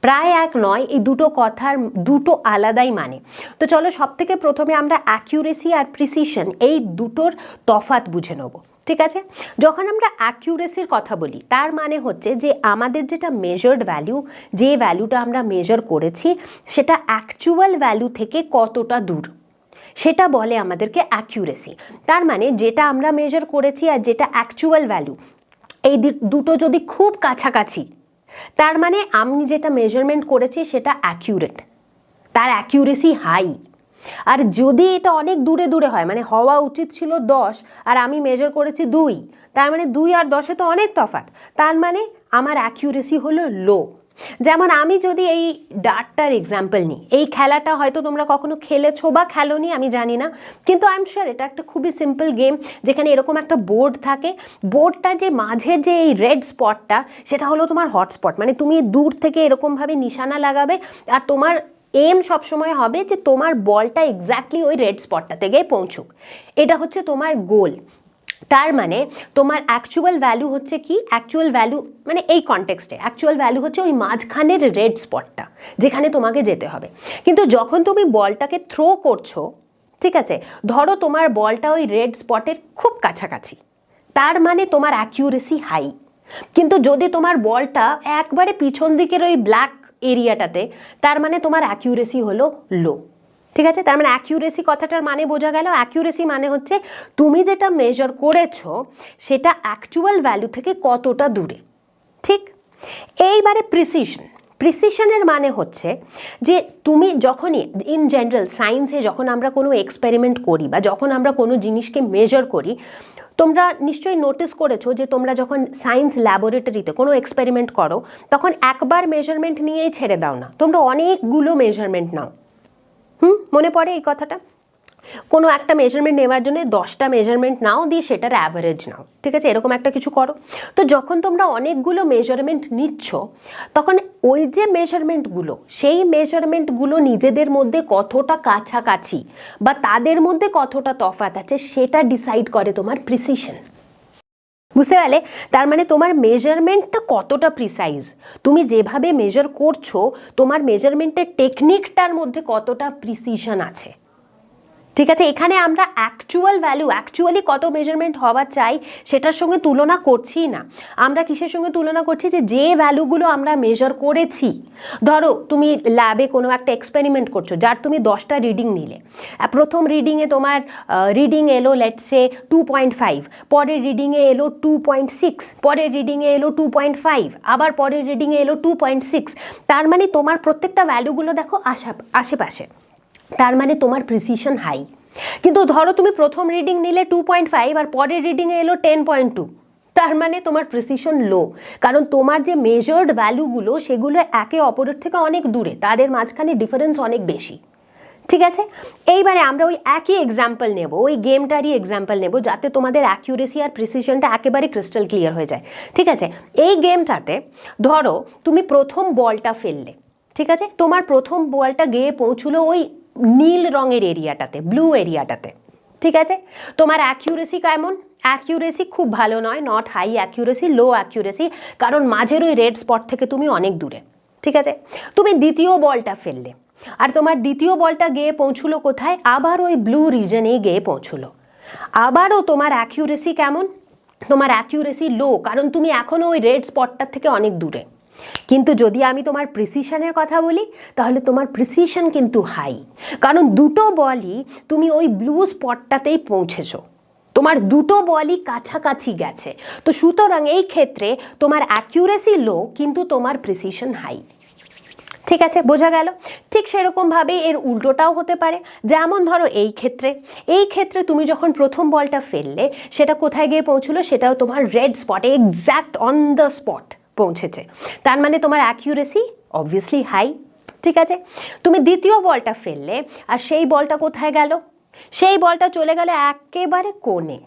প্রায় এক নয়, এই দুটো কথার দুটো আলাদাই মানে। তো চলো সব থেকে প্রথমে আমরা অ্যাকিউরেসি আর প্রিসিশন এই দুটোর তফাৎ বুঝে নেব, ঠিক আছে? যখন আমরা অ্যাকিউরেসির কথা বলি, তার মানে হচ্ছে যে আমাদের যেটা মেজার্ড ভ্যালু, যে ভ্যালুটা আমরা মেজার করেছি, সেটা অ্যাকচুয়াল ভ্যালু থেকে কতটা দূর, সেটা বলে আমাদেরকে অ্যাকিউরেসি। তার মানে যেটা আমরা মেজার করেছি আর যেটা অ্যাকচুয়াল ভ্যালু, এই দুটো যদি খুব কাছাকাছি, তার মানে আমি যেটা মেজারমেন্ট করেছি সেটা অ্যাকিউরেট, তার অ্যাকিউরেসি হাই। আর যদি এটা অনেক দূরে দূরে হয়, মানে হওয়া উচিত ছিল 10 আর আমি মেজার করেছি 2, তার মানে 2 আর 10-এ তো অনেক তফাৎ, তার মানে আমার অ্যাকিউরেসি হলো লো। যেমন আমি যদি এই ডার্টটার এক্সাম্পল নিই, এই খেলাটা হয়তো তোমরা কখনো খেলেছো বা খেলোনি আমি জানি না, কিন্তু আই এম শিওর এটা একটা খুবই সিম্পল গেম, যেখানে এরকম একটা বোর্ড থাকে, বোর্ডটার যে মাঝের যে এই রেড স্পটটা, সেটা হলো তোমার হটস্পট। মানে তুমি দূর থেকে এরকমভাবে নিশানা লাগাবে, আর তোমার এম সবসময় হবে যে তোমার বলটা এক্স্যাক্টলি ওই রেড স্পটটাতে গিয়ে পৌঁছুক, এটা হচ্ছে তোমার গোল। তার মানে তোমার অ্যাকচুয়াল ভ্যালু হচ্ছে কি, অ্যাকচুয়াল ভ্যালু মানে এই কনটেক্সটে অ্যাকচুয়াল ভ্যালু হচ্ছে ওই মাঝখানের রেড স্পটটা যেখানে তোমাকে যেতে হবে। কিন্তু যখন তুমি বলটাকে থ্রো করছো, ঠিক আছে, ধরো তোমার বলটা ওই রেড স্পটের খুব কাছাকাছি, তার মানে তোমার অ্যাকিউরেসি হাই। কিন্তু যদি তোমার বলটা একবারে পিছন দিকের ওই ব্ল্যাক এরিয়াটাতে, তার মানে তোমার অ্যাকিউরেসি হলো লো, ঠিক আছে? তার মানে অ্যাকিউরেসি কথাটার মানে বোঝা গেল। অ্যাকিউরেসি মানে হচ্ছে তুমি যেটা মেজার করেছো সেটা অ্যাকচুয়াল ভ্যালু থেকে কতটা দূরে, ঠিক? এইবারে প্রিসিশন, প্রিসিশনের মানে হচ্ছে যে তুমি যখনই ইন জেনারেল সায়েন্সে যখন আমরা কোনো এক্সপেরিমেন্ট করি বা যখন আমরা কোনো জিনিসকে মেজার করি, তোমরা নিশ্চয়ই নোটিস করেছো যে তোমরা যখন সায়েন্স ল্যাবরেটরিতে কোনো এক্সপেরিমেন্ট করো, তখন একবার মেজারমেন্ট নিয়েই ছেড়ে দাও না, তোমরা অনেকগুলো মেজারমেন্ট নাও। মনে পড়ে এই কথাটা? কোনো একটা মেজারমেন্ট নেওয়ার জন্য 10টা মেজারমেন্ট নাও, দিয়ে সেটার অ্যাভারেজ নাও, ঠিক আছে, এরকম একটা কিছু করো। তো যখন তোমরা অনেকগুলো মেজারমেন্ট নিচ্ছ, তখন ওই যে মেজারমেন্টগুলো, সেই মেজারমেন্টগুলো নিজেদের মধ্যে কতটা কাছাকাছি বা তাদের মধ্যে কতটা তফাৎ আছে সেটা ডিসাইড করে তোমার প্রিসিশন। বুঝতে পারলে? তার মানে তোমার মেজারমেন্টটা কতটা প্রিসাইজ, তুমি যেভাবে মেজার করছো তোমার মেজারমেন্টের টেকনিকটার মধ্যে কতটা প্রিসিশন আছে, ঠিক আছে। এখানে আমরা অ্যাকচুয়াল ভ্যালু, অ্যাকচুয়ালি কত মেজারমেন্ট হওয়া চাই সেটার সঙ্গে তুলনা করছি না। আমরা কিসের সঙ্গে তুলনা করছি, যে ভ্যালুগুলো আমরা মেজার করেছি। ধরো তুমি ল্যাবে কোনো একটা এক্সপেরিমেন্ট করছো, যার তুমি 10টা রিডিং নিলে। প্রথম রিডিংয়ে তোমার রিডিং এলো লেটসে 2.5, পরের রিডিংয়ে এলো 2.6, পরের রিডিংয়ে এলো 2.5, আবার পরের রিডিংয়ে এলো 2.6। তার মানে তোমার প্রত্যেকটা ভ্যালুগুলো দেখো আশেপাশে, তার মানে তোমার প্রিসিশন হাই। কিন্তু ধরো তুমি প্রথম রিডিং নিলে 2.5 আর পরের রিডিংয়ে এলো 10.2, তার মানে তোমার প্রিসিশন লো, কারণ তোমার যে মেজার্ড ভ্যালুগুলো সেগুলো একে অপরের থেকে অনেক দূরে, তাদের মাঝখানে ডিফারেন্স অনেক বেশি, ঠিক আছে। এইবারে আমরা ওই একই এক্সাম্পল নেব, ওই গেমটারই এক্সাম্পল নেব, যাতে তোমাদের অ্যাকিউরেসি আর প্রিসিশনটা একেবারে ক্রিস্টাল ক্লিয়ার হয়ে যায়, ঠিক আছে। এই গেমটাতে ধরো তুমি প্রথম বলটা ফেললে, ঠিক আছে, তোমার প্রথম বলটা গিয়ে পৌঁছলো ওই নীল রঙের এরিয়াটাতে, ব্লু এরিয়াটাতে, ঠিক আছে। তোমার অ্যাকিউরেসি কেমন? অ্যাকিউরেসি খুব ভালো নয়, not high accuracy, low accuracy, কারণ মাঝের ওই রেড স্পট থেকে তুমি অনেক দূরে, ঠিক আছে। তুমি দ্বিতীয় বলটা ফেললে, আর তোমার দ্বিতীয় বলটা গিয়ে পৌঁছলো কোথায়? আবার ওই ব্লু রিজনেই গিয়ে পৌঁছলো। আবারও তোমার অ্যাকিউরেসি কেমন? তোমার অ্যাকিউরেসি লো, কারণ তুমি এখনও ওই রেড স্পটটার থেকে অনেক দূরে। কিন্তু যদি আমি তোমার প্রিসিশনের কথা বলি, তাহলে তোমার প্রিসিশন কিন্তু হাই, কারণ দুটো বলই তুমি ওই ব্লু স্পটটাতেই পৌঁছেছো, তোমার দুটো বলই কাছাকাছি গেছে। তো সুতরাং এই ক্ষেত্রে তোমার অ্যাকিউরেসি লো কিন্তু তোমার প্রিসিশন হাই, ঠিক আছে, বোঝা গেল? ঠিক সেরকমভাবে এর উল্টোটাও হতে পারে। যেমন ধরো এই ক্ষেত্রে তুমি যখন প্রথম বলটা ফেললে, সেটা কোথায় গিয়ে পৌঁছলো? সেটাও তোমার রেড স্পটে, এক্স্যাক্ট অন দ্য স্পট পৌঁছেছে, তার মানে তোমার অ্যাকিউরেসি অবভিয়াসলি হাই, ঠিক আছে। তুমি দ্বিতীয় বলটা ফেললে, আর সেই বলটা কোথায় গেল? সেই বলটা চলে গেল একেবারে কোণে,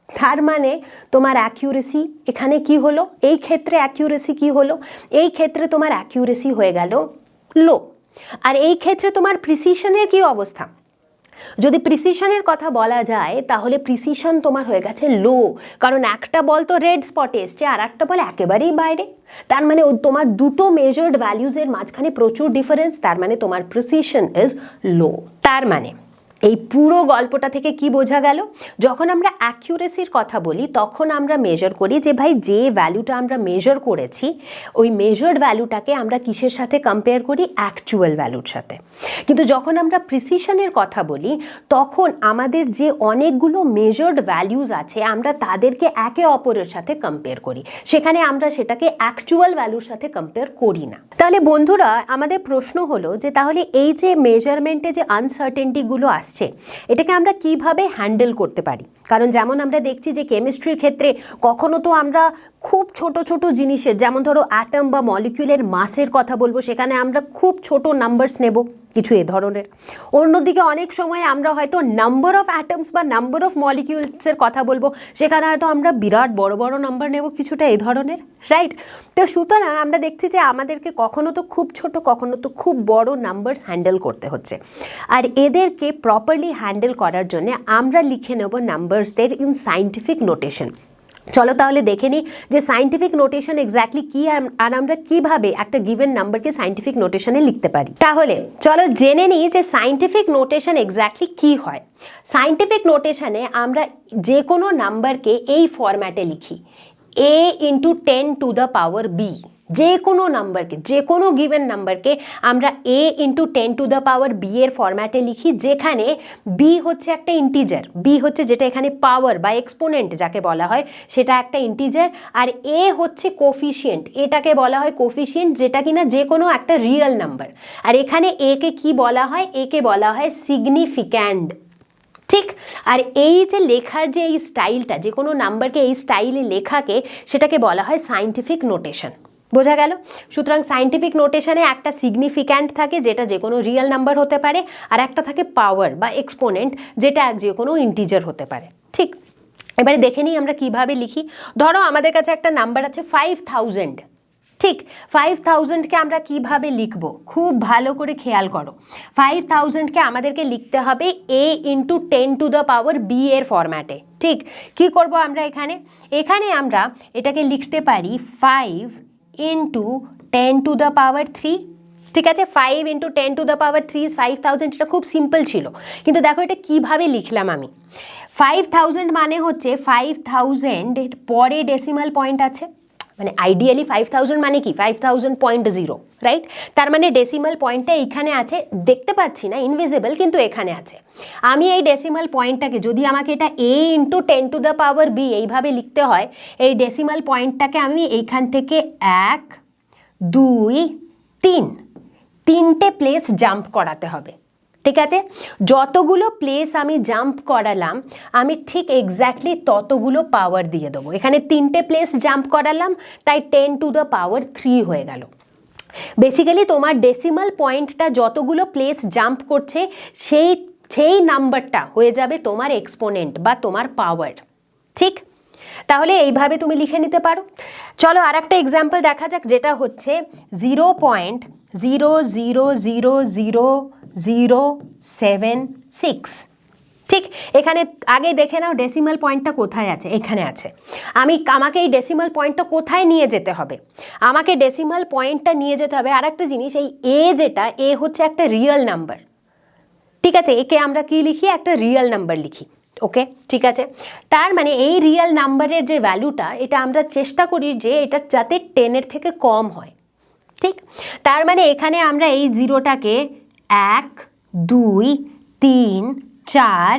তার মানে তোমার অ্যাকিউরেসি এখানে কি হলো? এই ক্ষেত্রে অ্যাকিউরেসি কি হলো? এই ক্ষেত্রে তোমার অ্যাকিউরেসি হয়ে গেল লো। আর এই ক্ষেত্রে তোমার প্রিসিশনের কি অবস্থা? যদি প্রিসিশনের কথা বলা যায়, তাহলে প্রিসিশন তোমার হয়ে গেছে লো, কারণ একটা বল তো রেড স্পটে এসছে, আর একটা বল একেবারেই বাইরে। তার মানে তোমার দুটো মেজার্ড ভ্যালুজের মাঝখানে প্রচুর ডিফারেন্স, তার মানে তোমার প্রিসিশন ইজ লো। তার মানে এই পুরো গল্পটা থেকে কি বোঝা গেল? যখন আমরা অ্যাকিউরেসির কথা বলি, তখন আমরা মেজার করি যে ভাই যে ভ্যালুটা আমরা মেজার করেছি, ওই মেজার্ড ভ্যালুটাকে আমরা কিসের সাথে কম্পেয়ার করি? অ্যাকচুয়াল ভ্যালুর সাথে। কিন্তু যখন আমরা প্রিসিশনের কথা বলি, তখন আমাদের যে অনেকগুলো মেজার্ড ভ্যালুজ আছে, আমরা তাদেরকে একে অপরের সাথে কম্পেয়ার করি, সেখানে আমরা সেটাকে অ্যাকচুয়াল ভ্যালুর সাথে কম্পেয়ার করি না। তাহলে বন্ধুরা, আমাদের প্রশ্ন হলো যে তাহলে এই যে মেজারমেন্টে যে আনসার্টেনটিগুলো আসছে, এটাকে আমরা কিভাবে হ্যান্ডেল করতে পারি? কারণ যেমন আমরা দেখছি যে কেমিস্ট্রির ক্ষেত্রে কখনো তো আমরা খুব ছোট ছোট জিনিসের, যেমন ধরো অ্যাটম বা মলিকিউলের মাসের কথা বলবো, সেখানে আমরা খুব ছোট নাম্বারস নেব, কিছু এ ধরনের। অন্যদিকে অনেক সময় আমরা হয়তো নাম্বার অফ অ্যাটমস বা নাম্বার অফ মলিকিউলসের কথা বলবো, সেখানে হয়তো আমরা বিরাট বড় বড় নাম্বার নেব, কিছুটা এই ধরনের, রাইট? তো সুতরাং আমরা দেখছি যে আমাদেরকে কখনো তো খুব ছোট, কখনো তো খুব বড় নাম্বারস হ্যান্ডেল করতে হচ্ছে। আর এদেরকে প্রপারলি হ্যান্ডেল করার জন্য আমরা লিখে নেব নাম্বারসদের ইন সায়েন্টিফিক নোটেশন। চলো তাহলে দেখে নিই যে সায়েন্টিফিক নোটেশন এক্স্যাক্টলি কি, আর আমরা কিভাবে একটা গিভেন নাম্বারকে সায়েন্টিফিক নোটেশনে লিখতে পারি। তাহলে চলো জেনে নিই যে সায়েন্টিফিক নোটেশন এক্স্যাক্টলি কি হয়। সায়েন্টিফিক নোটেশনে আমরা যে কোনো নাম্বারকে এই ফরম্যাটে লিখি, a × 10⁻⁵ যে কোনো নাম্বারকে, যে কোনো গিভেন নাম্বারকে আমরা a × 10⁻⁵ এর ফরম্যাটে লিখি, যেখানে b হচ্ছে একটা ইন্টিজার, b হচ্ছে যেটা এখানে পাওয়ার বা এক্সপোনেন্ট যাকে বলা হয়, সেটা একটা ইন্টিজার, আর a হচ্ছে কোফিশিয়েন্ট, এটাকে বলা হয় কোফিশিয়েন্ট, যেটা কিনা যে কোনো একটা রিয়েল নাম্বার। আর এখানে a কে কি বলা হয়? a কে বলা হয় সিগনিফিক্যান্ট, ঠিক? আর এই যে লেখার যে এই স্টাইলটা, যে কোনো নাম্বারকে এই স্টাইলে লেখাকে, সেটাকে বলা হয় সায়েন্টিফিক নোটেশন। বোঝা গেল? সুতরাং সায়েন্টিফিক নোটেশনে একটা সিগনিফিক্যান্ট থাকে যেটা যে কোনো রিয়েল নাম্বার হতে পারে, আর একটা থাকে পাওয়ার বা এক্সপোনেন্ট যেটা যে কোনো ইন্টিজার হতে পারে। ঠিক, এবারে দেখে নিই আমরা কিভাবে লিখি। ধরো আমাদের কাছে একটা নাম্বার আছে 5000। ঠিক, 5000কে আমরা কিভাবে লিখব খুব ভালো করে খেয়াল করো। 5000কে আমাদেরকে লিখতে হবে a ইন্টু 10⁻b এর ফরম্যাটে। ঠিক, কি করব আমরা এখানে আমরা এটাকে লিখতে পারি 5 ইন্টু 10⁻3। ঠিক আছে, 5 ইন্টু 10⁻3 ইজ 5000। এটা খুব সিম্পল ছিল, কিন্তু দেখো এটা কিভাবে লিখলাম আমি। 5000 মানে হচ্ছে 5000 এর পরে ডেসিমাল পয়েন্ট আছে, মানে আইডিয়ালি 5000 মানে কি 5000.0, রাইট? তার মানে ডেসিমাল পয়েন্টটা এইখানে আছে, দেখতে পাচ্ছি না, ইনভিজিবল, কিন্তু এখানে আছে। আমি এই ডেসিমাল পয়েন্টটাকে, যদি আমাকে এটা a ইন্টু 10⁻b এইভাবে লিখতে হয়, এই ডেসিমাল পয়েন্টটাকে আমি এইখান থেকে 1 2 3 তিনটে প্লেস জাম্প করাতে হবে। ঠিক আছে, যতগুলো প্লেস আমি জাম্প করালাম আমি ঠিক এক্স্যাক্টলি ততগুলো পাওয়ার দিয়ে দেবো। এখানে 3টে প্লেস জাম্প করালাম, তাই 10⁻3 হয়ে গেল। বেসিক্যালি তোমার ডেসিমাল পয়েন্টটা যতগুলো প্লেস জাম্প করছে সেই নাম্বারটা হয়ে যাবে তোমার এক্সপোনেন্ট বা তোমার পাওয়ার। ঠিক, তাহলে এইভাবে তুমি লিখে নিতে পারো। চলো আর একটা এক্সাম্পল দেখা যাক, যেটা হচ্ছে 0.0000076। ঠিক, এখানে আগে দেখে নাও ডেসিমাল পয়েন্টটা কোথায় আছে, এখানে আছে। আমাকে এই ডেসিমাল পয়েন্টটা কোথায় নিয়ে যেতে হবে, আমাকে ডেসিমাল পয়েন্টটা নিয়ে যেতে হবে। আর একটা জিনিস, এই এ হচ্ছে একটা রিয়েল নাম্বার। ঠিক আছে, একে আমরা কি লিখি, একটা রিয়েল নাম্বার লিখি। ওকে, ঠিক আছে, তার মানে এই রিয়েল নাম্বারের যে ভ্যালুটা, এটা আমরা চেষ্টা করি যে এটা যাতে 10-এর থেকে কম হয়। ঠিক, তার মানে এখানে আমরা এই জিরোটাকে 1 2 3 4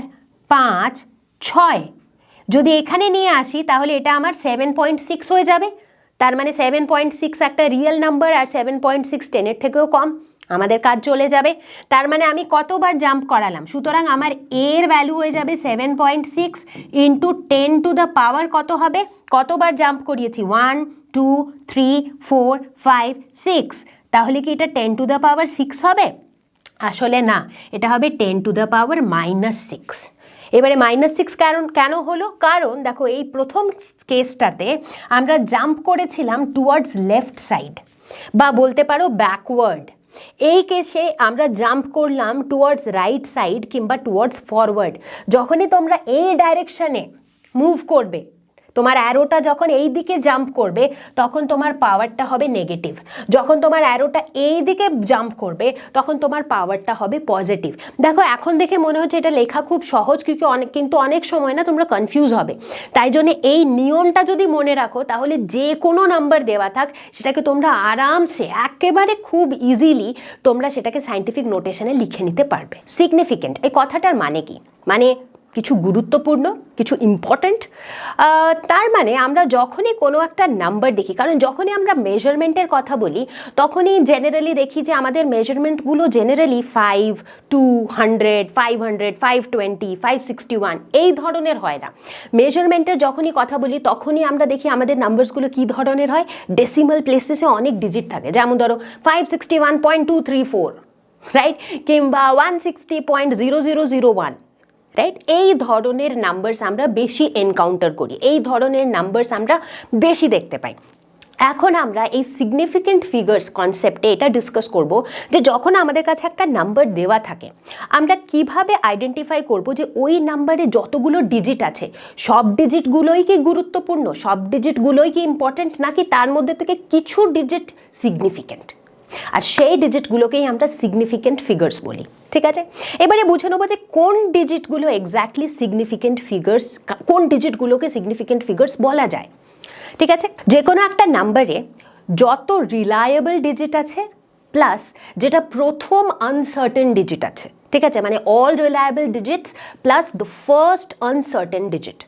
5 6 যদি এখানে নিয়ে আসি, তাহলে এটা আমার 7.6 হয়ে যাবে। তার মানে 7.6 একটা রিয়েল নাম্বার, আর 7.6 10-এর থেকেও কম। আমাদের কাজ চলে যাবে। তার মানে আমি কতবার জাম্প করালাম, সুতরাং আমার এর ভ্যালু হয়ে যাবে 7.6 ইন্টু 10⁻, কত হবে, কতবার জাম্প করিয়েছি, 1 2 3 4 5 6। তাহলে কি এটা 10⁻6 হবে? আসলে না, এটা হবে 10⁻⁻6। এবারে -6 কেন হলো? কারণ দেখো এই প্রথম কেসটাতে আমরা জাম্প করেছিলাম টুয়ার্ডস লেফট সাইড, বা বলতে পারো ব্যাকওয়ার্ড। এই কেসে আমরা জাম্প করলাম টুয়ার্ডস রাইট সাইড কিংবা টুয়ার্ডস ফরওয়ার্ড। যখনই তোমরা এই ডাইরেকশনে মুভ করবে, তোমার অ্যারোটা যখন এই দিকে জাম্প করবে, তখন তোমার পাওয়ারটা হবে নেগেটিভ। যখন তোমার অ্যারোটা এই দিকে জাম্প করবে, তখন তোমার পাওয়ারটা হবে পজিটিভ। দেখো এখন দেখে মনে হচ্ছে এটা লেখা খুব সহজ, কিন্তু অনেক সময় না তোমরা কনফিউজ হবে। তাই জন্য এই নিয়মটা যদি মনে রাখো, তাহলে যে কোনো নাম্বার দেওয়া থাক সেটাকে তোমরা আরামসে একেবারে খুব ইজিলি তোমরা সেটাকে সায়েন্টিফিক নোটেশনে লিখে নিতে পারবে। সিগনিফিকেন্ট এই কথাটার মানে কি, মানে কিছু গুরুত্বপূর্ণ, কিছু ইম্পর্ট্যান্ট। তার মানে আমরা যখনই কোনো একটা নাম্বার দেখি, কারণ যখনই আমরা মেজারমেন্টের কথা বলি, তখনই জেনারেলি দেখি যে আমাদের মেজারমেন্টগুলো জেনারেলি 5 200 500 520 561 এই ধরনের হয় না। মেজারমেন্টের যখনই কথা বলি, তখনই আমরা দেখি আমাদের নাম্বারসগুলো কী ধরনের হয়, ডেসিমাল প্লেসেসে অনেক ডিজিট থাকে। যেমন ধরো 561.234, রাইট, কিংবা 160.0001, রাইট। এই ধরনের নাম্বারস আমরা বেশি এনকাউন্টার করি, এই ধরনের নাম্বারস আমরা বেশি দেখতে পাই। এখন আমরা এই সিগনিফিকেন্ট ফিগার্স কনসেপ্টে এটা ডিসকাস করব যে যখন আমাদের কাছে একটা নাম্বার দেওয়া থাকে, আমরা কিভাবে আইডেন্টিফাই করব যে ওই নাম্বারে যতগুলো ডিজিট আছে সব ডিজিটগুলোই কি গুরুত্বপূর্ণ, সব ডিজিটগুলোই কি ইম্পর্টেন্ট, নাকি তার মধ্যে থেকে কিছু ডিজিট সিগনিফিকেন্ট। আর সেই ডিজিটগুলোকেই আমরা সিগনিফিকেন্ট ফিগার্স বলি। ঠিক আছে, এবারে বুঝে নেবো যে কোন ডিজিটগুলো এক্স্যাক্টলি সিগনিফিকেন্ট ফিগার্স, কোন ডিজিটগুলোকে সিগনিফিকেন্ট ফিগার্স বলা যায়। ঠিক আছে, যে কোনো একটা নাম্বারে যত রিলায়েবল ডিজিট আছে প্লাস যেটা প্রথম আনসার্টেন ডিজিট আছে, ঠিক আছে, মানে all reliable digits plus the first uncertain digit.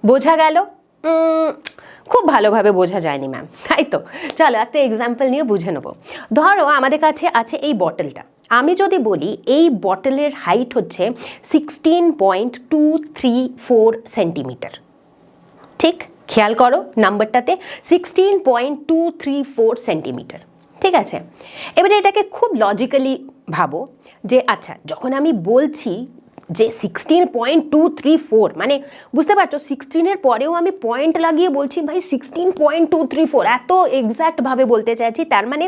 বোঝা গেল? খুব ভালোভাবে বোঝা যায়নি ম্যাম, তাই তো? চলো একটা এক্সাম্পল নিয়ে বুঝে নেবো। ধরো আমাদের কাছে আছে এই বটলটা। আমি যদি বলি এই বটলের হাইট হচ্ছে 16.234 সেন্টিমিটার। ঠিক, খেয়াল করো নাম্বারটাতে 16.234 সেন্টিমিটার। ঠিক আছে, এবারে এটাকে খুব লজিক্যালি ভাবো যে আচ্ছা যখন আমি বলছি যে 16.234 মানে বুঝতে পারছো 16-এর পরেও আমি পয়েন্ট লাগিয়ে বলছি ভাই 16.234 এত এক্স্যাক্টভাবে বলতে চাইছি, তার মানে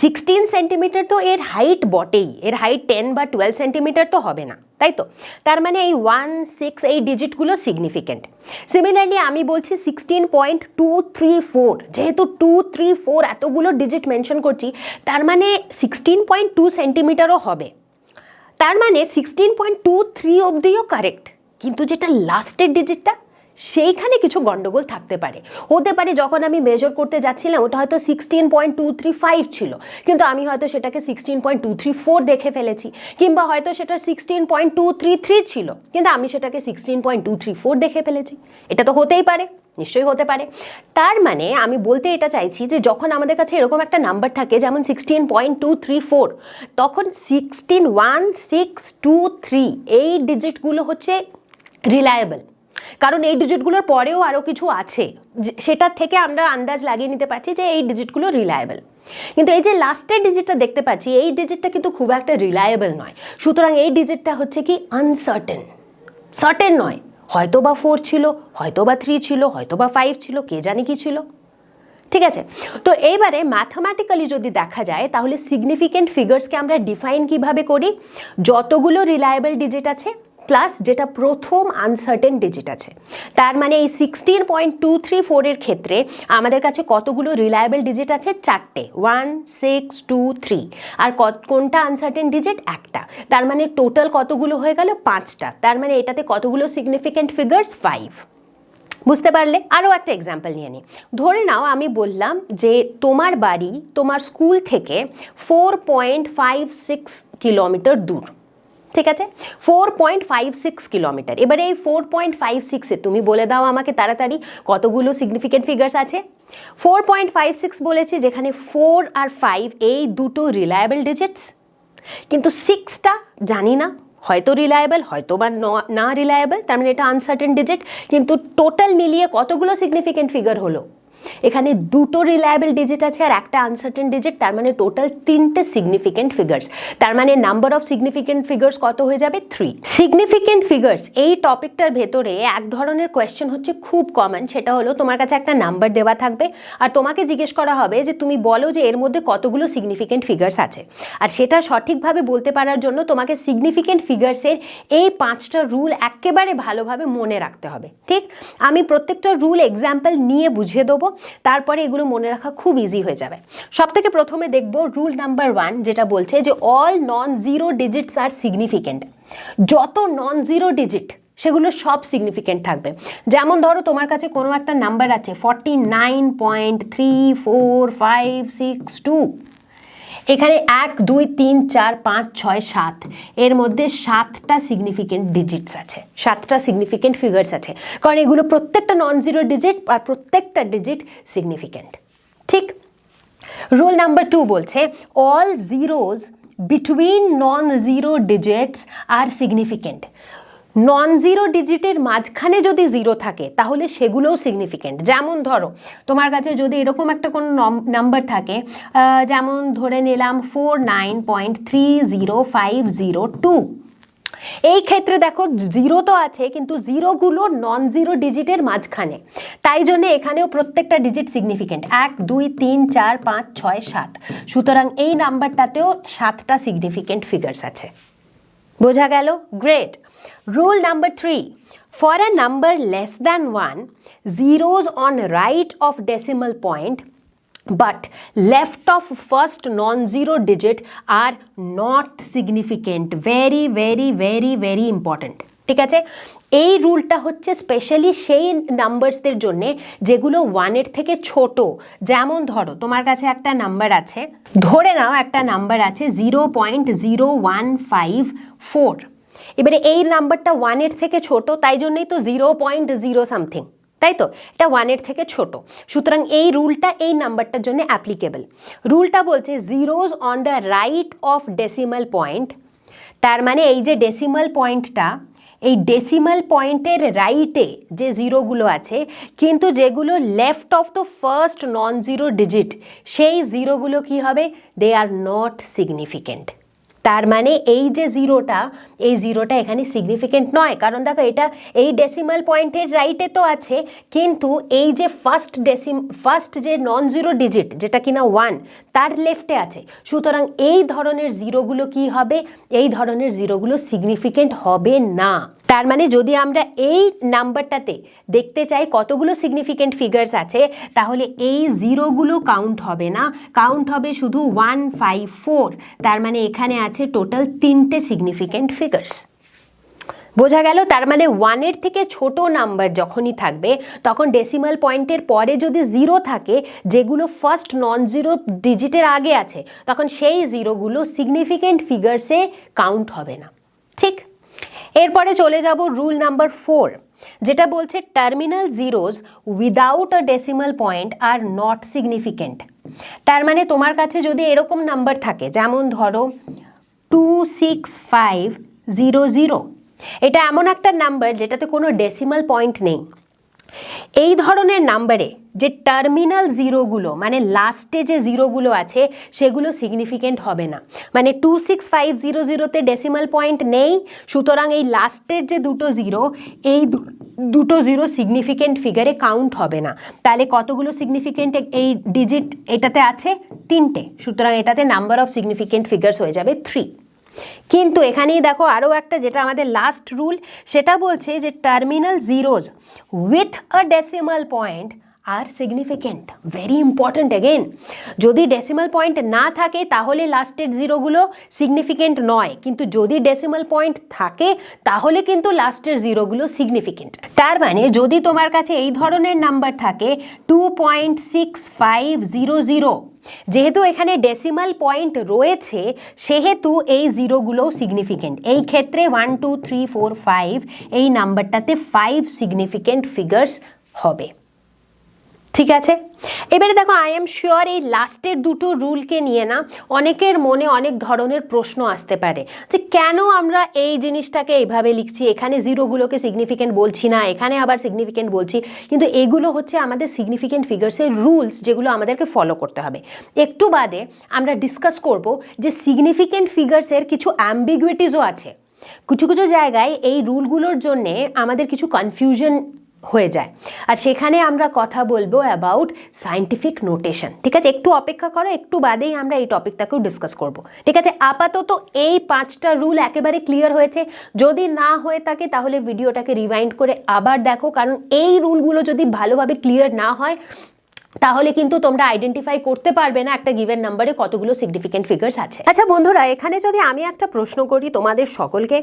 16 সেন্টিমিটার তো এর হাইট বটেই, এর হাইট 10 বা 12 সেন্টিমিটার তো হবে না, তাই তো? তার মানে এই 1, 6 এই ডিজিটগুলো সিগনিফিকেন্ট। সিমিলারলি আমি বলছি 16.234, যেহেতু 234 এতগুলো ডিজিট মেনশন করছি, তার মানে 16.2 সেন্টিমিটারও হবে। তার মানে 16.23 অবধিও কারেক্ট, কিন্তু যেটা লাস্টের ডিজিটটা সেইখানে কিছু গন্ডগোল থাকতে পারে। হতে পারে যখন আমি মেজার করতে যাচ্ছিলাম ওটা হয়তো 16.235 ছিল, কিন্তু আমি হয়তো সেটাকে 16.234 দেখে ফেলেছি, কিংবা হয়তো সেটা 16.233 ছিল কিন্তু আমি সেটাকে 16.234 দেখে ফেলেছি। এটা তো হতেই পারে, নিশ্চয়ই হতে পারে। তার মানে আমি বলতে এটা চাইছি যে যখন আমাদের কাছে এরকম একটা নাম্বার থাকে যেমন 16.234, তখন 161623 এই ডিজিটগুলো হচ্ছে রিলায়েবল, কারণ এই ডিজিটগুলোর পরেও আরও কিছু আছে, সেটার থেকে আমরা আন্দাজ লাগিয়ে নিতে পারছি যে এই ডিজিটগুলো রিলায়েবল। কিন্তু এই যে লাস্টের ডিজিটটা দেখতে পাচ্ছি এই ডিজিটটা কিন্তু খুব একটা রিলায়েবল নয়, সুতরাং এই ডিজিটটা হচ্ছে কি আনসার্টেন, সার্টেন নয়। হয়তো বা 4 ছিল, হয়তো বা 3 ছিল, হয়তো বা 5 ছিল, কে জানি কি ছিল। ঠিক আছে, তো এইবারে ম্যাথমেটিক্যালি যদি দেখা যায় তাহলে সিগনিফিকেন্ট ফিগার্সকে আমরা ডিফাইন কিভাবে করি? যতগুলো রিলায়েবল ডিজিট আছে প্লাস যেটা প্রথম আনসার্টেন ডিজিট আছে। তার মানে এই 16.234 এর ক্ষেত্রে আমাদের কাছে কতগুলো রিলায়েবল ডিজিট আছে? 4টে, 1, 6, 2, 3। আর কোনটা আনসার্টেন ডিজিট? একটা। তার মানে টোটাল কতগুলো হয়ে গেল? 5টা। তার মানে এটাতে কতগুলো সিগনিফিকেন্ট ফিগার্স? 5। বুঝতে পারলে? আরও একটা এক্সাম্পল নিয়ে নিই। ধরে নাও আমি বললাম যে তোমার বাড়ি তোমার স্কুল থেকে 4.56 কিলোমিটার দূর। ঠিক আছে, 4.56 কিলোমিটার। এবারে এই 4.56-এ তুমি বলে দাও আমাকে তাড়াতাড়ি কতগুলো সিগনিফিকেন্ট ফিগার্স আছে? 4.56 বলেছে, যেখানে 4 আর 5 এই দুটো রিলায়েবল ডিজিটস, কিন্তু 6টা জানি না, হয়তো রিলায়েবল হয়তো বা না রিলায়েবল, তার মানে এটা আনসার্টেন ডিজিট। কিন্তু টোটাল মিলিয়ে কতগুলো সিগনিফিকেন্ট ফিগার হলো? এখানে দুটো রিলায়েবল ডিজিট আছে আর একটা আনসার্টেন ডিজিট, তার মানে টোটাল 3টে সিগনিফিকেন্ট ফিগার্স। তার মানে নাম্বার অফ সিগনিফিকেন্ট ফিগার্স কত হয়ে যাবে? 3। সিগনিফিকেন্ট ফিগার্স এই টপিকটার ভেতরে এক ধরনের কোয়েশ্চেন হচ্ছে খুব কমন, সেটা হলো তোমার কাছে একটা নাম্বার দেওয়া থাকবে আর তোমাকে জিজ্ঞেস করা হবে যে তুমি বলো যে এর মধ্যে কতগুলো সিগনিফিকেন্ট ফিগার্স আছে। আর সেটা সঠিকভাবে বলতে পারার জন্য তোমাকে সিগনিফিকেন্ট ফিগার্সের এই 5টা রুল একেবারে ভালোভাবে মনে রাখতে হবে। ঠিক, আমি প্রত্যেকটা রুল এক্সাম্পল নিয়ে বুঝিয়ে দেবো, তারপরে এগুলো মনে রাখা খুব ইজি হয়ে যাবে। সব থেকে প্রথমে দেখব রুল নাম্বার 1, যেটা বলছে যে অল নন জিরো ডিজিটস আর সিগনিফিকেন্ট। যত নন জিরো ডিজিট সেগুলো সব সিগনিফিকেন্ট থাকবে। যেমন ধরো তোমার কাছে কোনো একটা নাম্বার আছে 49.344562, এখানে 1, 2, 3, 4, 5, 6, 7 এর মধ্যে 7টা সিগনিফিকেন্ট ডিজিটস আছে, 7টা সিগনিফিকেন্ট ফিগার্স আছে, কারণ এগুলো প্রত্যেকটা নন জিরো ডিজিট আর প্রত্যেকটা ডিজিট সিগনিফিকেন্ট। ঠিক, রুল নাম্বার 2 বলছে all zeros between non zero digits আর সিগনিফিকেন্ট। নন জিরো ডিজিটের মাঝখানে যদি জিরো থাকে তাহলে সেগুলোও সিগনিফিকেন্ট। যেমন ধরো তোমার কাছে যদি এরকম একটা কোনো নাম্বার থাকে, যেমন ধরে নিলাম 49.30502, এই ক্ষেত্রে দেখো জিরো তো আছে কিন্তু জিরোগুলো নন জিরো ডিজিটের মাঝখানে, তাই জন্য এখানেও প্রত্যেকটা ডিজিট সিগনিফিকেন্ট। 1, 2, 3, 4, 5, 6, 7, সুতরাং এই নাম্বারটাতেও 7টা সিগনিফিকেন্ট ফিগার্স আছে। বোঝা গেল? Great. Rule number 3, for a number less than 1, zeros on right of decimal point but left of first non-zero digit are not significant. Very very very very important. ঠিক আছে, এই রুলটা হচ্ছে স্পেশালি সেই নাম্বারসদের জন্য যেগুলো 1-এর থেকে ছোট। যেমন ধরো তোমার কাছে একটা নাম্বার আছে, ধরে নাও একটা নাম্বার আছে 0.0154। এবারে এই নাম্বারটা 1-এর থেকে ছোট, তাই জন্যই তো 0.0 সামথিং, তাই তো? এটা 1-এর থেকে ছোট, সুতরাং এই রুলটা এই নাম্বারটার জন্য অ্যাপ্লিকেবল। রুলটা বলছে zeros on the right of decimal point, তার মানে এই যে ডেসিমাল পয়েন্টটা এই ডেসিমাল পয়েন্টের রাইটে যে জিরোগুলো আছে, কিন্তু যেগুলো left of the first non zero digit, সেই জিরোগুলো কি হবে? দে আর নট সিগনিফিকেন্ট। তার মানে এই যে জিরোটা, এই জিরোটা এখানে সিগনিফিকেন্ট নয়, কারণ দেখো এটা এই ডেসিমাল পয়েন্টের রাইটে তো আছে, কিন্তু এই যে ফার্স্ট যে নন জিরো ডিজিট যেটা কিনা 1, তার লেফটে আছে। সুতরাং এই ধরনের জিরোগুলো কি হবে? এই ধরনের জিরোগুলো সিগনিফিকেন্ট হবে না। তার মানে যদি আমরা এই নাম্বারটাতে দেখতে চাই কতগুলো সিগনিফিকেন্ট ফিগার্স আছে, তাহলে এই জিরোগুলো কাউন্ট হবে না, কাউন্ট হবে শুধু 1, 5, 4। তার মানে এখানে আছে টোটাল 3টে সিগনিফিকেন্ট ফিগার্স। বোঝা গেল? তার মানে 1-এর থেকে ছোট নাম্বার যখনই থাকবে, তখন ডেসিমাল পয়েন্টের পরে যদি জিরো থাকে, যেগুলো ফার্স্ট নন জিরো ডিজিটের আগে আছে, তখন সেই জিরোগুলো সিগনিফিকেন্ট ফিগার্সে কাউন্ট হবে না। ঠিক? এরপরে চলে যাব রুল নাম্বার 4, যেটা বলছে terminal zeros without a decimal point are not significant. তার মানে তোমার কাছে যদি এরকম নাম্বার থাকে, যেমন ধরো 26500, এটা এমন একটা নাম্বার যেটাতে কোনো ডেসিমাল পয়েন্ট নেই। এই ধরনের নাম্বারে যে টার্মিনাল জিরোগুলো, মানে লাস্টে যে জিরোগুলো আছে, সেগুলো সিগনিফিকেন্ট হবে না। মানে 26500তে ডেসিমাল পয়েন্ট নেই, সুতরাং এই লাস্টের যে দুটো জিরো, এই দুটো জিরো সিগনিফিকেন্ট ফিগারে কাউন্ট হবে না। তাহলে কতগুলো সিগনিফিকেন্ট এই ডিজিট এটাতে আছে? 3টে। সুতরাং এটাতে নাম্বার অফ সিগনিফিকেন্ট ফিগার্স হয়ে যাবে 3। কিন্তু এখানেই দেখো আরও একটা, যেটা আমাদের লাস্ট রুল, সেটা বলছে যে terminal zeros with a decimal point are significant. Very important again, যদি ডেসিমাল পয়েন্ট না থাকে তাহলে লাস্টের জিরোগুলো সিগনিফিকেন্ট নয়, কিন্তু যদি ডেসিমাল পয়েন্ট থাকে তাহলে কিন্তু লাস্টের জিরোগুলো সিগনিফিকেন্ট। তার মানে যদি তোমার কাছে এই ধরনের নাম্বার থাকে 2.6500, যেহেতু এখানে ডেসিমাল পয়েন্ট রয়েছে, সেহেতু এই জিরোগুলোও সিগনিফিকেন্ট। এই ক্ষেত্রে 1, 2, 3, 4, 5 এই নাম্বারটাতে 5 সিগনিফিকেন্ট ফিগার্স হবে। ঠিক আছে? এবারে দেখো, আই এম শিওর এই লাস্টের দুটো রুলকে নিয়ে না অনেকের মনে অনেক ধরনের প্রশ্ন আসতে পারে, যে কেন আমরা এই জিনিসটাকে এইভাবে লিখছি, এখানে জিরোগুলোকে সিগনিফিকেন্ট বলছি না, এখানে আবার সিগনিফিকেন্ট বলছি। কিন্তু এগুলো হচ্ছে আমাদের সিগনিফিকেন্ট ফিগার্সের রুলস, যেগুলো আমাদেরকে ফলো করতে হবে। একটু বাদে আমরা ডিসকাস করব যে সিগনিফিকেন্ট ফিগার্সের কিছু অ্যাম্বিগুইটিসও আছে। কিছু কিছু জায়গায় এই রুলগুলোর জন্যে আমাদের কিছু কনফিউশন হয়ে যায়, আর সেখানে আমরা কথা বলবো অ্যাবাউট সায়েন্টিফিক নোটেশন। ঠিক আছে? একটু অপেক্ষা করো, একটু বাদেই আমরা এই টপিকটাকেও ডিসকাস করব। ঠিক আছে? আপাতত এই 5টা রুল একেবারে ক্লিয়ার হয়েছে? যদি না হয়ে থাকে তাহলে ভিডিওটাকে রিওয়াইন্ড করে আবার দেখো, কারণ এই রুলগুলো যদি ভালোভাবে ক্লিয়ার না হয় তাহলে কিন্তু তোমরা আইডেন্টিফাই করতে পারবে না একটা গিভেন নাম্বারে কতগুলো সিগনিফিকেন্ট ফিগার্স আছে। আচ্ছা বন্ধুরা, এখানে যদি আমি একটা প্রশ্ন করি তোমাদের সকলকে,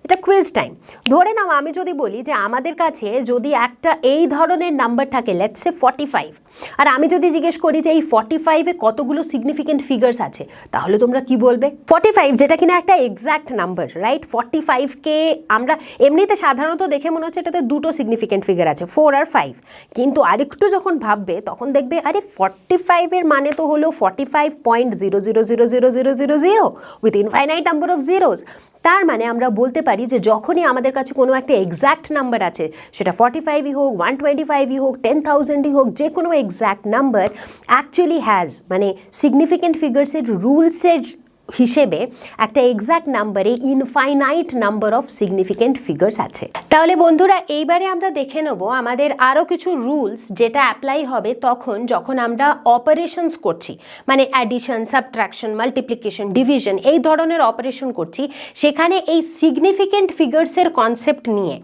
এটা কুইজ টাইম। ধরে নাও আমি যদি বলি যে আমাদের কাছে যদি একটা এই ধরনের নাম্বার থাকে, লেটস সে 45, আর আমি যদি জিজ্ঞেস করি যে এই 45-এ কতগুলো সিগনিফিকেন্ট ফিগার্স আছে, তাহলে তোমরা কি বলবে? 45, যেটা কিনা একটা এক্স্যাক্ট নাম্বার, রাইট? 45কে আমরা এমনিতে সাধারণত দেখে মনে হচ্ছে এটাতে দুটো সিগনিফিকেন্ট ফিগার আছে, 4 আর 5। কিন্তু আরেকটু যখন ভাববে তখন দেখবে আরে 45-এর মানে তো হলো 45.000000 with infinite number of zeros. তার মানে আমরা বলতে পারি যে যখনই আমাদের কাছে কোনো একটা এক্স্যাক্ট নাম্বার আছে, সেটা 45ই হোক, 125ই হোক, 10,000ই হোক, যে কোনো এক্স্যাক্ট নাম্বার অ্যাকচুয়ালি হ্যাজ, মানে সিগনিফিকেন্ট ফিগার্সের রুলসের হিসেবে একটা এক্স্যাক্ট নাম্বারে infinite number of significant figures আছে। তাহলে বন্ধুরা, এইবারে আমরা দেখে নেব আমাদের আরও কিছু রুলস, যেটা অ্যাপ্লাই হবে তখন যখন আমরা অপারেশনস করছি, মানে অ্যাডিশন, সাবট্রাকশন, মাল্টিপ্লিকেশন, ডিভিশন, এই ধরনের অপারেশন করছি। সেখানে এই সিগনিফিকেন্ট ফিগার্সের কনসেপ্ট নিয়ে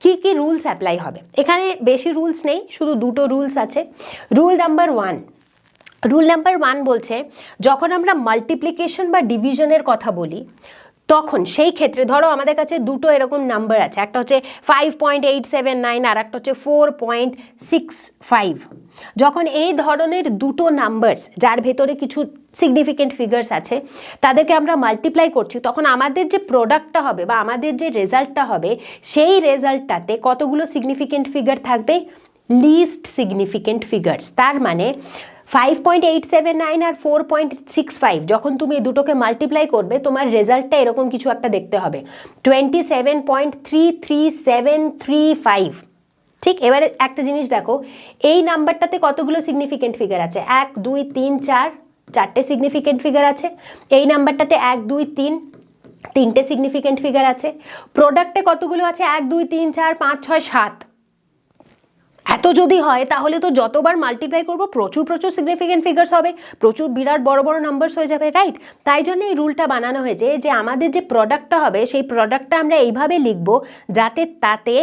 কি কি রুলস অ্যাপ্লাই হবে। এখানে বেশি রুলস নেই, শুধু দুটো রুলস আছে। রুল নাম্বার 1, রুল নাম্বার 1 বলছে যখন আমরা মাল্টিপ্লিকেশন বা ডিভিশনের কথা বলি, তখন সেই ক্ষেত্রে ধরো আমাদের কাছে দুটো এরকম নাম্বার আছে, একটা হচ্ছে 5.879 আর একটা হচ্ছে 4.65। যখন এই ধরনের দুটো নাম্বারস, যার ভেতরে কিছু সিগনিফিকেন্ট ফিগার্স আছে, তাদেরকে আমরা মাল্টিপ্লাই করছি, তখন আমাদের যে প্রোডাক্টটা হবে বা আমাদের যে রেজাল্টটা হবে, সেই রেজাল্টটাতে কতগুলো সিগনিফিকেন্ট ফিগার থাকবে? List significant figures. তার মানে 5.879 আর 4.65 যখন তুমি এই দুটোকে মাল্টিপ্লাই করবে তোমার রেজাল্টটা এরকম কিছু একটা দেখতে হবে, 27.33735। ঠিক, এবারে একটা জিনিস দেখো, এই নাম্বারটাতে কতগুলো সিগনিফিকেন্ট ফিগার আছে? 1 2 3 4, চারটে সিগনিফিকেন্ট ফিগার আছে। এই নাম্বারটাতে 1 2 3, তিনটে সিগনিফিকেন্ট ফিগার আছে। প্রোডাক্টে কতগুলো আছে? 1 2 3 4 5 6 7। এত যদি হয় তাহলে তো যতবার মাল্টিপ্লাই করব প্রচুর প্রচুর সিগনিফিকেন্ট ফিগার্স হবে, প্রচুর বিরাট বড় বড় নাম্বারস হয়ে যাবে, রাইট? তাই জন্য এই রুলটা বানানো হয়েছে যে আমাদের যে প্রোডাক্টটা হবে সেই প্রোডাক্টটা আমরা এইভাবে লিখব যাতে তাতে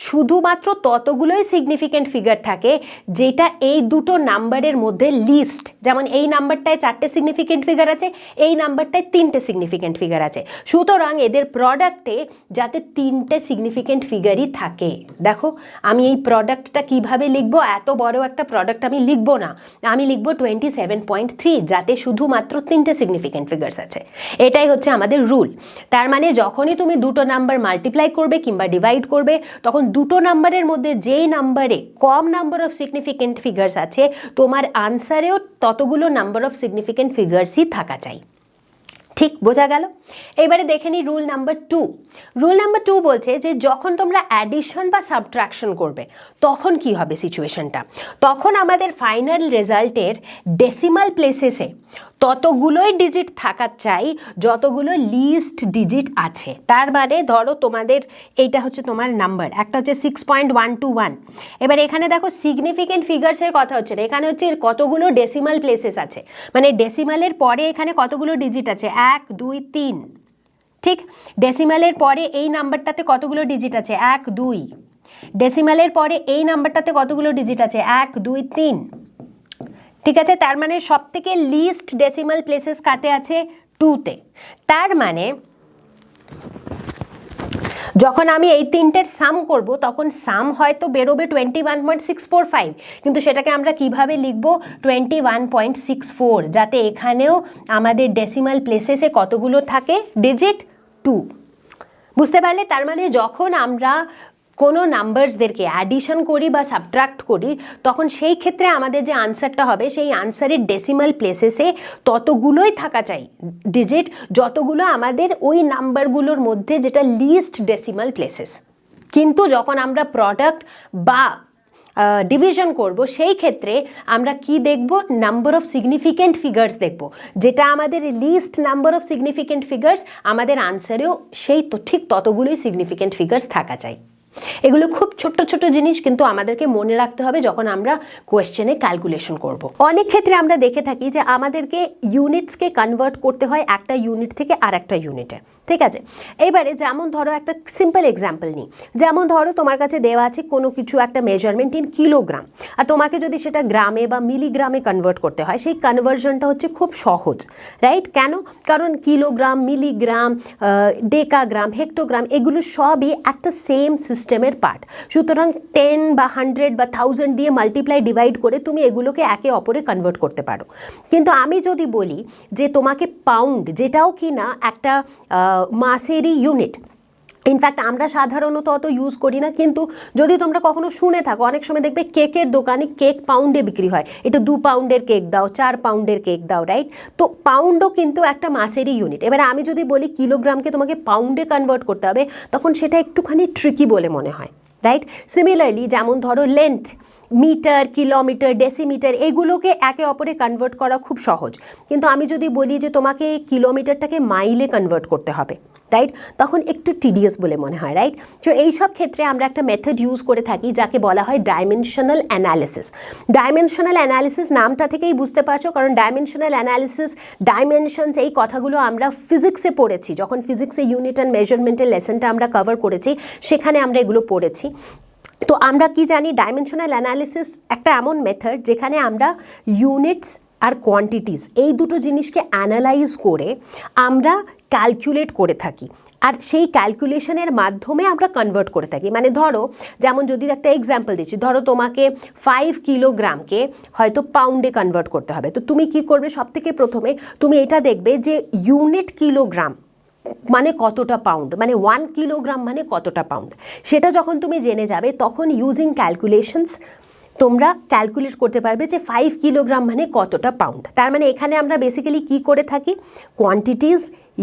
শুধুমাত্র ততগুলোই সিগনিফিকেন্ট ফিগার থাকে যেটা এই দুটো নাম্বারের মধ্যে লিস্ট। যেমন এই নাম্বারটায় 4টে সিগনিফিকেন্ট ফিগার আছে, এই নাম্বারটায় 3টে সিগনিফিকেন্ট ফিগার আছে, সুতরাং এদের প্রোডাক্টে যাতে 3টে সিগনিফিকেন্ট ফিগারই থাকে। দেখো আমি এই প্রোডাক্টটা কিভাবে লিখবো, এত বড় একটা প্রোডাক্ট আমি লিখবো না, আমি লিখবো 27.3 যাতে শুধুমাত্র 3টে সিগনিফিকেন্ট ফিগার্স আছে। এটাই হচ্ছে আমাদের রুল। তার মানে যখনই তুমি দুটো নাম্বার মাল্টিপ্লাই করবে কিংবা ডিভাইড করবে তখন দুটো নাম্বারের মধ্যে যেই নাম্বারে কম নাম্বার অফ সিগনিফিকেন্ট ফিগার্স আছে তোমার আনসারেও ততগুলো নাম্বার অফ সিগনিফিকেন্ট ফিগার্সই থাকা চাই। ঠিক, বোঝা গেল? এবারে দেখে নিই রুল নাম্বার 2। রুল নাম্বার 2 বলছে যে যখন তোমরা অ্যাডিশন বা সাবট্রাকশন করবে তখন কি হবে সিচুয়েশনটা? তখন আমাদের ফাইনাল রেজাল্টের ডেসিমাল প্লেসেসে ততগুলোই ডিজিট থাকা চাই যতগুলো লিস্ট ডিজিট আছে। তার মানে ধরো তোমাদের এইটা হচ্ছে তোমার নাম্বার, একটা হচ্ছে 6.121। এবার এখানে দেখো সিগনিফিকেন্ট ফিগার্সের কথা হচ্ছে না, এখানে হচ্ছে কতগুলো ডেসিমাল প্লেসেস আছে, মানে ডেসিমালের পরে এখানে কতগুলো ডিজিট আছে? 1 2 3। ঠিক, ডেসিমালের পরে এই নাম্বারটাতে কতগুলো ডিজিট আছে? 1 2। ডেসিমালের পরে এই নাম্বারটাতে কতগুলো ডিজিট আছে? 1 2 3। ঠিক আছে, তার মানে সব থেকে লিস্ট ডেসিমাল প্লেসেস কাতে আছে? 2তে। তার মানে যখন আমি এই তিনটের সাম করব তখন সাম হয়তো বেরোবে 21.645, কিন্তু সেটাকে আমরা কিভাবে লিখব? 21.64, যাতে এখানেও আমাদের ডেসিমাল প্লেসেসে কতগুলো থাকে? ডিজিট 2। বুঝতে পারলে? তার মানে যখন আমরা কোনো নাম্বারসদেরকে অ্যাডিশন করি বা সাবট্রাক্ট করি তখন সেই ক্ষেত্রে আমাদের যে আনসারটা হবে সেই আনসারের ডেসিমাল প্লেসেসে ততগুলোই থাকা চাই ডিজিট যতগুলো আমাদের ওই নাম্বারগুলোর মধ্যে যেটা লিস্ট ডেসিমাল প্লেসেস। কিন্তু যখন আমরা প্রোডাক্ট বা ডিভিশন করব সেই ক্ষেত্রে আমরা কি দেখব? নাম্বার অফ সিগনিফিকেন্ট ফিগার্স দেখব, যেটা আমাদের least number of significant figures আমাদের আনসারেও সেই তো ঠিক ততগুলোই সিগনিফিকেন্ট ফিগার্স থাকা চাই। এগুলো খুব ছোট্ট ছোট জিনিস, কিন্তু আমাদেরকে মনে রাখতে হবে যখন আমরা কোয়েশ্চেনে ক্যালকুলেশন করব। অনেক ক্ষেত্রে আমরা দেখে থাকি যে আমাদেরকে ইউনিটসকে কনভার্ট করতে হয় একটা ইউনিট থেকে আর একটা ইউনিটে। ঠিক আছে, এবারে যেমন ধরো একটা সিম্পল এক্সাম্পল নিই, যেমন ধরো তোমার কাছে দেওয়া আছে কোনো কিছু একটা মেজারমেন্ট ইন কিলোগ্রাম, আর তোমাকে যদি সেটা গ্রামে বা মিলিগ্রামে কনভার্ট করতে হয় সেই কনভার্সনটা হচ্ছে খুব সহজ, রাইট? কেন? কারণ কিলোগ্রাম, মিলিগ্রাম, ডেকাগ্রাম, হেক্টোগ্রাম এগুলো সবই একটা সেম সিস্টেমের পার্ট। সুতরাং 10 বা 100 বা 1000 দিয়ে মাল্টিপ্লাই ডিভাইড করে তুমি এগুলোকে একে অপরে কনভার্ট করতে পারো। কিন্তু আমি যদি বলি যে তোমাকে পাউন্ড, যেটাও কি না একটা মাসেরই ইউনিট, ইনফ্যাক্ট আমরা সাধারণত অত ইউজ করি না, কিন্তু যদি তোমরা কখনো শুনে থাকো অনেক সময় দেখবে কেকের দোকানে কেক পাউন্ডে বিক্রি হয়, এটা 2 পাউন্ডের কেক দাও, 4 পাউন্ডের কেক দাও, রাইট? তো পাউন্ডও কিন্তু একটা মাসেরই ইউনিট। এবারে আমি যদি বলি কিলোগ্রামকে তোমাকে পাউন্ডে কনভার্ট করতে হবে তখন সেটা একটুখানি ট্রিকি বলে মনে হয়, রাইট? সিমিলারলি যেমন ধরো লেন্থ, মিটার, কিলোমিটার, ডেসিমিটার এগুলোকে একে অপরে কনভার্ট করা খুব সহজ, কিন্তু আমি যদি বলি যে তোমাকে কিলোমিটারটাকে মাইলে কনভার্ট করতে হবে, রাইট, তখন একটু টিডিয়াস বলে মনে হয়, রাইট? তো এইসব ক্ষেত্রে আমরা একটা মেথড ইউজ করে থাকি যাকে বলা হয় ডাইমেনশনাল অ্যানালিসিস। ডাইমেনশনাল অ্যানালিসিস নামটা থেকেই বুঝতে পারছো, কারণ ডাইমেনশনাল অ্যানালিসিস, ডাইমেনশনস এই কথাগুলো আমরা ফিজিক্সে পড়েছি, যখন ফিজিক্সে ইউনিট অ্যান্ড মেজারমেন্টের লেসনটা আমরা কভার করেছি সেখানে আমরা এগুলো পড়েছি। তো আমরা কি জানি? ডাইমেনশনাল অ্যানালিসিস একটা এমন মেথড যেখানে আমরা ইউনিটস আর কোয়ান্টিটিস এই দুটো জিনিসকে অ্যানালাইজ করে আমরা ক্যালকুলেট করে থাকি, আর সেই ক্যালকুলেশনের মাধ্যমে আমরা কনভার্ট করে থাকি। মানে ধরো, যেমন যদি একটা এক্সাম্পল দিচ্ছি, ধরো তোমাকে 5 কিলোগ্রামকে হয়তো পাউন্ডে কনভার্ট করতে হবে, তো তুমি কি করবে? সবথেকে প্রথমে তুমি এটা দেখবে যে ইউনিট কিলোগ্রাম মানে কতটা পাউন্ড, মানে 1 কিলোগ্রাম মানে কতটা পাউন্ড, সেটা যখন তুমি জেনে যাবে তখন ইউজিং ক্যালকুলেশনস তোমরা ক্যালকুলেট করতে পারবে যে 5 কিলোগ্রাম মানে কতটা পাউন্ড। তার মানে এখানে আমরা বেসিক্যালি কি করে থাকি, কোয়ান্টিটিস,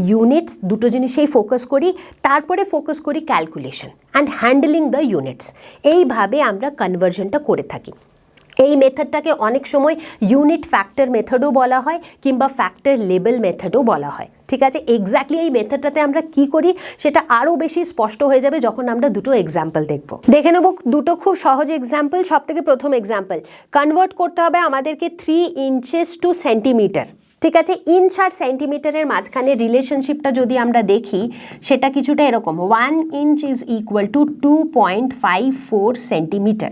ইউনিটস দুটো জিনিসেই ফোকাস করি, তারপরে ফোকাস করি calculation and handling the units. এইভাবে আমরা কনভার্সনটা করে থাকি। এই মেথডটাকে অনেক সময় ইউনিট ফ্যাক্টর মেথডও বলা হয় কিংবা ফ্যাক্টর লেবেল মেথডও বলা হয়। ঠিক আছে, এক্স্যাক্টলি এই মেথডটাতে আমরা কি করি সেটা আরও বেশি স্পষ্ট হয়ে যাবে যখন আমরা দুটো এক্সাম্পল দেখব। দেখে নেব দুটো খুব সহজ এক্সাম্পল। সব থেকে প্রথম এক্সাম্পল, কনভার্ট করতে হবে আমাদেরকে 3 ইঞ্চেস টু সেন্টিমিটার। ঠিক আছে, ইঞ্চ আর সেন্টিমিটারের মাঝখানে রিলেশনশিপটা যদি আমরা দেখি সেটা কিছুটা এরকম, 1 inch is equal two 2.54 centimetre.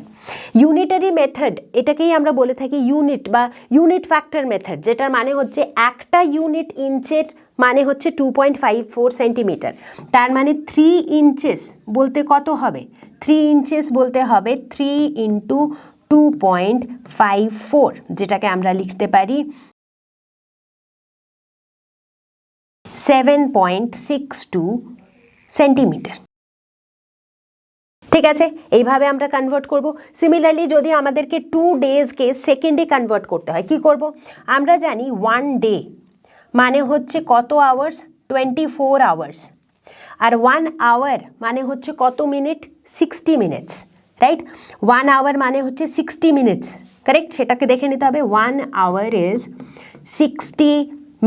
Unitary method, এটাকেই আমরা বলে থাকি ইউনিট বা ইউনিট ফ্যাক্টর মেথড, যেটার মানে হচ্ছে একটা ইউনিট ইঞ্চের মানে হচ্ছে 2.54 সেন্টিমিটার। তার মানে 3 ইঞ্চেস বলতে কত হবে, 3 ইঞ্চেস বলতে হবে 3 ইন্টু 2.54, যেটাকে আমরা লিখতে পারি 7.62 সেন্টিমিটার। ঠিক আছে, এইভাবে আমরা কনভার্ট করব। সিমিলারলি যদি আমাদেরকে 2 ডেজকে সেকেন্ডে কনভার্ট করতে হয়, কি করব, আমরা জানি 1 ডে মানে হচ্ছে কত আওয়ার্স, 24 আওয়ার্স, আর 1 আওয়ার মানে হচ্ছে কত মিনিট, 60 মিনিটস, রাইট। 1 আওয়ার মানে হচ্ছে 60 মিনিটস, কারেক্ট, সেটাকে দেখে নিতে হবে। 1 আওয়ার ইজ 60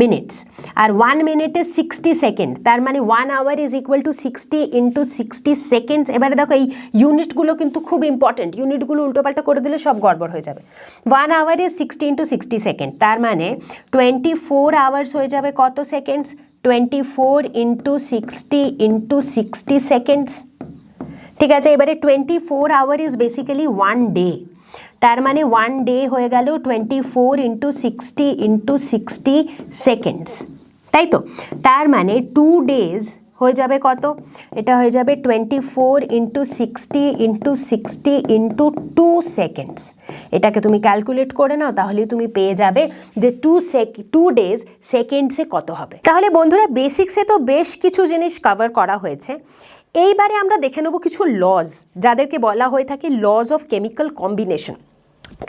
মিনিটস আর 1 মিনিট ইজ 60 সেকেন্ড। তার মানে 1 hour is equal to 60 into 60 seconds. এবারে দেখো এই ইউনিটগুলো কিন্তু খুব ইম্পর্টেন্ট, ইউনিটগুলো উল্টোপাল্টা করে দিলে সব গড়বড় হয়ে যাবে। 1 আওয়ার ইজ 60 ইন্টু 60 সেকেন্ড, তার মানে 24 আওয়ার্স হয়ে যাবে কত সেকেন্ডস, 24 ইন্টু 60 ইন্টু 60 সেকেন্ডস। ঠিক আছে, এবারে 24 আওয়ার ইজ বেসিক্যালি 1 ডে, তার মানে 1 ডে হয়ে গেল 24 ইন্টু 60 ইন্টু 60 সেকেন্ডস, তাই তো। তার মানে 2 ডেজ হয়ে যাবে কত, এটা হয়ে যাবে 24 ইন্টু 60 ইন্টু 60 ইন্টু 2 সেকেন্ডস। এটাকে তুমি ক্যালকুলেট করে নাও, তাহলে তুমি পেয়ে যাবে যে 2 ডেজ সেকেন্ডসে কত হবে। তাহলে বন্ধুরা বেসিক্সে তো বেশ কিছু জিনিস কভার করা হয়েছে। এইবারে আমরা দেখে নেব কিছু লজ, যাদেরকে বলা হয়ে থাকে লজ অফ কেমিক্যাল কম্বিনেশন।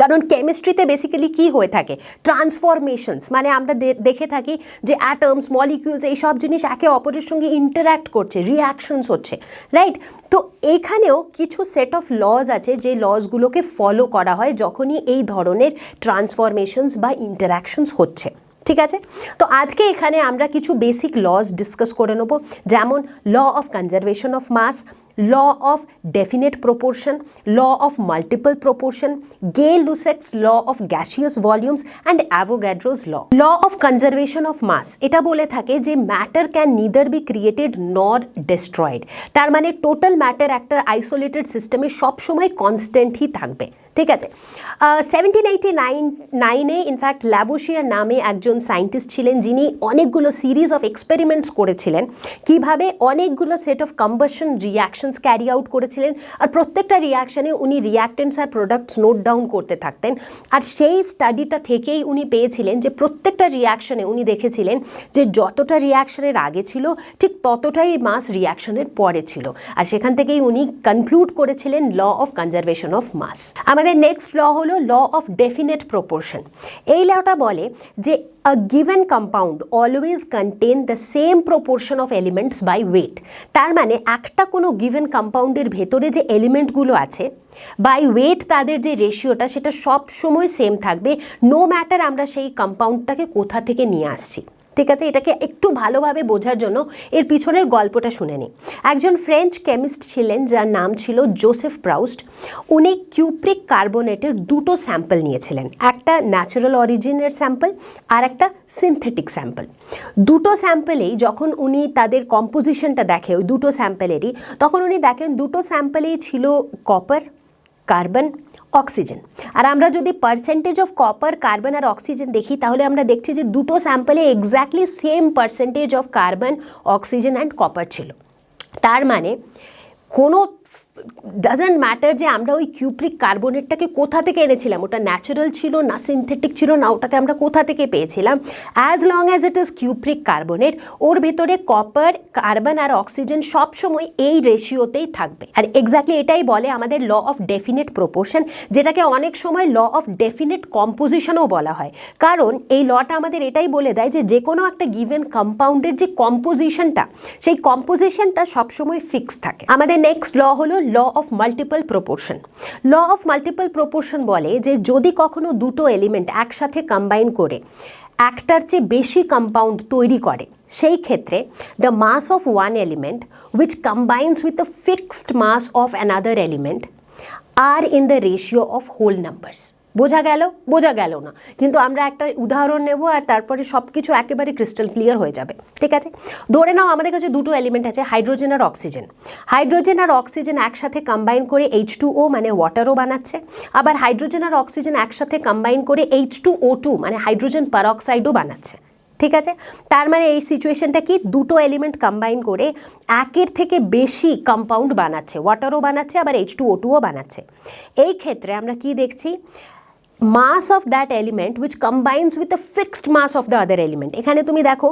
কারণ কেমিস্ট্রিতে বেসিক্যালি কি হয়ে থাকে, ট্রান্সফরমেশনস, মানে আমরা দেখে থাকি যে অ্যাটমস, মলিকিউলস, এই সব জিনিস একে অপরের সঙ্গে ইন্টারঅ্যাক্ট করছে, রিঅ্যাকশনস হচ্ছে, রাইট। তো এইখানেও কিছু সেট অফ লজ আছে যে লজগুলোকে ফলো করা হয় যখনই এই ধরনের ট্রান্সফরমেশনস বা ইন্টারঅ্যাকশনস হচ্ছে। ঠিক আছে, তো আজকে এখানে আমরা কিছু বেসিক লজ ডিসকাস করে নেব, যেমন law of conservation of mass, law of definite proportion, law of multiple proportion, Gay-Lussac's law of gaseous volumes and Avogadro's law. Law of conservation of mass, এটা বলে থাকে যে matter can neither be created nor destroyed। তার মানে টোটাল ম্যাটার একটা আইসোলেটেড সিস্টেমে সবসময় কনস্ট্যান্টই থাকবে। ঠিক আছে, 1789-এ ইনফ্যাক্ট ল্যাভোসিয়ার নামে একজন সায়েন্টিস্ট ছিলেন, যিনি অনেকগুলো সিরিজ অফ এক্সপেরিমেন্টস করেছিলেন, কিভাবে অনেকগুলো set of combustion reactions carry out করেছিলেন, আর প্রত্যেকটা রিয়াকশানে উনি রিয়াক্টেন্টস আর প্রোডাক্টস নোট ডাউন করতে থাকতেন। আর সেই স্টাডিটা থেকেই উনি পেয়েছিলেন যে প্রত্যেকটা রিয়াকশানে উনি দেখেছিলেন যে যতটা রিয়াকশনের আগে ছিল ঠিক ততটাই মাস রিয়াকশনের পরে ছিল, আর সেখান থেকেই উনি কনক্লুড করেছিলেন law of conservation of mass. আমাদের নেক্সট ল হলো ল অফ ডেফিনেট প্রপোর্শন। এই লটা বলে যে a given compound always contain the same proportion of elements by weight। তার মানে একটা কোনো গিভেন কম্পাউন্ডের ভেতরে যে এলিমেন্টগুলো আছে বাই ওয়েট তাদের যে রেশিওটা সেটা সব সময় সেম থাকবে, নো ম্যাটার আমরা সেই কম্পাউন্ডটাকে কোথা থেকে নিয়ে আসছি। ঠিক আছে, এটাকে একটু ভালোভাবে বোঝার জন্য এর পিছনের গল্পটা শুনে নিই। একজন ফ্রেঞ্চ কেমিস্ট ছিলেন যার নাম ছিল জোসেফ প্রাউস্ট। উনি কিউপ্রিক কার্বনেটের দুটো স্যাম্পল নিয়েছিলেন, একটা ন্যাচারাল অরিজিনের স্যাম্পল আর একটা সিনথেটিক স্যাম্পল। দুটো স্যাম্পলেই যখন উনি তাদের কম্পোজিশনটা দেখে ওই দুটো স্যাম্পলেরই, তখন উনি দেখেন দুটো স্যাম্পলেই ছিল কপার, কার্বন, অক্সিজেন। আর আমরা যদি পার্সেন্টেজ অফ কপার, কার্বন আর অক্সিজেন দেখি তাহলে আমরা দেখছি যে দুটো স্যাম্পলে exactly same percentage of carbon, oxygen and copper ছিল। তার মানে কোনো ডাজন্ট ম্যাটার যে আমরা ওই কিউপ্রিক কার্বনেটটাকে কোথা থেকে এনেছিলাম, ওটা ন্যাচারাল ছিল না সিনথেটিক ছিল না ওটাকে আমরা কোথা থেকে পেয়েছিলাম, as long as it is cupric carbonate, ওর ভেতরে কপার, কার্বন আর অক্সিজেন সবসময় এই রেশিওতেই থাকবে। আর এক্স্যাক্টলি এটাই বলে আমাদের ল অফ ডেফিনিট প্রপোর্শন, যেটাকে অনেক সময় ল অফ ডেফিনিট কম্পোজিশনও বলা হয়, কারণ এই লটা আমাদের এটাই বলে দেয় যে যে কোনো একটা গিভেন কম্পাউন্ডের যে কম্পোজিশনটা, সেই কম্পোজিশনটা সবসময় ফিক্স থাকে। আমাদের নেক্সট ল হলো law of multiple proportion. Law of multiple proportion বলে যে যদি কখনো দুটো এলিমেন্ট একসাথে কম্বাইন করে একটার চেয়ে বেশি কম্পাউন্ড তৈরি করে, সেই ক্ষেত্রে the mass of one element which combines with the fixed mass of another element are in the ratio of whole numbers. বোঝা গেল? বোঝা গেল না, কিন্তু আমরা একটা উদাহরণ নেব আর তারপরে সব কিছু একেবারে ক্রিস্টাল ক্লিয়ার হয়ে যাবে। ঠিক আছে, ধরে নাও আমাদের কাছে দুটো এলিমেন্ট আছে, হাইড্রোজেন আর অক্সিজেন। হাইড্রোজেন আর অক্সিজেন একসাথে কম্বাইন করে H2O মানে ওয়াটারও বানাচ্ছে, আবার হাইড্রোজেন আর অক্সিজেন একসাথে কম্বাইন করে H2O2 মানে হাইড্রোজেন পারঅক্সাইডও বানাচ্ছে। ঠিক আছে, তার মানে এই সিচুয়েশনটা কি, দুটো এলিমেন্ট কম্বাইন করে একের থেকে বেশি কম্পাউন্ড বানাচ্ছে, ওয়াটারও বানাচ্ছে আবার H2O2ও বানাচ্ছে। এই ক্ষেত্রে আমরা কি দেখছি, mass of that element which combines with the fixed mass of the other element. এখানে তুমি দেখো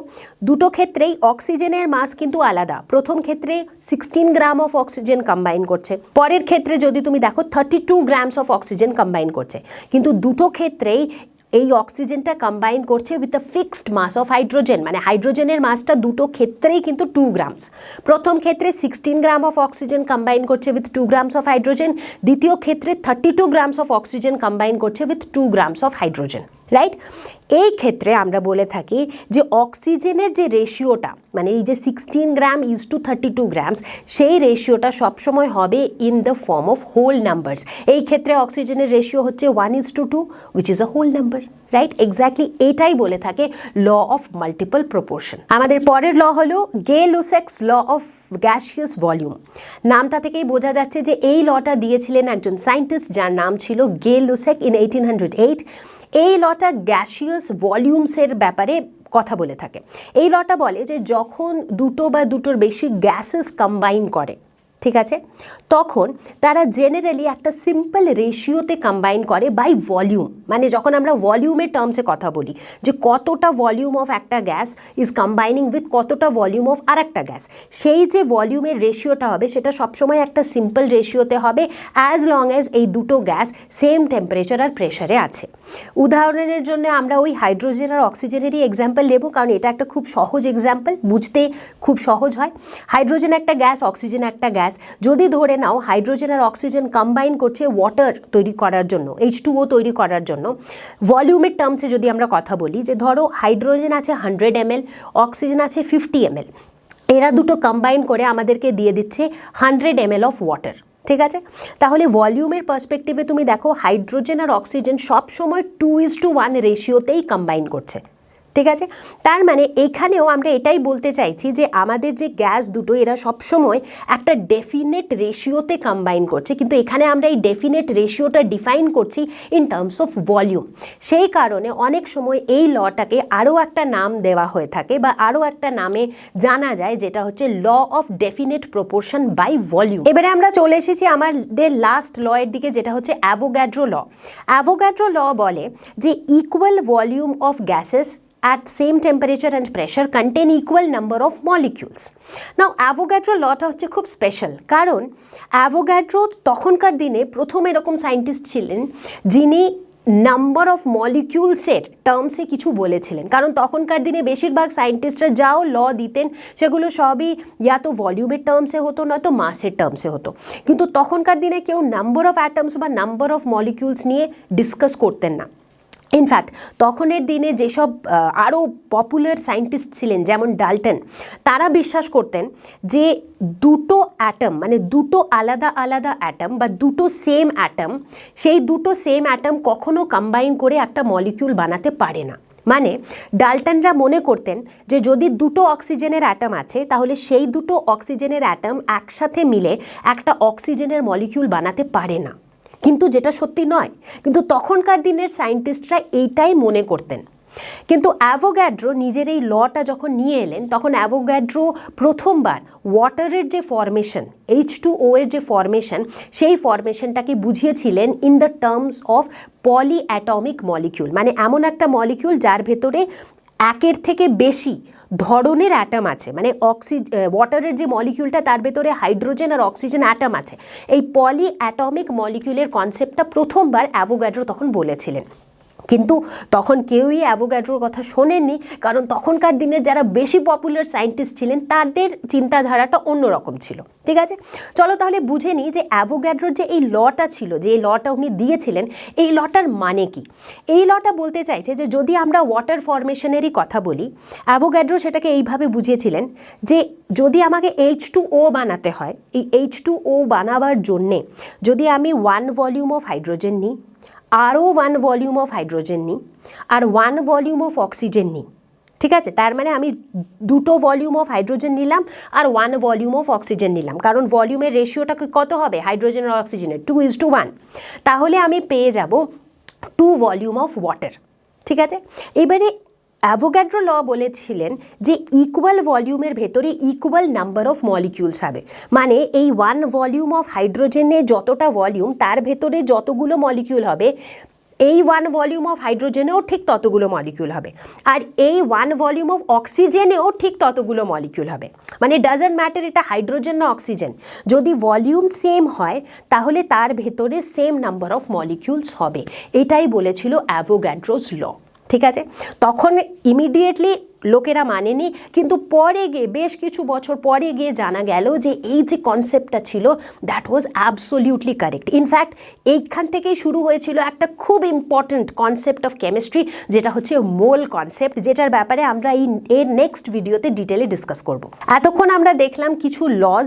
দুটো ক্ষেত্রেই অক্সিজেনের মাস কিন্তু আলাদা। প্রথম ক্ষেত্রে 16 গ্রাম অফ অক্সিজেন কম্বাইন করছে, পরের ক্ষেত্রে যদি তুমি দেখো 32 গ্রামস অফ অক্সিজেন কম্বাইন করছে, কিন্তু দুটো ক্ষেত্রেই এই অক্সিজেনটা কম্বাইন করছে with the fixed mass of hydrogen, মানে হাইড্রোজেনের মাসটা দুটো ক্ষেত্রেই কিন্তু 2 গ্রামস। প্রথম ক্ষেত্রে 16 গ্রাম অফ অক্সিজেন কম্বাইন করছে উইথ 2 গ্রামস অফ হাইড্রোজেন, দ্বিতীয় ক্ষেত্রে 32 গ্রামস অফ অক্সিজেন কম্বাইন করছে with 2 grams of hydrogen. Right, এই ক্ষেত্রে আমরা বলে থাকি যে অক্সিজেনের যে রেশিওটা, মানে এই যে 16 গ্রাম ইজ টু 32 গ্রামস, সেই রেশিওটা সবসময় হবে in the form of whole numbers. এই ক্ষেত্রে অক্সিজেনের রেশিও হচ্ছে 1:2 which is a whole number. Right, exactly এটাই বলে থাকে ল অফ মাল্টিপল প্রপোর্শন। আমাদের পরের ল হলো গে-লুসেক্স ল অফ গ্যাসিয়াস ভলিউম। নামটা থেকেই বোঝা যাচ্ছে যে এই লটা দিয়েছিলেন একজন সায়েন্টিস্ট যার নাম ছিল গে-লুসেক ইন 1808। এই লটা গ্যাসিয়াস ভলিউমসের ব্যাপারে কথা বলে থাকে। এই লটা বলে যে যখন দুটো বা দুটোর বেশি গ্যাসেস কম্বাইন করে, ঠিক আছে, তখন তারা জেনারেলি একটা সিম্পল রেশিওতে কম্বাইন করে বাই ভলিউম। মানে যখন আমরা ভলিউমের টার্মসে কথা বলি যে কতটা ভলিউম অফ একটা গ্যাস ইজ কম্বাইনিং উইথ কতটা ভলিউম অফ আর একটা গ্যাস, সেই যে ভলিউমের রেশিওটা হবে সেটা সবসময় একটা সিম্পল রেশিওতে হবে অ্যাজ লং অ্যাজ এই দুটো গ্যাস সেম টেম্পারেচার আর প্রেশারে আছে। উদাহরণের জন্য আমরা ওই হাইড্রোজেন আর অক্সিজেনেরই এক্সাম্পল নেব, কারণ এটা একটা খুব সহজ এক্সাম্পল, বুঝতে খুব সহজ হয়। হাইড্রোজেন একটা গ্যাস, অক্সিজেন একটা গ্যাস। যদি ধরে নাও হাইড্রোজেন আর অক্সিজেন কম্বাইন করছে ওয়াটার তৈরি করার জন্য, H2O তৈরি করার জন্য, ভলিউমের টার্মসে যদি আমরা কথা বলি যে ধরো হাইড্রোজেন আছে 100 ml, অক্সিজেন আছে 50 ml, এরা দুটো কম্বাইন করে আমাদেরকে দিয়ে দিচ্ছে 100 ml অফ ওয়াটার। ঠিক আছে, তাহলে ভলিউমের পার্সপেক্টিভে তুমি দেখো হাইড্রোজেন আর অক্সিজেন সবসময় 2:1 রেশিওতেই কম্বাইন করছে। ঠিক আছে, তার মানে এখানেও আমরা এটাই বলতে চাইছি যে আমাদের যে গ্যাস দুটো এরা সবসময় একটা ডেফিনেট রেশিওতে কম্বাইন করছে, কিন্তু এখানে আমরা এই ডেফিনেট রেশিওটা ডিফাইন করছি ইন টার্মস অফ ভলিউম। সেই কারণে অনেক সময় এই লটাকে আরও একটা নাম দেওয়া হয়ে থাকে বা আরও একটা নামে জানা যায়, যেটা হচ্ছে law of definite proportion by volume. এবারে আমরা চলে এসেছি আমাদের লাস্ট ল এর দিকে, যেটা হচ্ছে অ্যাভোগাড্রো ল। অ্যাভোগাড্রো ল বলে যে equal volume of gases at same temperature and pressure contain equal number of molecules. Now Avogadro লটা হচ্ছে খুব স্পেশাল, কারণ অ্যাভোগাড্রো তখনকার দিনে প্রথম এরকম সায়েন্টিস্ট ছিলেন যিনি নাম্বার অফ মলিকিউলসের টার্মসে কিছু বলেছিলেন। কারণ তখনকার দিনে বেশিরভাগ সায়েন্টিস্টরা যাও ল দিতেন সেগুলো সবই ইয়া তো ভলিউমের টার্মসে হতো নয়তো মাসের টার্মসে হতো, কিন্তু তখনকার দিনে কেউ নাম্বার অফ অ্যাটমস বা নাম্বার অফ মলিকিউলস নিয়ে ডিসকাস করতেন না। ইনফ্যাক্ট তখনের দিনে যেসব আরও পপুলার সায়েন্টিস্ট ছিলেন যেমন ডাল্টন, তারা বিশ্বাস করতেন যে দুটো অ্যাটম, মানে দুটো আলাদা আলাদা অ্যাটম বা দুটো সেম অ্যাটম, সেই দুটো সেম অ্যাটম কখনো কম্বাইন করে একটা মলিকিউল বানাতে পারে না। মানে ডাল্টনরা মনে করতেন যে যদি দুটো অক্সিজেনের অ্যাটম আছে তাহলে সেই দুটো অক্সিজেনের অ্যাটম একসাথে মিলে একটা অক্সিজেনের মলিকিউল বানাতে পারে না, কিন্তু যেটা সত্যি নয়। কিন্তু তখনকার দিনের সায়েন্টিস্টরা এইটাই মনে করতেন। কিন্তু অ্যাভোগ্যাড্রো নিজের এই লটা যখন নিয়ে এলেন তখন অ্যাভোগ্যাড্রো প্রথমবার ওয়াটারের যে ফরমেশন H2O এর যে ফরমেশন সেই ফরমেশনটাকে বুঝিয়েছিলেন in the terms of polyatomic molecule, মানে এমন একটা মলিকিউল যার ভেতরে একের থেকে বেশি ধরনের অ্যাটম আছে, মানে ওয়াটারের যে মলিকিউলটা তার ভেতরে হাইড্রোজেন আর অক্সিজেন অ্যাটম আছে। এই পলিঅ্যাটমিক মলিকিউলের কনসেপ্টটা প্রথমবার অ্যাভোগ্যাড্রো তখন বলেছিলেন। কিন্তু তখন কেউই অ্যাভোগ্যাড্রোর কথা শোনেননি, কারণ তখনকার দিনের যারা বেশি পপুলার সায়েন্টিস্ট ছিলেন তাদের চিন্তাধারাটা অন্যরকম ছিল। ঠিক আছে, চলো তাহলে বুঝে নিই যে অ্যাভোগ্যাড্রোর যে এই লটা ছিল, যে এই লটা উনি দিয়েছিলেন, এই লটার মানে কি। এই লটা বলতে চাইছে যে যদি আমরা ওয়াটার ফরমেশনেরই কথা বলি, অ্যাভোগ্যাড্রো সেটাকে এইভাবে বুঝিয়েছিলেন যে যদি আমাকে H2O বানাতে হয়, এই H2O বানাবার জন্যে যদি আমি 1 ভলিউম অফ হাইড্রোজেন নিই, আরও 1 ভলিউম অফ হাইড্রোজেন নিই, আর 1 ভলিউম অফ অক্সিজেন নিই, ঠিক আছে, তার মানে আমি 2 ভলিউম অফ হাইড্রোজেন নিলাম আর 1 ভলিউম অফ অক্সিজেন নিলাম, কারণ ভলিউমের রেশিওটা কত হবে হাইড্রোজেন আর অক্সিজেনের 2:1, তাহলে আমি পেয়ে যাব 2 ভলিউম অফ ওয়াটার। ঠিক আছে, এবারে অ্যাভোগ্যাড্রো ল বলেছিলেন যে ইকুয়াল ভলিউমের ভেতরে ইকুয়াল নাম্বার অফ মলিকিউলস হবে, মানে এই 1 ভলিউম অফ হাইড্রোজেনে যতটা ভলিউম তার ভেতরে যতগুলো মলিকিউল হবে, এই 1 ভলিউম অফ হাইড্রোজেনেও ঠিক ততগুলো মলিকিউল হবে, আর এই 1 ভলিউম অফ অক্সিজেনেও ঠিক ততগুলো মলিকিউল হবে। মানে ডাজন্ট ম্যাটার এটা হাইড্রোজেন না অক্সিজেন, যদি ভলিউম সেম হয় তাহলে তার ভেতরে সেম নাম্বার অফ মলিকিউলস হবে। এটাই বলেছিল অ্যাভোগ্যাড্রোস ল। ঠিক আছে, তখন ইমিডিয়েটলি লোকেরা মানেনি, কিন্তু পরে গিয়ে বেশ কিছু বছর পরে গিয়ে জানা গেল যে এই যে কনসেপ্টটা ছিল that was absolutely correct. In fact এইখান থেকেই শুরু হয়েছিল একটা খুব ইম্পর্ট্যান্ট কনসেপ্ট অফ কেমিস্ট্রি, যেটা হচ্ছে মোল কনসেপ্ট, যেটার ব্যাপারে আমরা এর নেক্সট ভিডিওতে ডিটেলে ডিসকাস করব। এতক্ষণ আমরা দেখলাম কিছু লজ,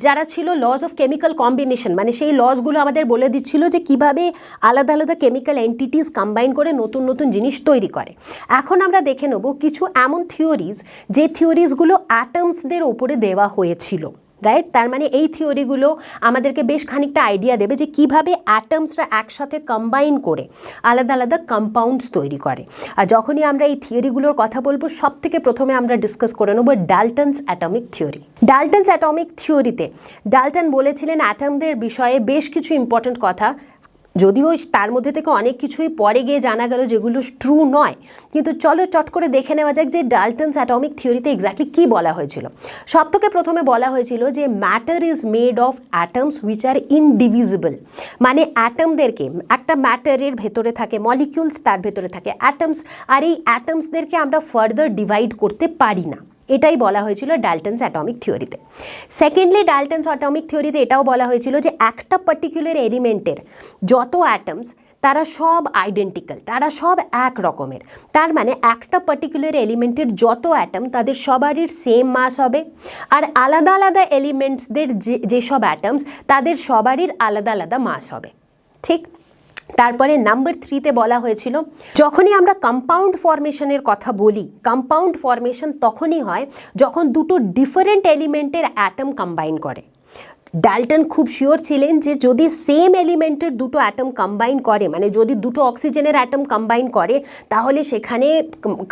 যারা ছিল লজ অফ কেমিক্যাল কম্বিনেশন, মানে সেই লজগুলো আমাদের বলে দিচ্ছিল যে কিভাবে আলাদা আলাদা কেমিক্যাল এন্টিটিস কম্বাইন করে নতুন নতুন জিনিস তৈরি করে। এখন আমরা দেখে নেব কিছু এমন থিওরিজ, যে থিওরিজগুলো অ্যাটমসদের ওপরে দেওয়া হয়েছিল, রাইট। তার মানে এই থিওরিগুলো আমাদেরকে বেশ খানিকটা আইডিয়া দেবে যে কিভাবে অ্যাটমসরা একসাথে কম্বাইন করে আলাদা আলাদা কম্পাউন্ডস তৈরি করে। আর যখনই আমরা এই থিওরিগুলোর কথা বলবো, সব থেকে প্রথমে আমরা ডিসকাস করে নেব ডাল্টনস অ্যাটমিক থিওরি। ডাল্টনস অ্যাটমিক থিওরিতে ডাল্টন বলেছিলেন অ্যাটমদের বিষয়ে বেশ কিছু ইম্পর্ট্যান্ট কথা, যদিও তার মধ্যে থেকে অনেক কিছুই পরে গিয়ে জানা গেল যেগুলো ট্রু নয়, কিন্তু চলো চট করে দেখে নেওয়া যাক যে ডাল্টনস অ্যাটমিক থিওরিতে এক্স্যাক্টলি কী বলা হয়েছিল। সব থেকে প্রথমে বলা হয়েছিল যে matter is made of atoms which are indivisible, মানে অ্যাটমদেরকে, একটা ম্যাটারের ভেতরে থাকে মলিকিউলস, তার ভেতরে থাকে অ্যাটমস, আর এই অ্যাটমসদেরকে আমরা ফার্দার ডিভাইড করতে পারি না, এটাই বলা হয়েছিল ডাল্টনস অ্যাটমিক থিওরিতে। সেকেন্ডলি ডাল্টনস অ্যাটমিক থিওরিতে এটাও বলা হয়েছিল যে একটা পার্টিকুলার এলিমেন্টের যত অ্যাটমস তারা সব আইডেন্টিক্যাল, তারা সব এক রকমের, তার মানে একটা পার্টিকুলার এলিমেন্টের যত অ্যাটম তাদের সবারই সেম মাস হবে, আর আলাদা আলাদা এলিমেন্টসদের যেসব অ্যাটমস তাদের সবারই আলাদা আলাদা মাস হবে। ঠিক, তারপরে নাম্বার 3তে বলা হয়েছিল যখনই আমরা কম্পাউন্ড ফরমেশনের কথা বলি, কম্পাউন্ড ফরমেশন তখনই হয় যখন দুটো ডিফারেন্ট এলিমেন্টের অ্যাটম কম্বাইন করে। ডাল্টন খুব শিওর ছিলেন যে যদি সেম এলিমেন্টের দুটো অ্যাটম কম্বাইন করে, মানে যদি দুটো অক্সিজেনের অ্যাটম কম্বাইন করে, তাহলে সেখানে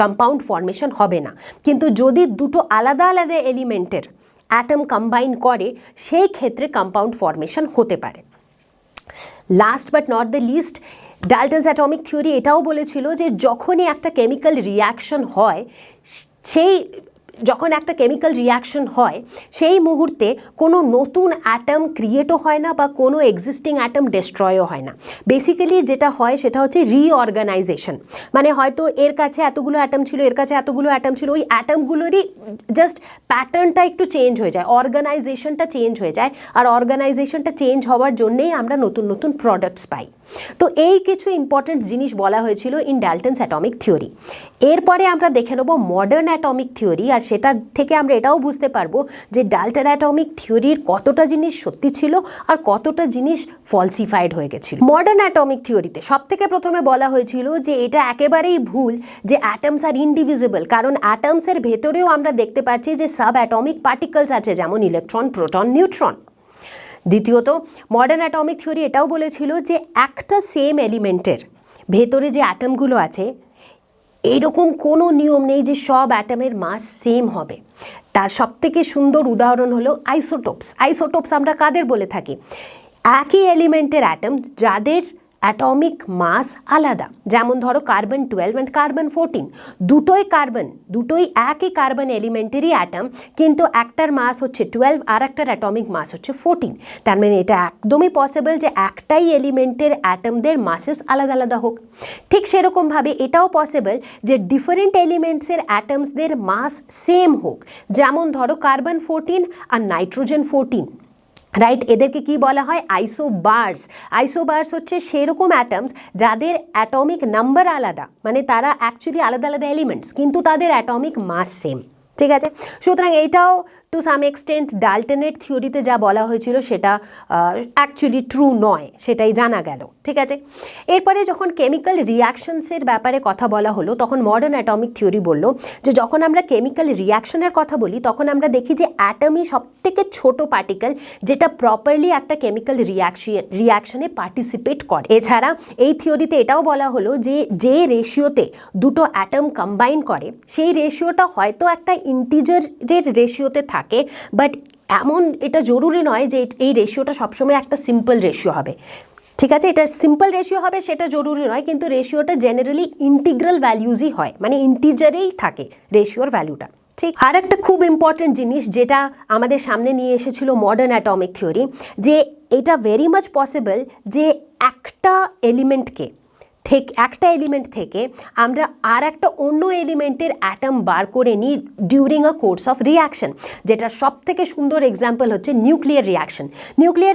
কম্পাউন্ড ফরমেশন হবে না, কিন্তু যদি দুটো আলাদা আলাদা এলিমেন্টের অ্যাটম কম্বাইন করে সেই ক্ষেত্রে কম্পাউন্ড ফরমেশন হতে পারে। Last but not the least, Dalton's atomic theory এটাও বলেছিল যে যখনই একটা কেমিক্যাল রিয়াকশন হয়, যখন একটা কেমিক্যাল রিয়াকশন হয় সেই মুহূর্তে কোনো নতুন অ্যাটম ক্রিয়েটও হয় না বা কোনো এক্সিস্টিং অ্যাটম ডেস্ট্রয়ও হয় না। বেসিক্যালি যেটা হয় সেটা হচ্ছে রিঅর্গানাইজেশন, মানে হয়তো এর কাছে এতগুলো অ্যাটম ছিল, এর কাছে এতগুলো অ্যাটম ছিল, ওই অ্যাটমগুলোরই জাস্ট প্যাটার্নটা একটু চেঞ্জ হয়ে যায়, অর্গানাইজেশনটা চেঞ্জ হয়ে যায়, আর অর্গানাইজেশনটা চেঞ্জ হওয়ার জন্যেই আমরা নতুন নতুন প্রোডাক্টস পাই। তো এই কিছু ইম্পর্টেন্ট জিনিস বলা হয়েছিল ইন ডাল্টনস অ্যাটমিক থিওরি। এরপরে আমরা দেখে নেব মডার্ন অ্যাটমিক থিওরি, আর সেটা থেকে আমরা এটাও বুঝতে পারবো যে ডাল্টন অ্যাটমিক থিওরির কতটা জিনিস সত্যি ছিল আর কতটা জিনিস ফলসিফাইড হয়ে গেছিল। মডার্ন অ্যাটমিক থিওরিতে সব থেকে প্রথমে বলা হয়েছিল যে এটা একেবারেই ভুল যে অ্যাটমস আর ইনডিভিজিবল, কারণ অ্যাটমসের ভেতরেও আমরা দেখতে পাচ্ছি যে সাব অ্যাটমিক পার্টিকেলস আছে, যেমন ইলেকট্রন, প্রোটন, নিউট্রন। দ্বিতীয়ত মডার্ন অ্যাটমিক থিওরি এটাও বলেছিল যে একটা সেম এলিমেন্টের ভেতরে যে অ্যাটমগুলো আছে এইরকম কোনো নিয়ম নেই যে সব অ্যাটমের মাস সেম হবে। তার সবথেকে সুন্দর উদাহরণ হলো আইসোটোপস। আইসোটোপস আমরা কাদের বলে থাকি? একই এলিমেন্টের অ্যাটম যাদের অ্যাটমিক মাস আলাদা, যেমন ধরো কার্বন 12 অ্যান্ড কার্বন 14, দুটোই একই কার্বন এলিমেন্টেরই অ্যাটম, কিন্তু একটার মাস হচ্ছে 12 আর একটার অ্যাটমিক মাস হচ্ছে 14। তার মানে এটা একদমই পসিবল যে একটাই এলিমেন্টের অ্যাটমদের মাসেস আলাদা আলাদা হোক। ঠিক সেরকমভাবে এটাও পসিবল যে ডিফারেন্ট এলিমেন্টসের অ্যাটমসদের মাস সেম হোক, যেমন ধরো কার্বন 14 আর নাইট্রোজেন 14, রাইট? এদেরকে কি বলা হয়? আইসোবার্স। আইসোবার্স হচ্ছে সেরকম অ্যাটমস যাদের অ্যাটমিক নাম্বার আলাদা, মানে তারা অ্যাকচুয়ালি আলাদা আলাদা এলিমেন্টস, কিন্তু তাদের অ্যাটমিক মাস সেম। ঠিক আছে, সুতরাং এটাও টু সাম এক্সটেন্ট ডাল্টনের থিওরিতে যা বলা হয়েছিল সেটা অ্যাকচুয়ালি ট্রু নয়, সেটাই জানা গেল। ঠিক আছে, এরপরে যখন কেমিক্যাল রিয়াকশনসের ব্যাপারে কথা বলা হলো, তখন মডার্ন অ্যাটমিক থিওরি বলল যে যখন আমরা কেমিক্যাল রিয়াকশনের কথা বলি তখন আমরা দেখি যে অ্যাটমই সবথেকে ছোট পার্টিকেল যেটা প্রপারলি একটা কেমিক্যাল রিয়াকশনে পার্টিসিপেট করে। এছাড়া এই থিওরিতে এটাও বলা হলো যে রেশিওতে দুটো অ্যাটম কম্বাইন করে সেই রেশিওটা হয়তো একটা ইন্টিজারের রেশিওতে থাকে, বাট এমন এটা জরুরি নয় যে এই রেশিওটা সবসময় একটা সিম্পল রেশিও হবে। ঠিক আছে, এটা সিম্পল রেশিও হবে সেটা জরুরি নয়, কিন্তু রেশিওটা জেনারেলি ইন্টিগ্রাল ভ্যালুজই হয়, মানে ইন্টিজারেই থাকে রেশিওর ভ্যালুটা। ঠিক, আর একটা খুব ইম্পর্টেন্ট জিনিস যেটা আমাদের সামনে নিয়ে এসেছিল মডার্ন অ্যাটমিক থিওরি, যে এটা ভেরি মাচ পসিবল যে একটা এলিমেন্ট থেকে আমরা আর একটা অন্য এলিমেন্টের অ্যাটম বার করে নিই during a course of reaction, যেটা সব থেকে সুন্দর এক্সাম্পল হচ্ছে নিউক্লিয়ার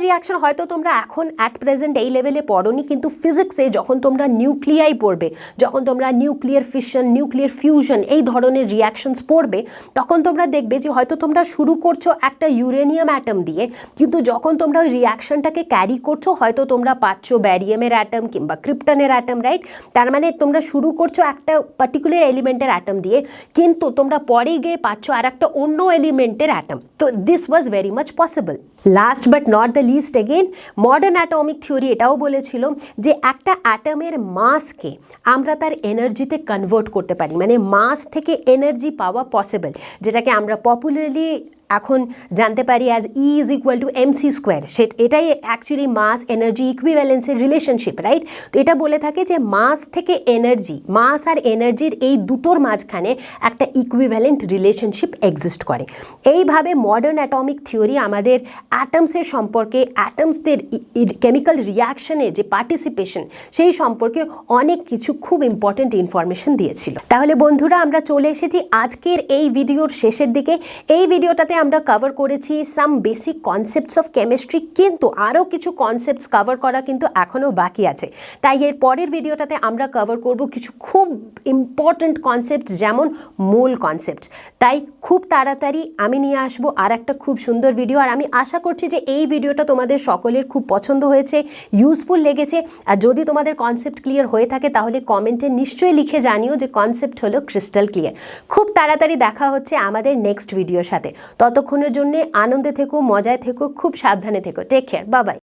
রিয়াকশন। হয়তো তোমরা এখন অ্যাট প্রেজেন্ট এই লেভেলে পড়োনি, কিন্তু ফিজিক্সে যখন তোমরা নিউক্লিয়াই পড়বে, যখন তোমরা নিউক্লিয়ার ফিশন, নিউক্লিয়ার ফিউশন এই ধরনের রিয়াকশনস পড়বে, তখন তোমরা দেখবে যে হয়তো তোমরা শুরু করছো একটা ইউরেনিয়াম অ্যাটম দিয়ে, কিন্তু যখন তোমরা ওই রিয়াকশনটাকে ক্যারি করছো হয়তো তোমরা পাচ্ছ ব্যারিয়ামের অ্যাটম কিংবা ক্রিপ্টনের অ্যাটম, রাইট? তার মানে তোমরা শুরু করছো একটা পার্টিকুলার এলিমেন্টের অ্যাটম দিয়ে, কিন্তু তোমরা পরে গিয়ে পাচ্ছ আর একটা অন্য এলিমেন্টের অ্যাটম। তো this was very much possible. Last but not the least, again modern atomic theory এটাও বলেছিল যে একটা অ্যাটমের মাসকে আমরা তার এনার্জিতে কনভার্ট করতে পারি, মানে মাস থেকে এনার্জি পাওয়া পসিবল, যেটাকে আমরা পপুলারলি এখন জানতে পারি অ্যাজ E = mc²। এটাই অ্যাকচুয়ালি মাস এনার্জি ইকুইভ্যালেন্সের রিলেশনশিপ, রাইট? তো এটা বলে থাকে যে মাস থেকে এনার্জি, মাস আর এনার্জির এই দুটোর মাঝখানে একটা ইকুইভ্যালেন্ট রিলেশনশিপ এক্সিস্ট করে। এইভাবে মডার্ন অ্যাটমিক থিওরি আমাদের অ্যাটমসের সম্পর্কে, অ্যাটমসদের কেমিক্যাল রিয়াকশনে যে পার্টিসিপেশন সেই সম্পর্কে অনেক কিছু খুব ইম্পর্টেন্ট ইনফরমেশন দিয়েছিল। তাহলে বন্ধুরা, আমরা চলে এসেছি আজকের এই ভিডিওর শেষের দিকে। এই ভিডিওটাতে আমরা কভার করেছি সাম বেসিক কনসেপ্টস অফ কেমিস্ট্রি, কিন্তু আরও কিছু কনসেপ্টস কভার করা কিন্তু এখনও বাকি আছে। তাই এর পরের ভিডিওটাতে আমরা কভার করব কিছু খুব ইম্পর্টেন্ট কনসেপ্ট, যেমন মোল কনসেপ্ট। তাই খুব তাড়াতাড়ি আমি নিয়ে আসবো আর একটা খুব সুন্দর ভিডিও, আর আমি আশা করছি যে এই ভিডিওটা তোমাদের সকলের খুব পছন্দ হয়েছে, ইউজফুল লেগেছে। আর যদি তোমাদের কনসেপ্ট ক্লিয়ার হয়ে থাকে তাহলে কমেন্টে নিশ্চয়ই লিখে জানিও যে কনসেপ্ট হলো ক্রিস্টাল ক্লিয়ার। খুব তাড়াতাড়ি দেখা হচ্ছে আমাদের নেক্সট ভিডিওর সাথে। ততক্ষণের জন্য আনন্দে থেকো, মজায় থেকো, খুব সাবধানে থেকো। Take care, bye by.